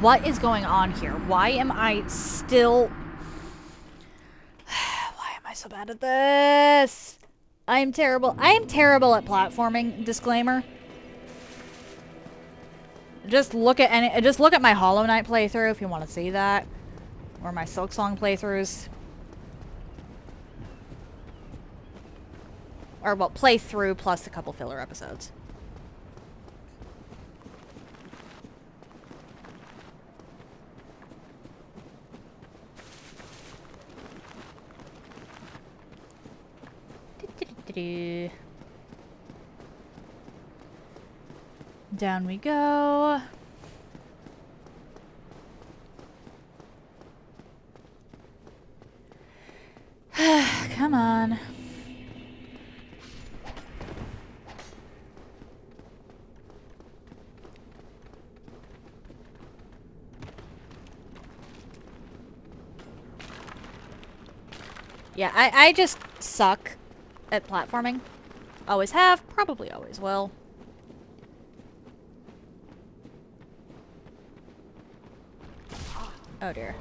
What is going on here? Why am I still... Why am I so bad at this? I am terrible. I am terrible at platforming, disclaimer. Just look at my Hollow Knight playthrough if you want to see that. Or my Silksong playthroughs. Or, well, playthrough plus a couple filler episodes. Down we go. Come on. Yeah, I just suck at platforming. Always have, probably always will. Oh dear.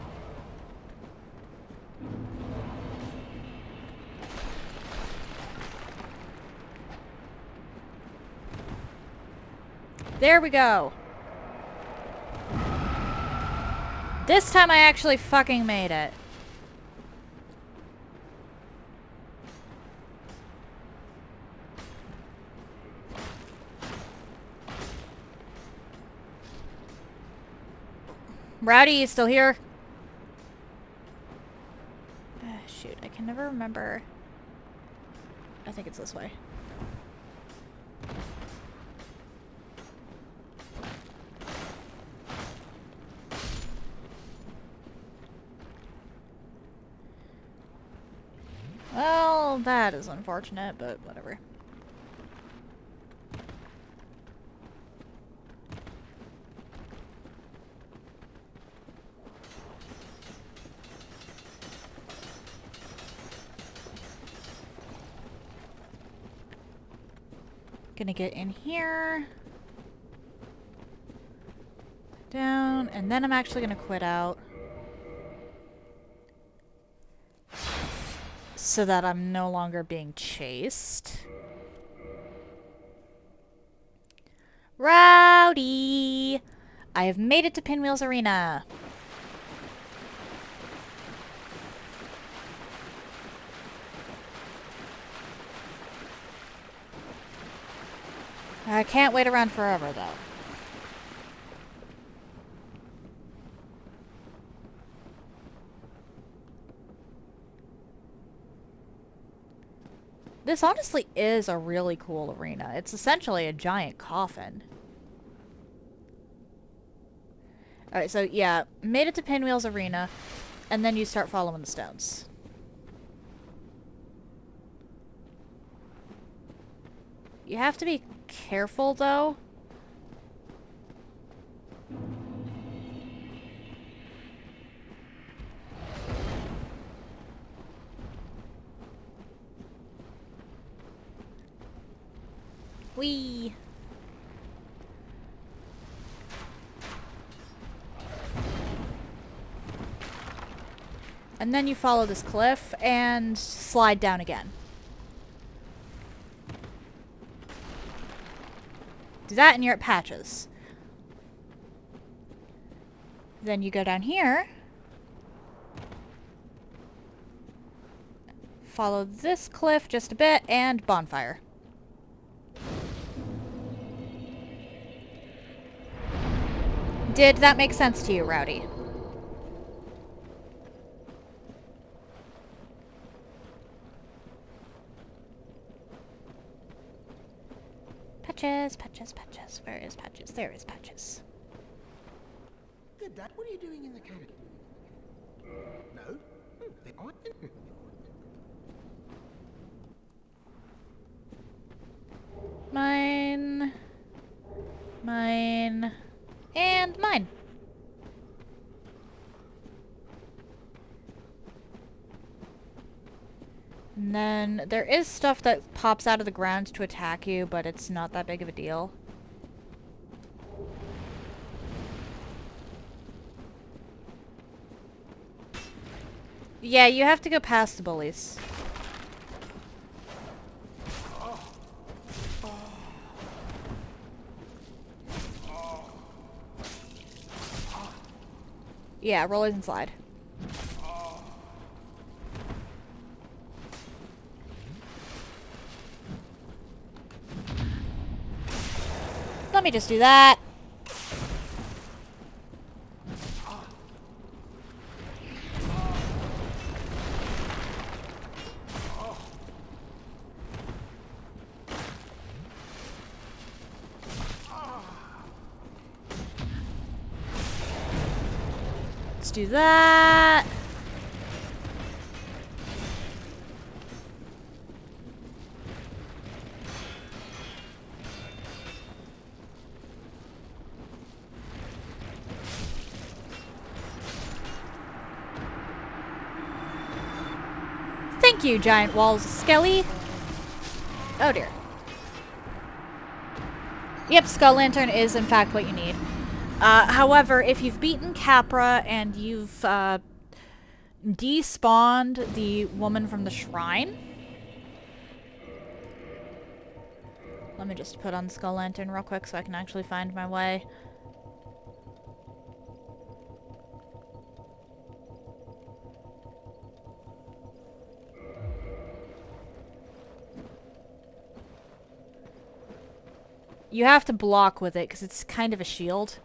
There we go. This time I actually fucking made it. Rowdy, you still here? can never remember. I think it's this way. Well, that is unfortunate, but whatever. Gonna get in here. Down, and then I'm actually gonna quit out. So that I'm no longer being chased. Rowdy! I have made it to Pinwheel's Arena. I can't wait around forever, though. This honestly is a really cool arena. It's essentially a giant coffin. Alright, so yeah, made it to Pinwheel's Arena, and then you start following the stones. You have to be careful, though. Whee! And then you follow this cliff and slide down again. Do that and you're at Patches. Then you go down here. Follow this cliff just a bit and bonfire. Did that make sense to you, Rowdy? Patches, Patches, Patches. Where is Patches? There is Patches. Good, Dad. What are you doing in the cabin? No? They aren't. Mine. Mine. And mine. And then there is stuff that pops out of the ground to attack you, but it's not that big of a deal. Yeah, you have to go past the bullies. Yeah, roll and slide. Let me just do that. Let's do that. Thank you, giant walls, Skelly. Oh dear. Yep, Skull Lantern is in fact what you need. However, if you've beaten Capra and you've despawned the woman from the shrine. Let me just put on Skull Lantern real quick so I can actually find my way. You have to block with it because it's kind of a shield.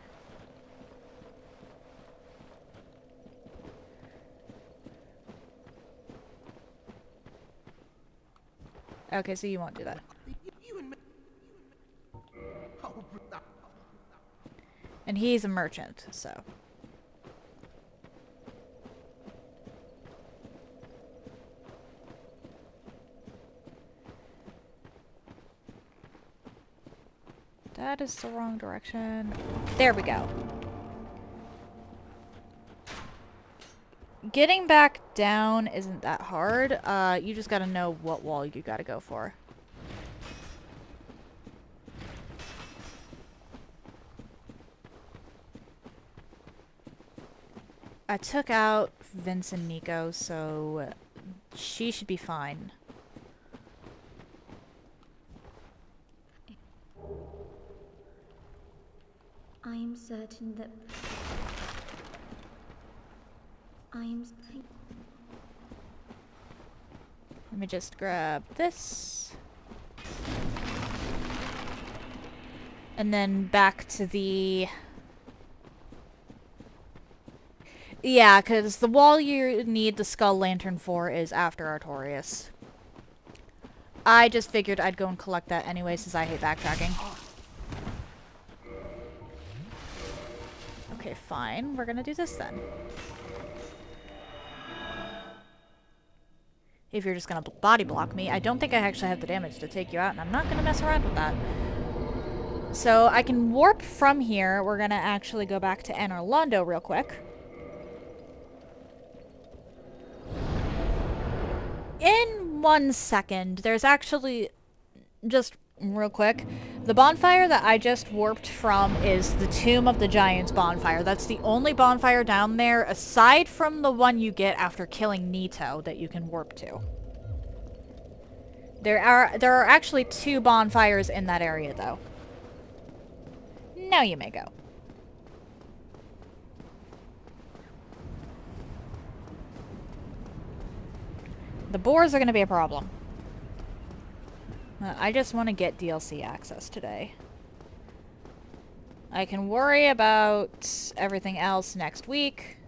Okay, so you won't do that. You and me. Oh, And he's a merchant, so. That is the wrong direction. There we go. Getting back down isn't that hard. You just gotta know what wall you gotta go for. I took out Vince and Nico, so she should be fine. I'm certain that Let me just grab this. And then back to the... Yeah, because the wall you need the skull lantern for is after Artorias. I just figured I'd go and collect that anyway, since I hate backtracking. Okay, fine. We're gonna do this then. If you're just gonna body block me, I don't think I actually have the damage to take you out, and I'm not gonna mess around with that. So I can warp from here. We're gonna actually go back to Anor Londo real quick. In 1 second, there's actually, just real quick, the bonfire that I just warped from is the Tomb of the Giants bonfire. That's the only bonfire down there, aside from the one you get after killing Nito, that you can warp to. There are actually 2 bonfires in that area, though. Now you may go. The boars are going to be a problem. I just want to get DLC access today. I can worry about everything else next week.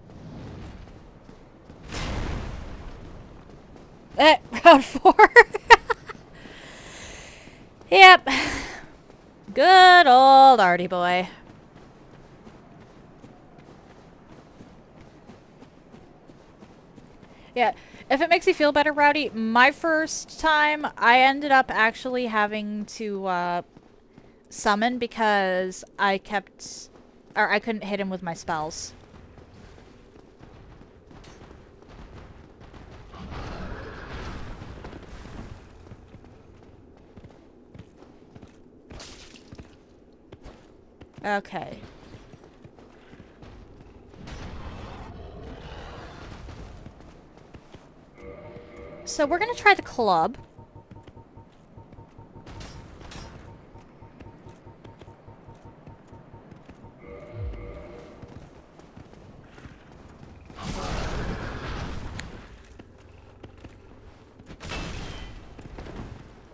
Round 4. Yep. Good old Artie boy. Yeah. If it makes you feel better, Rowdy, my first time, I ended up actually having to summon because I couldn't hit him with my spells. Okay. So we're gonna try the club.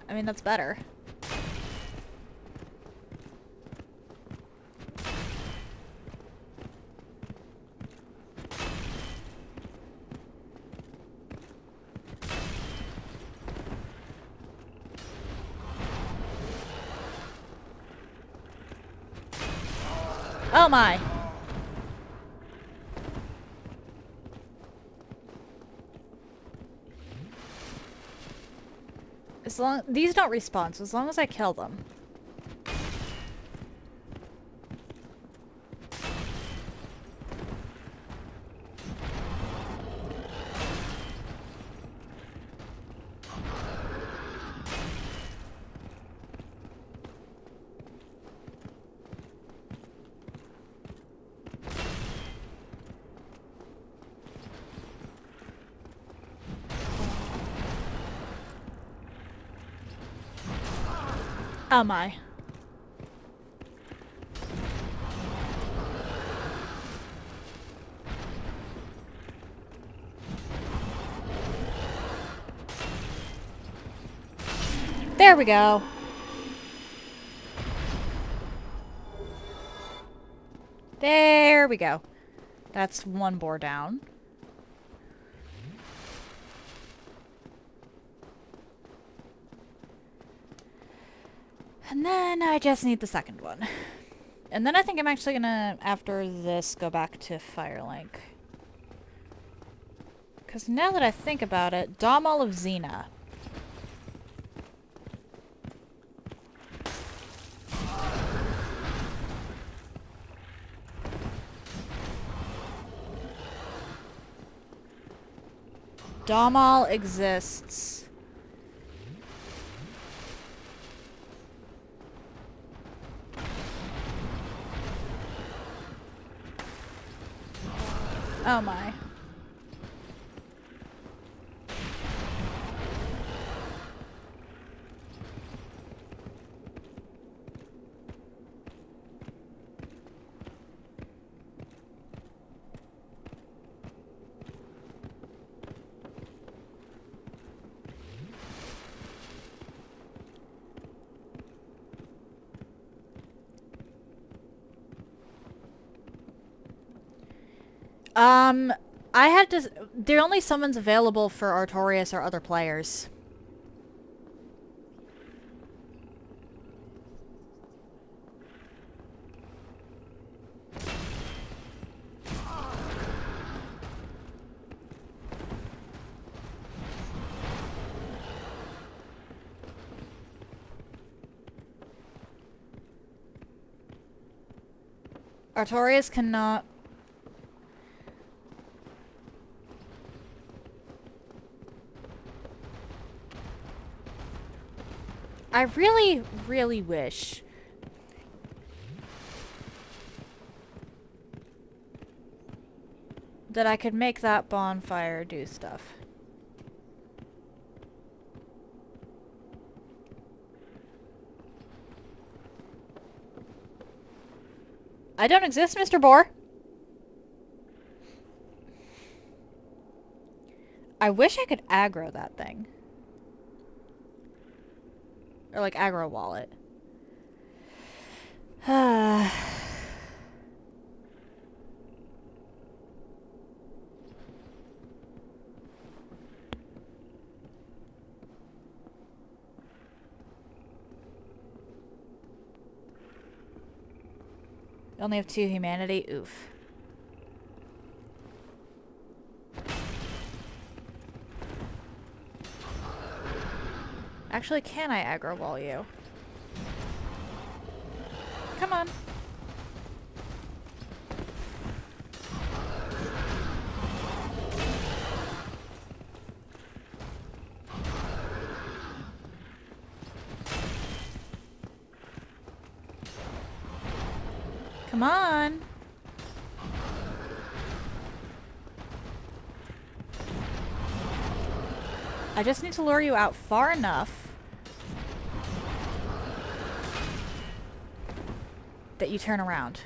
I mean, that's better. Oh my. These don't respawn, so as long as I kill them. Oh my. There we go. There we go. That's one boar down. And then I just need the second one. And then I think I'm actually gonna, after this, go back to Firelink. Because now that I think about it, Domal of Xena. Domal exists. Oh my. I had to. The only summons available for Artorias are other players. Artorias cannot. I really, really wish that I could make that bonfire do stuff. I don't exist, Mr. Boar. I wish I could aggro that thing. Or like aggro wallet. Only have 2 humanity. Oof. Actually, can I aggro wall you? Come on. Come on. I just need to lure you out far enough that you turn around.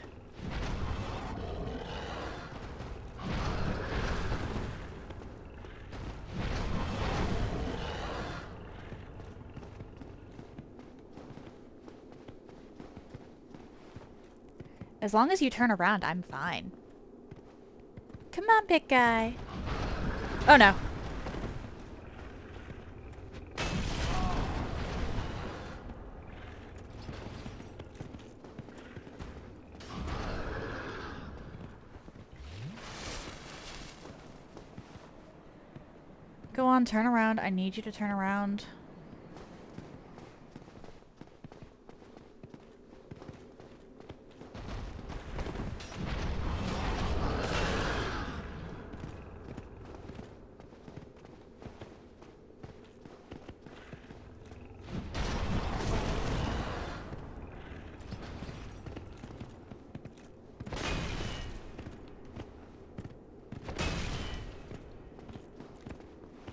As long as you turn around, I'm fine. Come on, big guy. Oh no. Go on, turn around. I need you to turn around.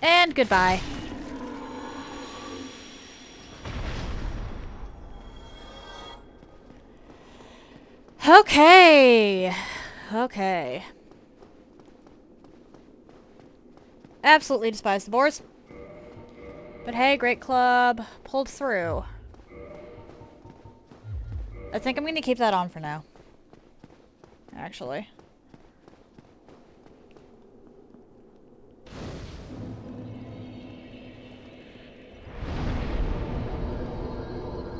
And goodbye. Okay. Okay. Absolutely despise the boars. But hey, great club. Pulled through. I think I'm going to keep that on for now. Actually.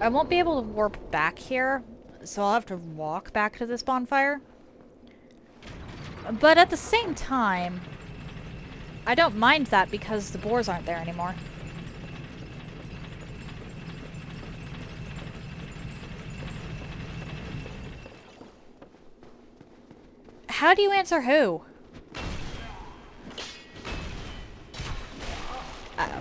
I won't be able to warp back here, so I'll have to walk back to this bonfire. But at the same time, I don't mind that because the boars aren't there anymore. How do you answer who? Uh-oh.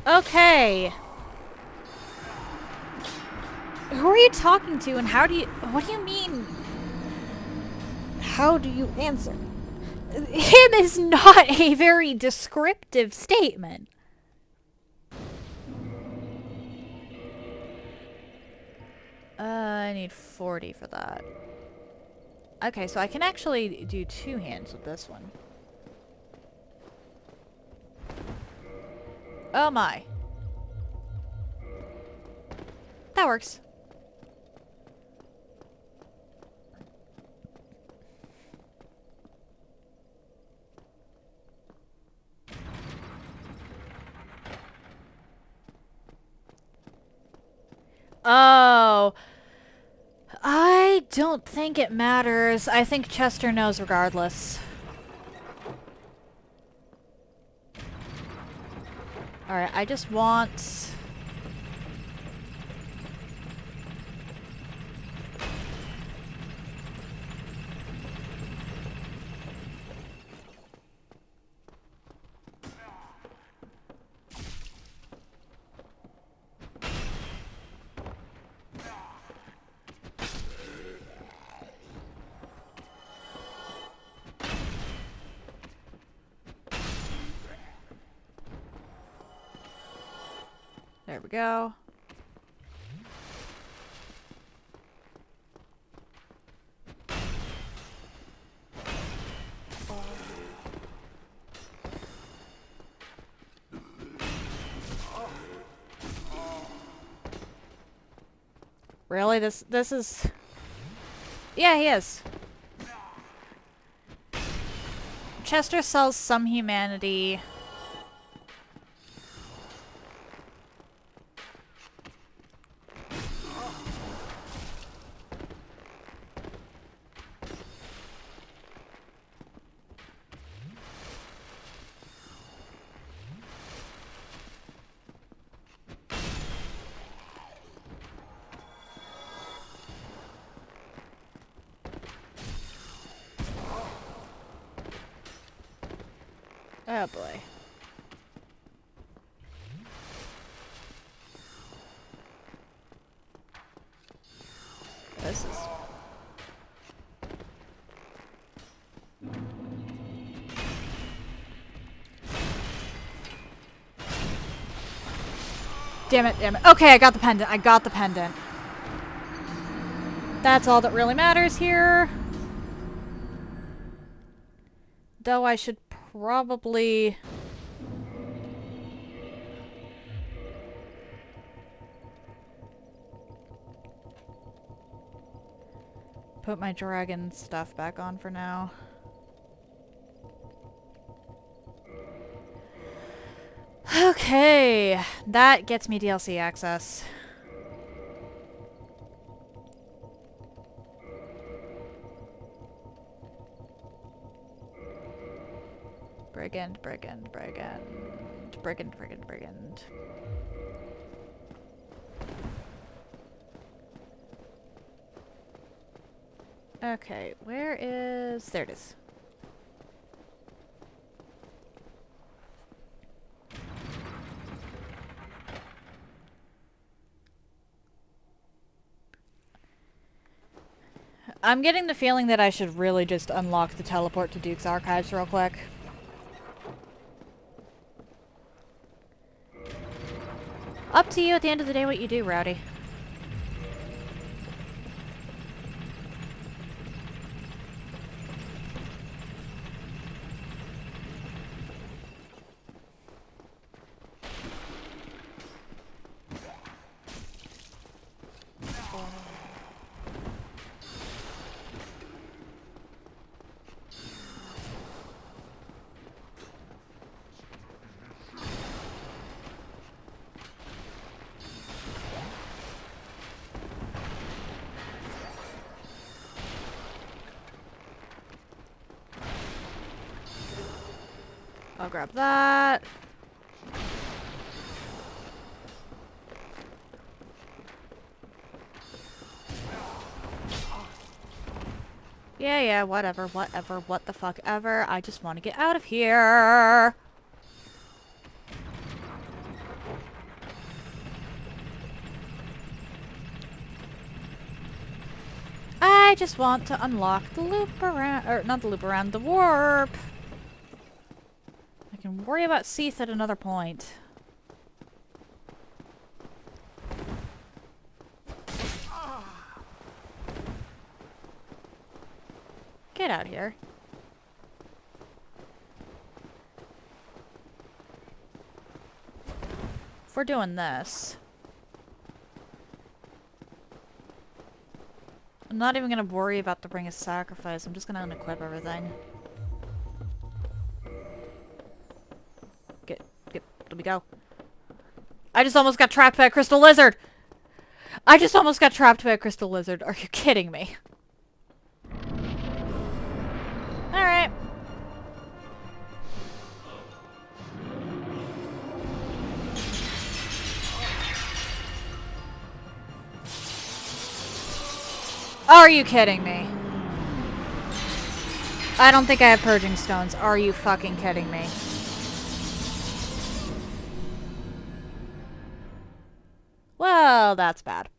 Okay. Who are you talking to and how do you... What do you mean? How do you answer? Him is not a very descriptive statement. I need 40 for that. Okay, so I can actually do 2 hands with this one. Oh my. That works. Oh. I don't think it matters. I think Chester knows regardless. Alright, I just want... There we go. Really? This is... Yeah, he is. Chester sells some humanity. Oh boy. This is... Damn it, damn it. Okay, I got the pendant. I got the pendant. That's all that really matters here. Though I should probably... put my dragon stuff back on for now. Okay, that gets me DLC access. Brigand, brigand, brigand, brigand, brigand, brigand. Okay, where is... There it is. I'm getting the feeling that I should really just unlock the teleport to Duke's Archives real quick. Up to you at the end of the day what you do, Rowdy. I'll grab that. Yeah, whatever, what the fuck ever. I just want to get out of here. I just want to unlock the loop around, or not the loop around, the warp. I can worry about Seath at another point. Get out here. If we're doing this, I'm not even gonna worry about the Ring of Sacrifice. I'm just gonna unequip everything. Let me go. I just almost got trapped by a crystal lizard! I just almost got trapped by a crystal lizard. Are you kidding me? Alright. Are you kidding me? I don't think I have purging stones. Are you fucking kidding me? Well, that's bad.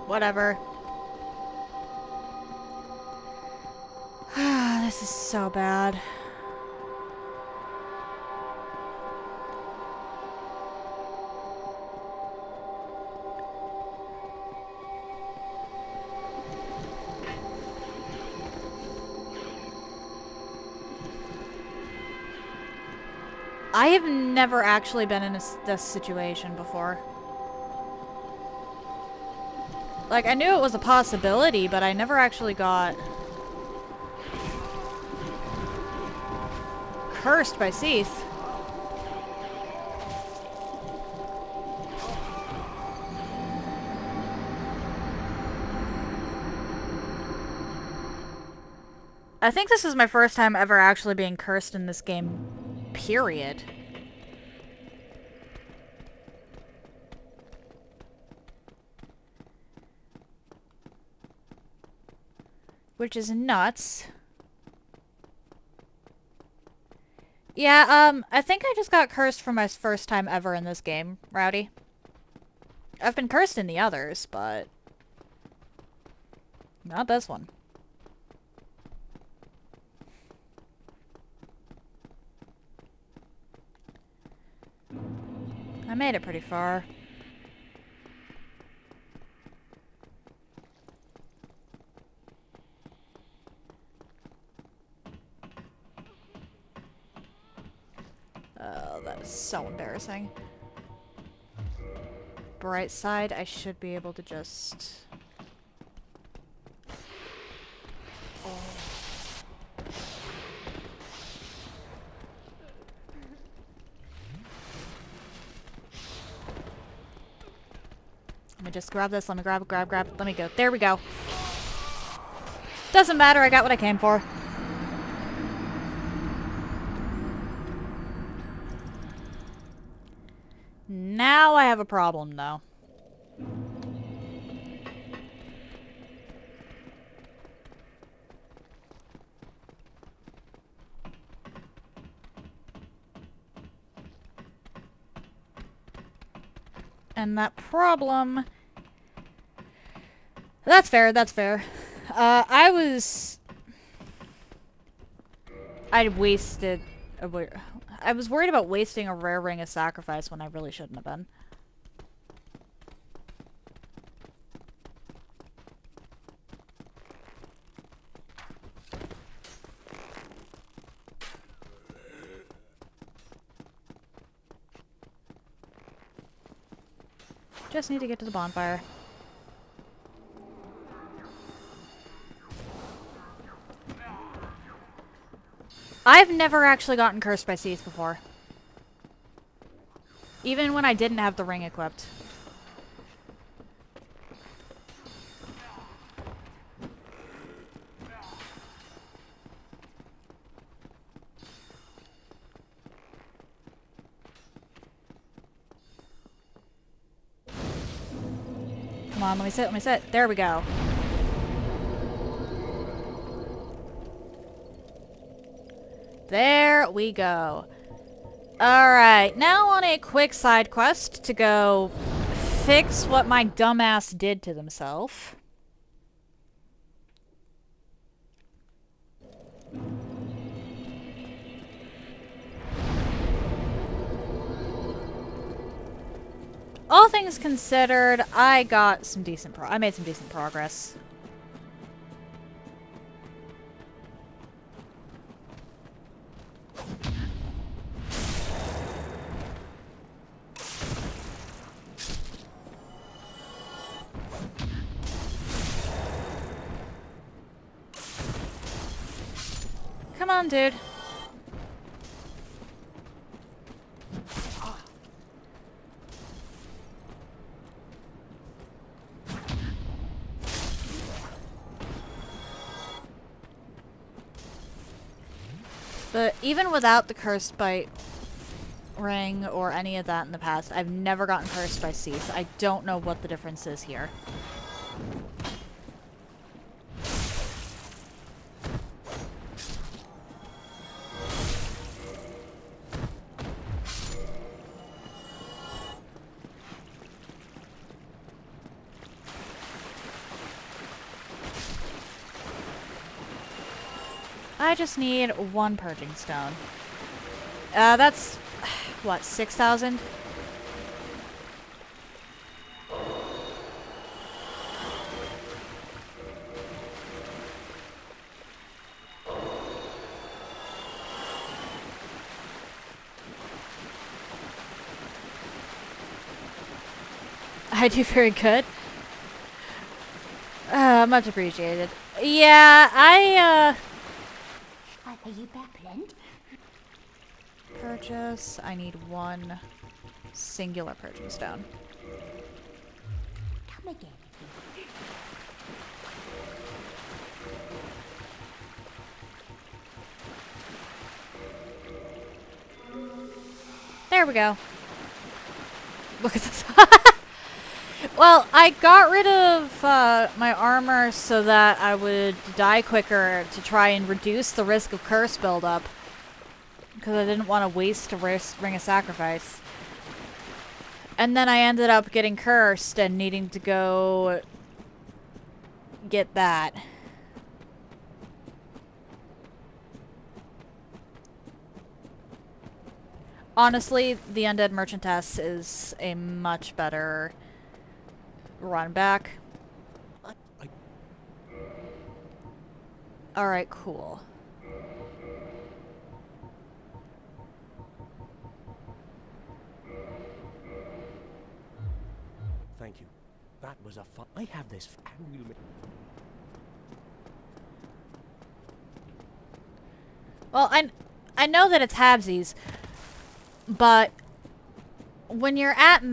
Whatever. This is so bad. I have never actually been in this situation before. Like, I knew it was a possibility, but I never actually got cursed by Seath. I think this is my first time ever actually being cursed in this game, period. Which is nuts. Yeah, I think I just got cursed for my first time ever in this game, Rowdy. I've been cursed in the others, but not this one. I made it pretty far. Oh, that is so embarrassing. Bright side, I should be able to just... Let me just grab this. Let me grab. Let me go. There we go. Doesn't matter. I got what I came for. now I have a problem, though. And that problem... That's fair, that's fair. I was worried about wasting a rare ring of sacrifice when I really shouldn't have been. Just need to get to the bonfire. I've never actually gotten cursed by seeds before. Even when I didn't have the ring equipped. Come on, let me sit, let me sit. There we go. There we go. Alright, now on a quick side quest to go fix what my dumbass did to himself. All things considered, I got some decent I made some decent progress. Come on, dude. But even without the cursed bite ring or any of that in the past, I've never gotten cursed by Cease. I don't know what the difference is here. I just need one purging stone. That's, what, 6,000? I do very good. Much appreciated. Yeah, Are you back, Blend? Purchase. I need one singular purging stone. Come again. There we go. Look at this. Well, I got rid of my armor so that I would die quicker to try and reduce the risk of curse buildup. Because I didn't want to waste a ring of sacrifice. And then I ended up getting cursed and needing to go get that. Honestly, the Undead Merchantess is a much better run back. Alright, cool. Thank you. That was a fun. I have this. Well, I know that it's halvesies, but when you're at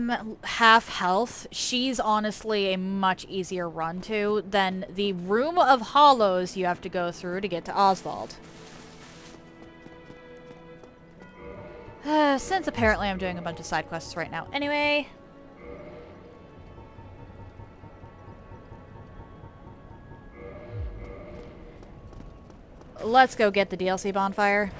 half health, she's honestly a much easier run to than the Room of Hollows you have to go through to get to Oswald. Since apparently I'm doing a bunch of side quests right now. Anyway. Let's go get the DLC bonfire.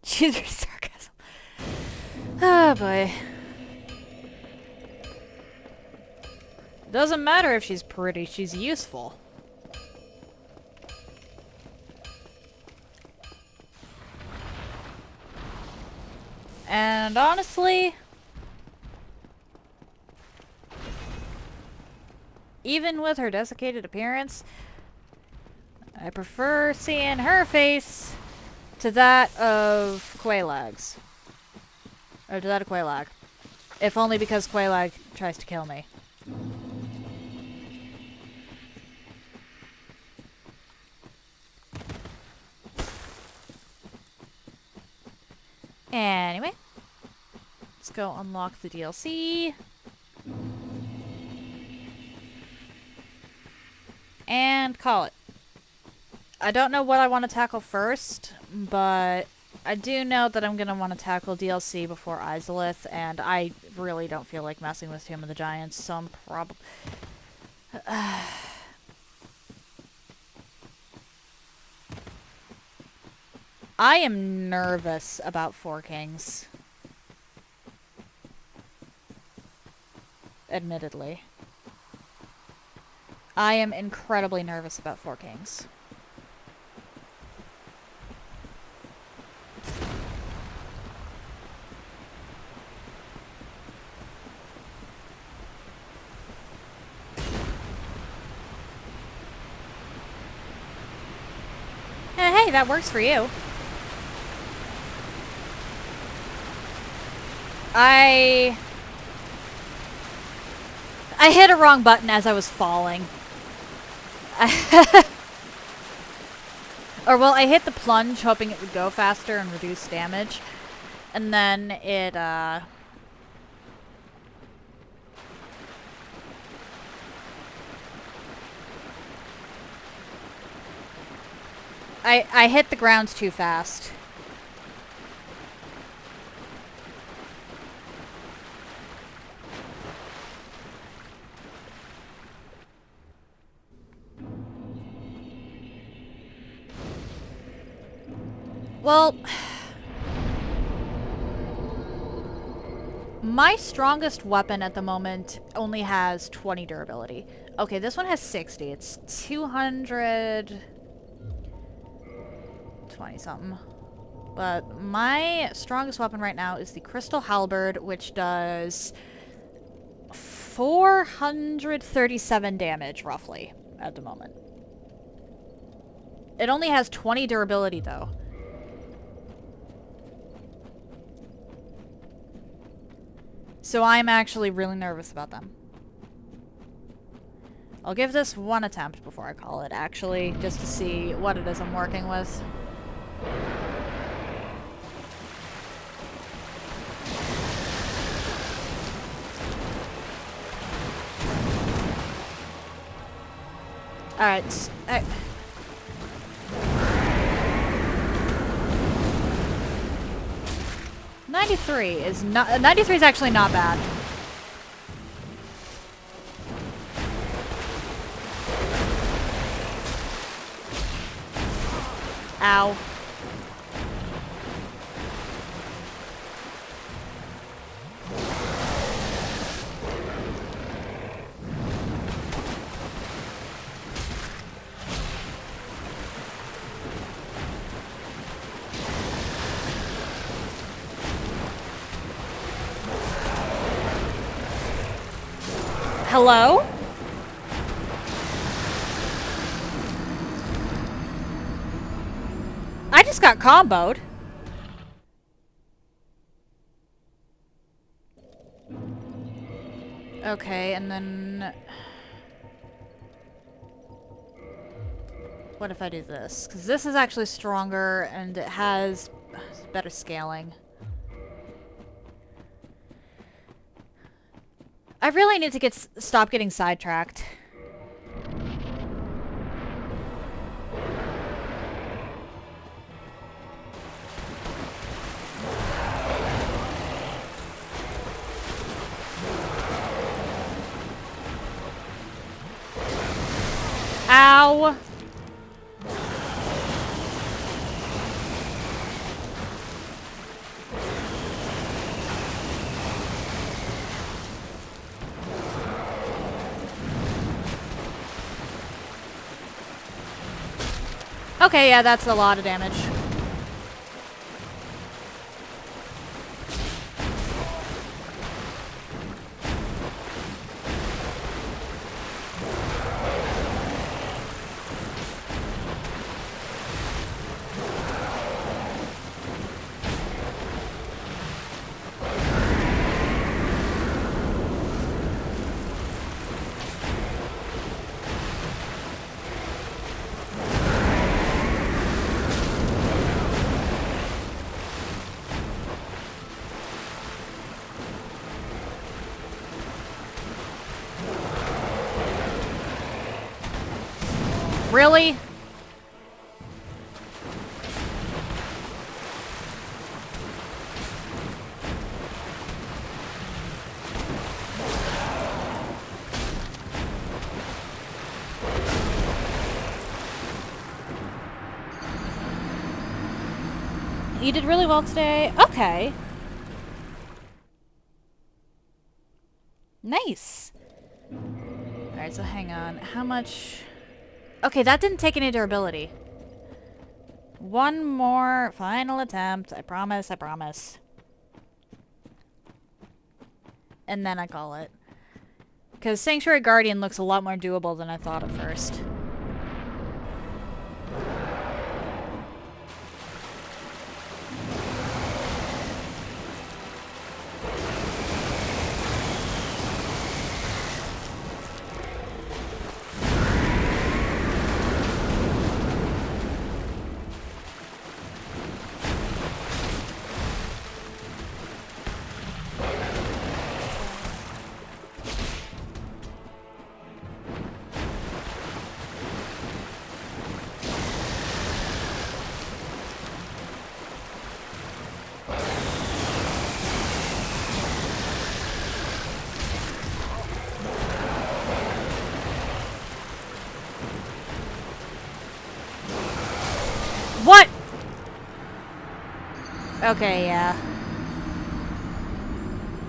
She's very sarcasm. Oh boy. Doesn't matter if she's pretty, she's useful. And honestly, even with her desiccated appearance, I prefer seeing her face to that of Quailag's. Or to that of Quailag. If only because Quailag tries to kill me. Anyway. Let's go unlock the DLC. And call it. I don't know what I want to tackle first, but I do know that I'm going to want to tackle DLC before Izalith, and I really don't feel like messing with Tomb of the Giants, so I'm probably... I am nervous about Four Kings. Admittedly. I am incredibly nervous about Four Kings. Hey, that works for you. I hit a wrong button as I was falling. Or, well, I hit the plunge hoping it would go faster and reduce damage. And then it, I hit the ground too fast. Well, my strongest weapon at the moment only has 20 durability. Okay, this one has 60. It's 220 something. But my strongest weapon right now is the Crystal Halberd, which does 437 damage, roughly, at the moment. It only has 20 durability, though. So I'm actually really nervous about them. I'll give this one attempt before I call it, actually, just to see what it is I'm working with. Alright. 93 is not. 93 is actually not bad. Ow. Hello? I just got comboed. Okay, and then... What if I do this? Because this is actually stronger, and it has better scaling. I really need to stop getting sidetracked. Ow! Okay, yeah, that's a lot of damage. Really? You did really well today. Okay. Nice. Alright, so hang on. How much... Okay, that didn't take any durability. One more final attempt. I promise, I promise. And then I call it. Because Sanctuary Guardian looks a lot more doable than I thought at first. What? Okay, yeah.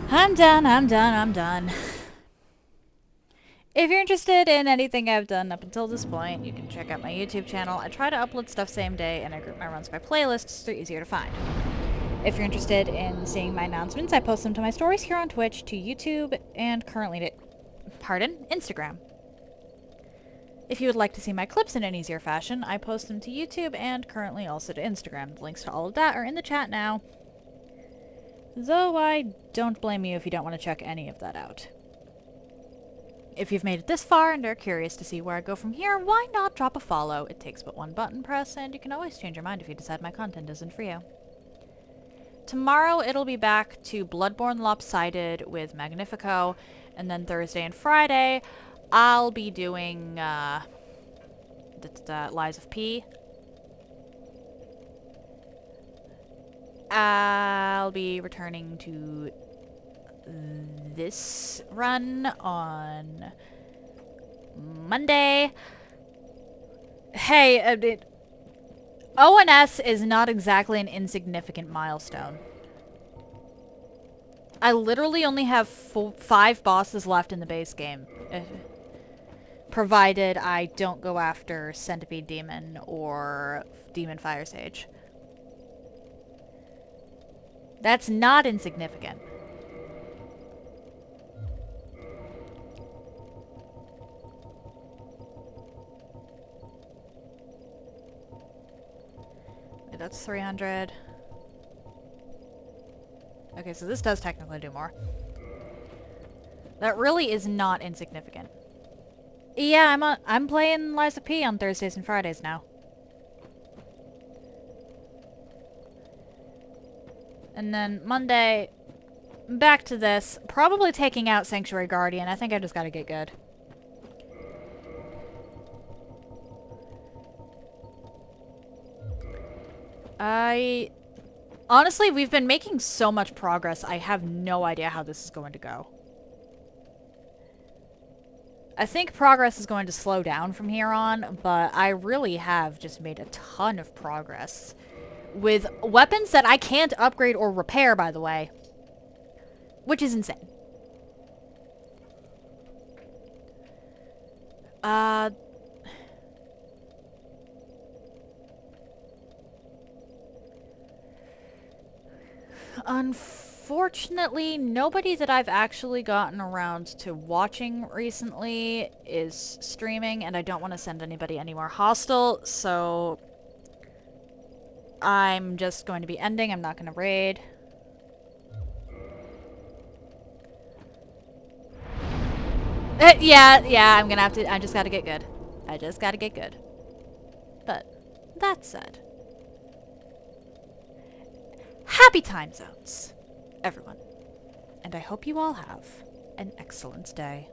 I'm done, I'm done, I'm done. If you're interested in anything I've done up until this point, you can check out my YouTube channel. I try to upload stuff same day, and I group my runs by playlists so they're easier to find. If you're interested in seeing my announcements, I post them to my stories here on Twitch, to YouTube, and currently to, Instagram. If you would like to see my clips in an easier fashion, I post them to YouTube and currently also to Instagram. The links to all of that are in the chat now. Though I don't blame you if you don't want to check any of that out. If you've made it this far and are curious to see where I go from here, why not drop a follow? It takes but one button press, and you can always change your mind if you decide my content isn't for you. Tomorrow it'll be back to Bloodborne Lopsided with Magnifico, and then Thursday and Friday I'll be doing Lies of P. I'll be returning to this run on Monday. Hey, ONS is not exactly an insignificant milestone. I literally only have 5 bosses left in the base game. Provided I don't go after Centipede Demon or Demon Fire Sage. That's not insignificant. Wait, that's 300. Okay, so this does technically do more. That really is not insignificant. Yeah, I'm playing Lies of P on Thursdays and Fridays now. And then Monday, back to this. Probably taking out Sanctuary Guardian. I think I just gotta get good. Honestly, we've been making so much progress, I have no idea how this is going to go. I think progress is going to slow down from here on, but I really have just made a ton of progress. With weapons that I can't upgrade or repair, by the way. Which is insane. Unfortunately, nobody that I've actually gotten around to watching recently is streaming, and I don't want to send anybody anywhere hostile, so I'm just going to be ending. I'm not going to raid. Yeah, I'm gonna have to, I just gotta get good. I just gotta get good. But, that said, happy time zones, everyone. And I hope you all have an excellent day.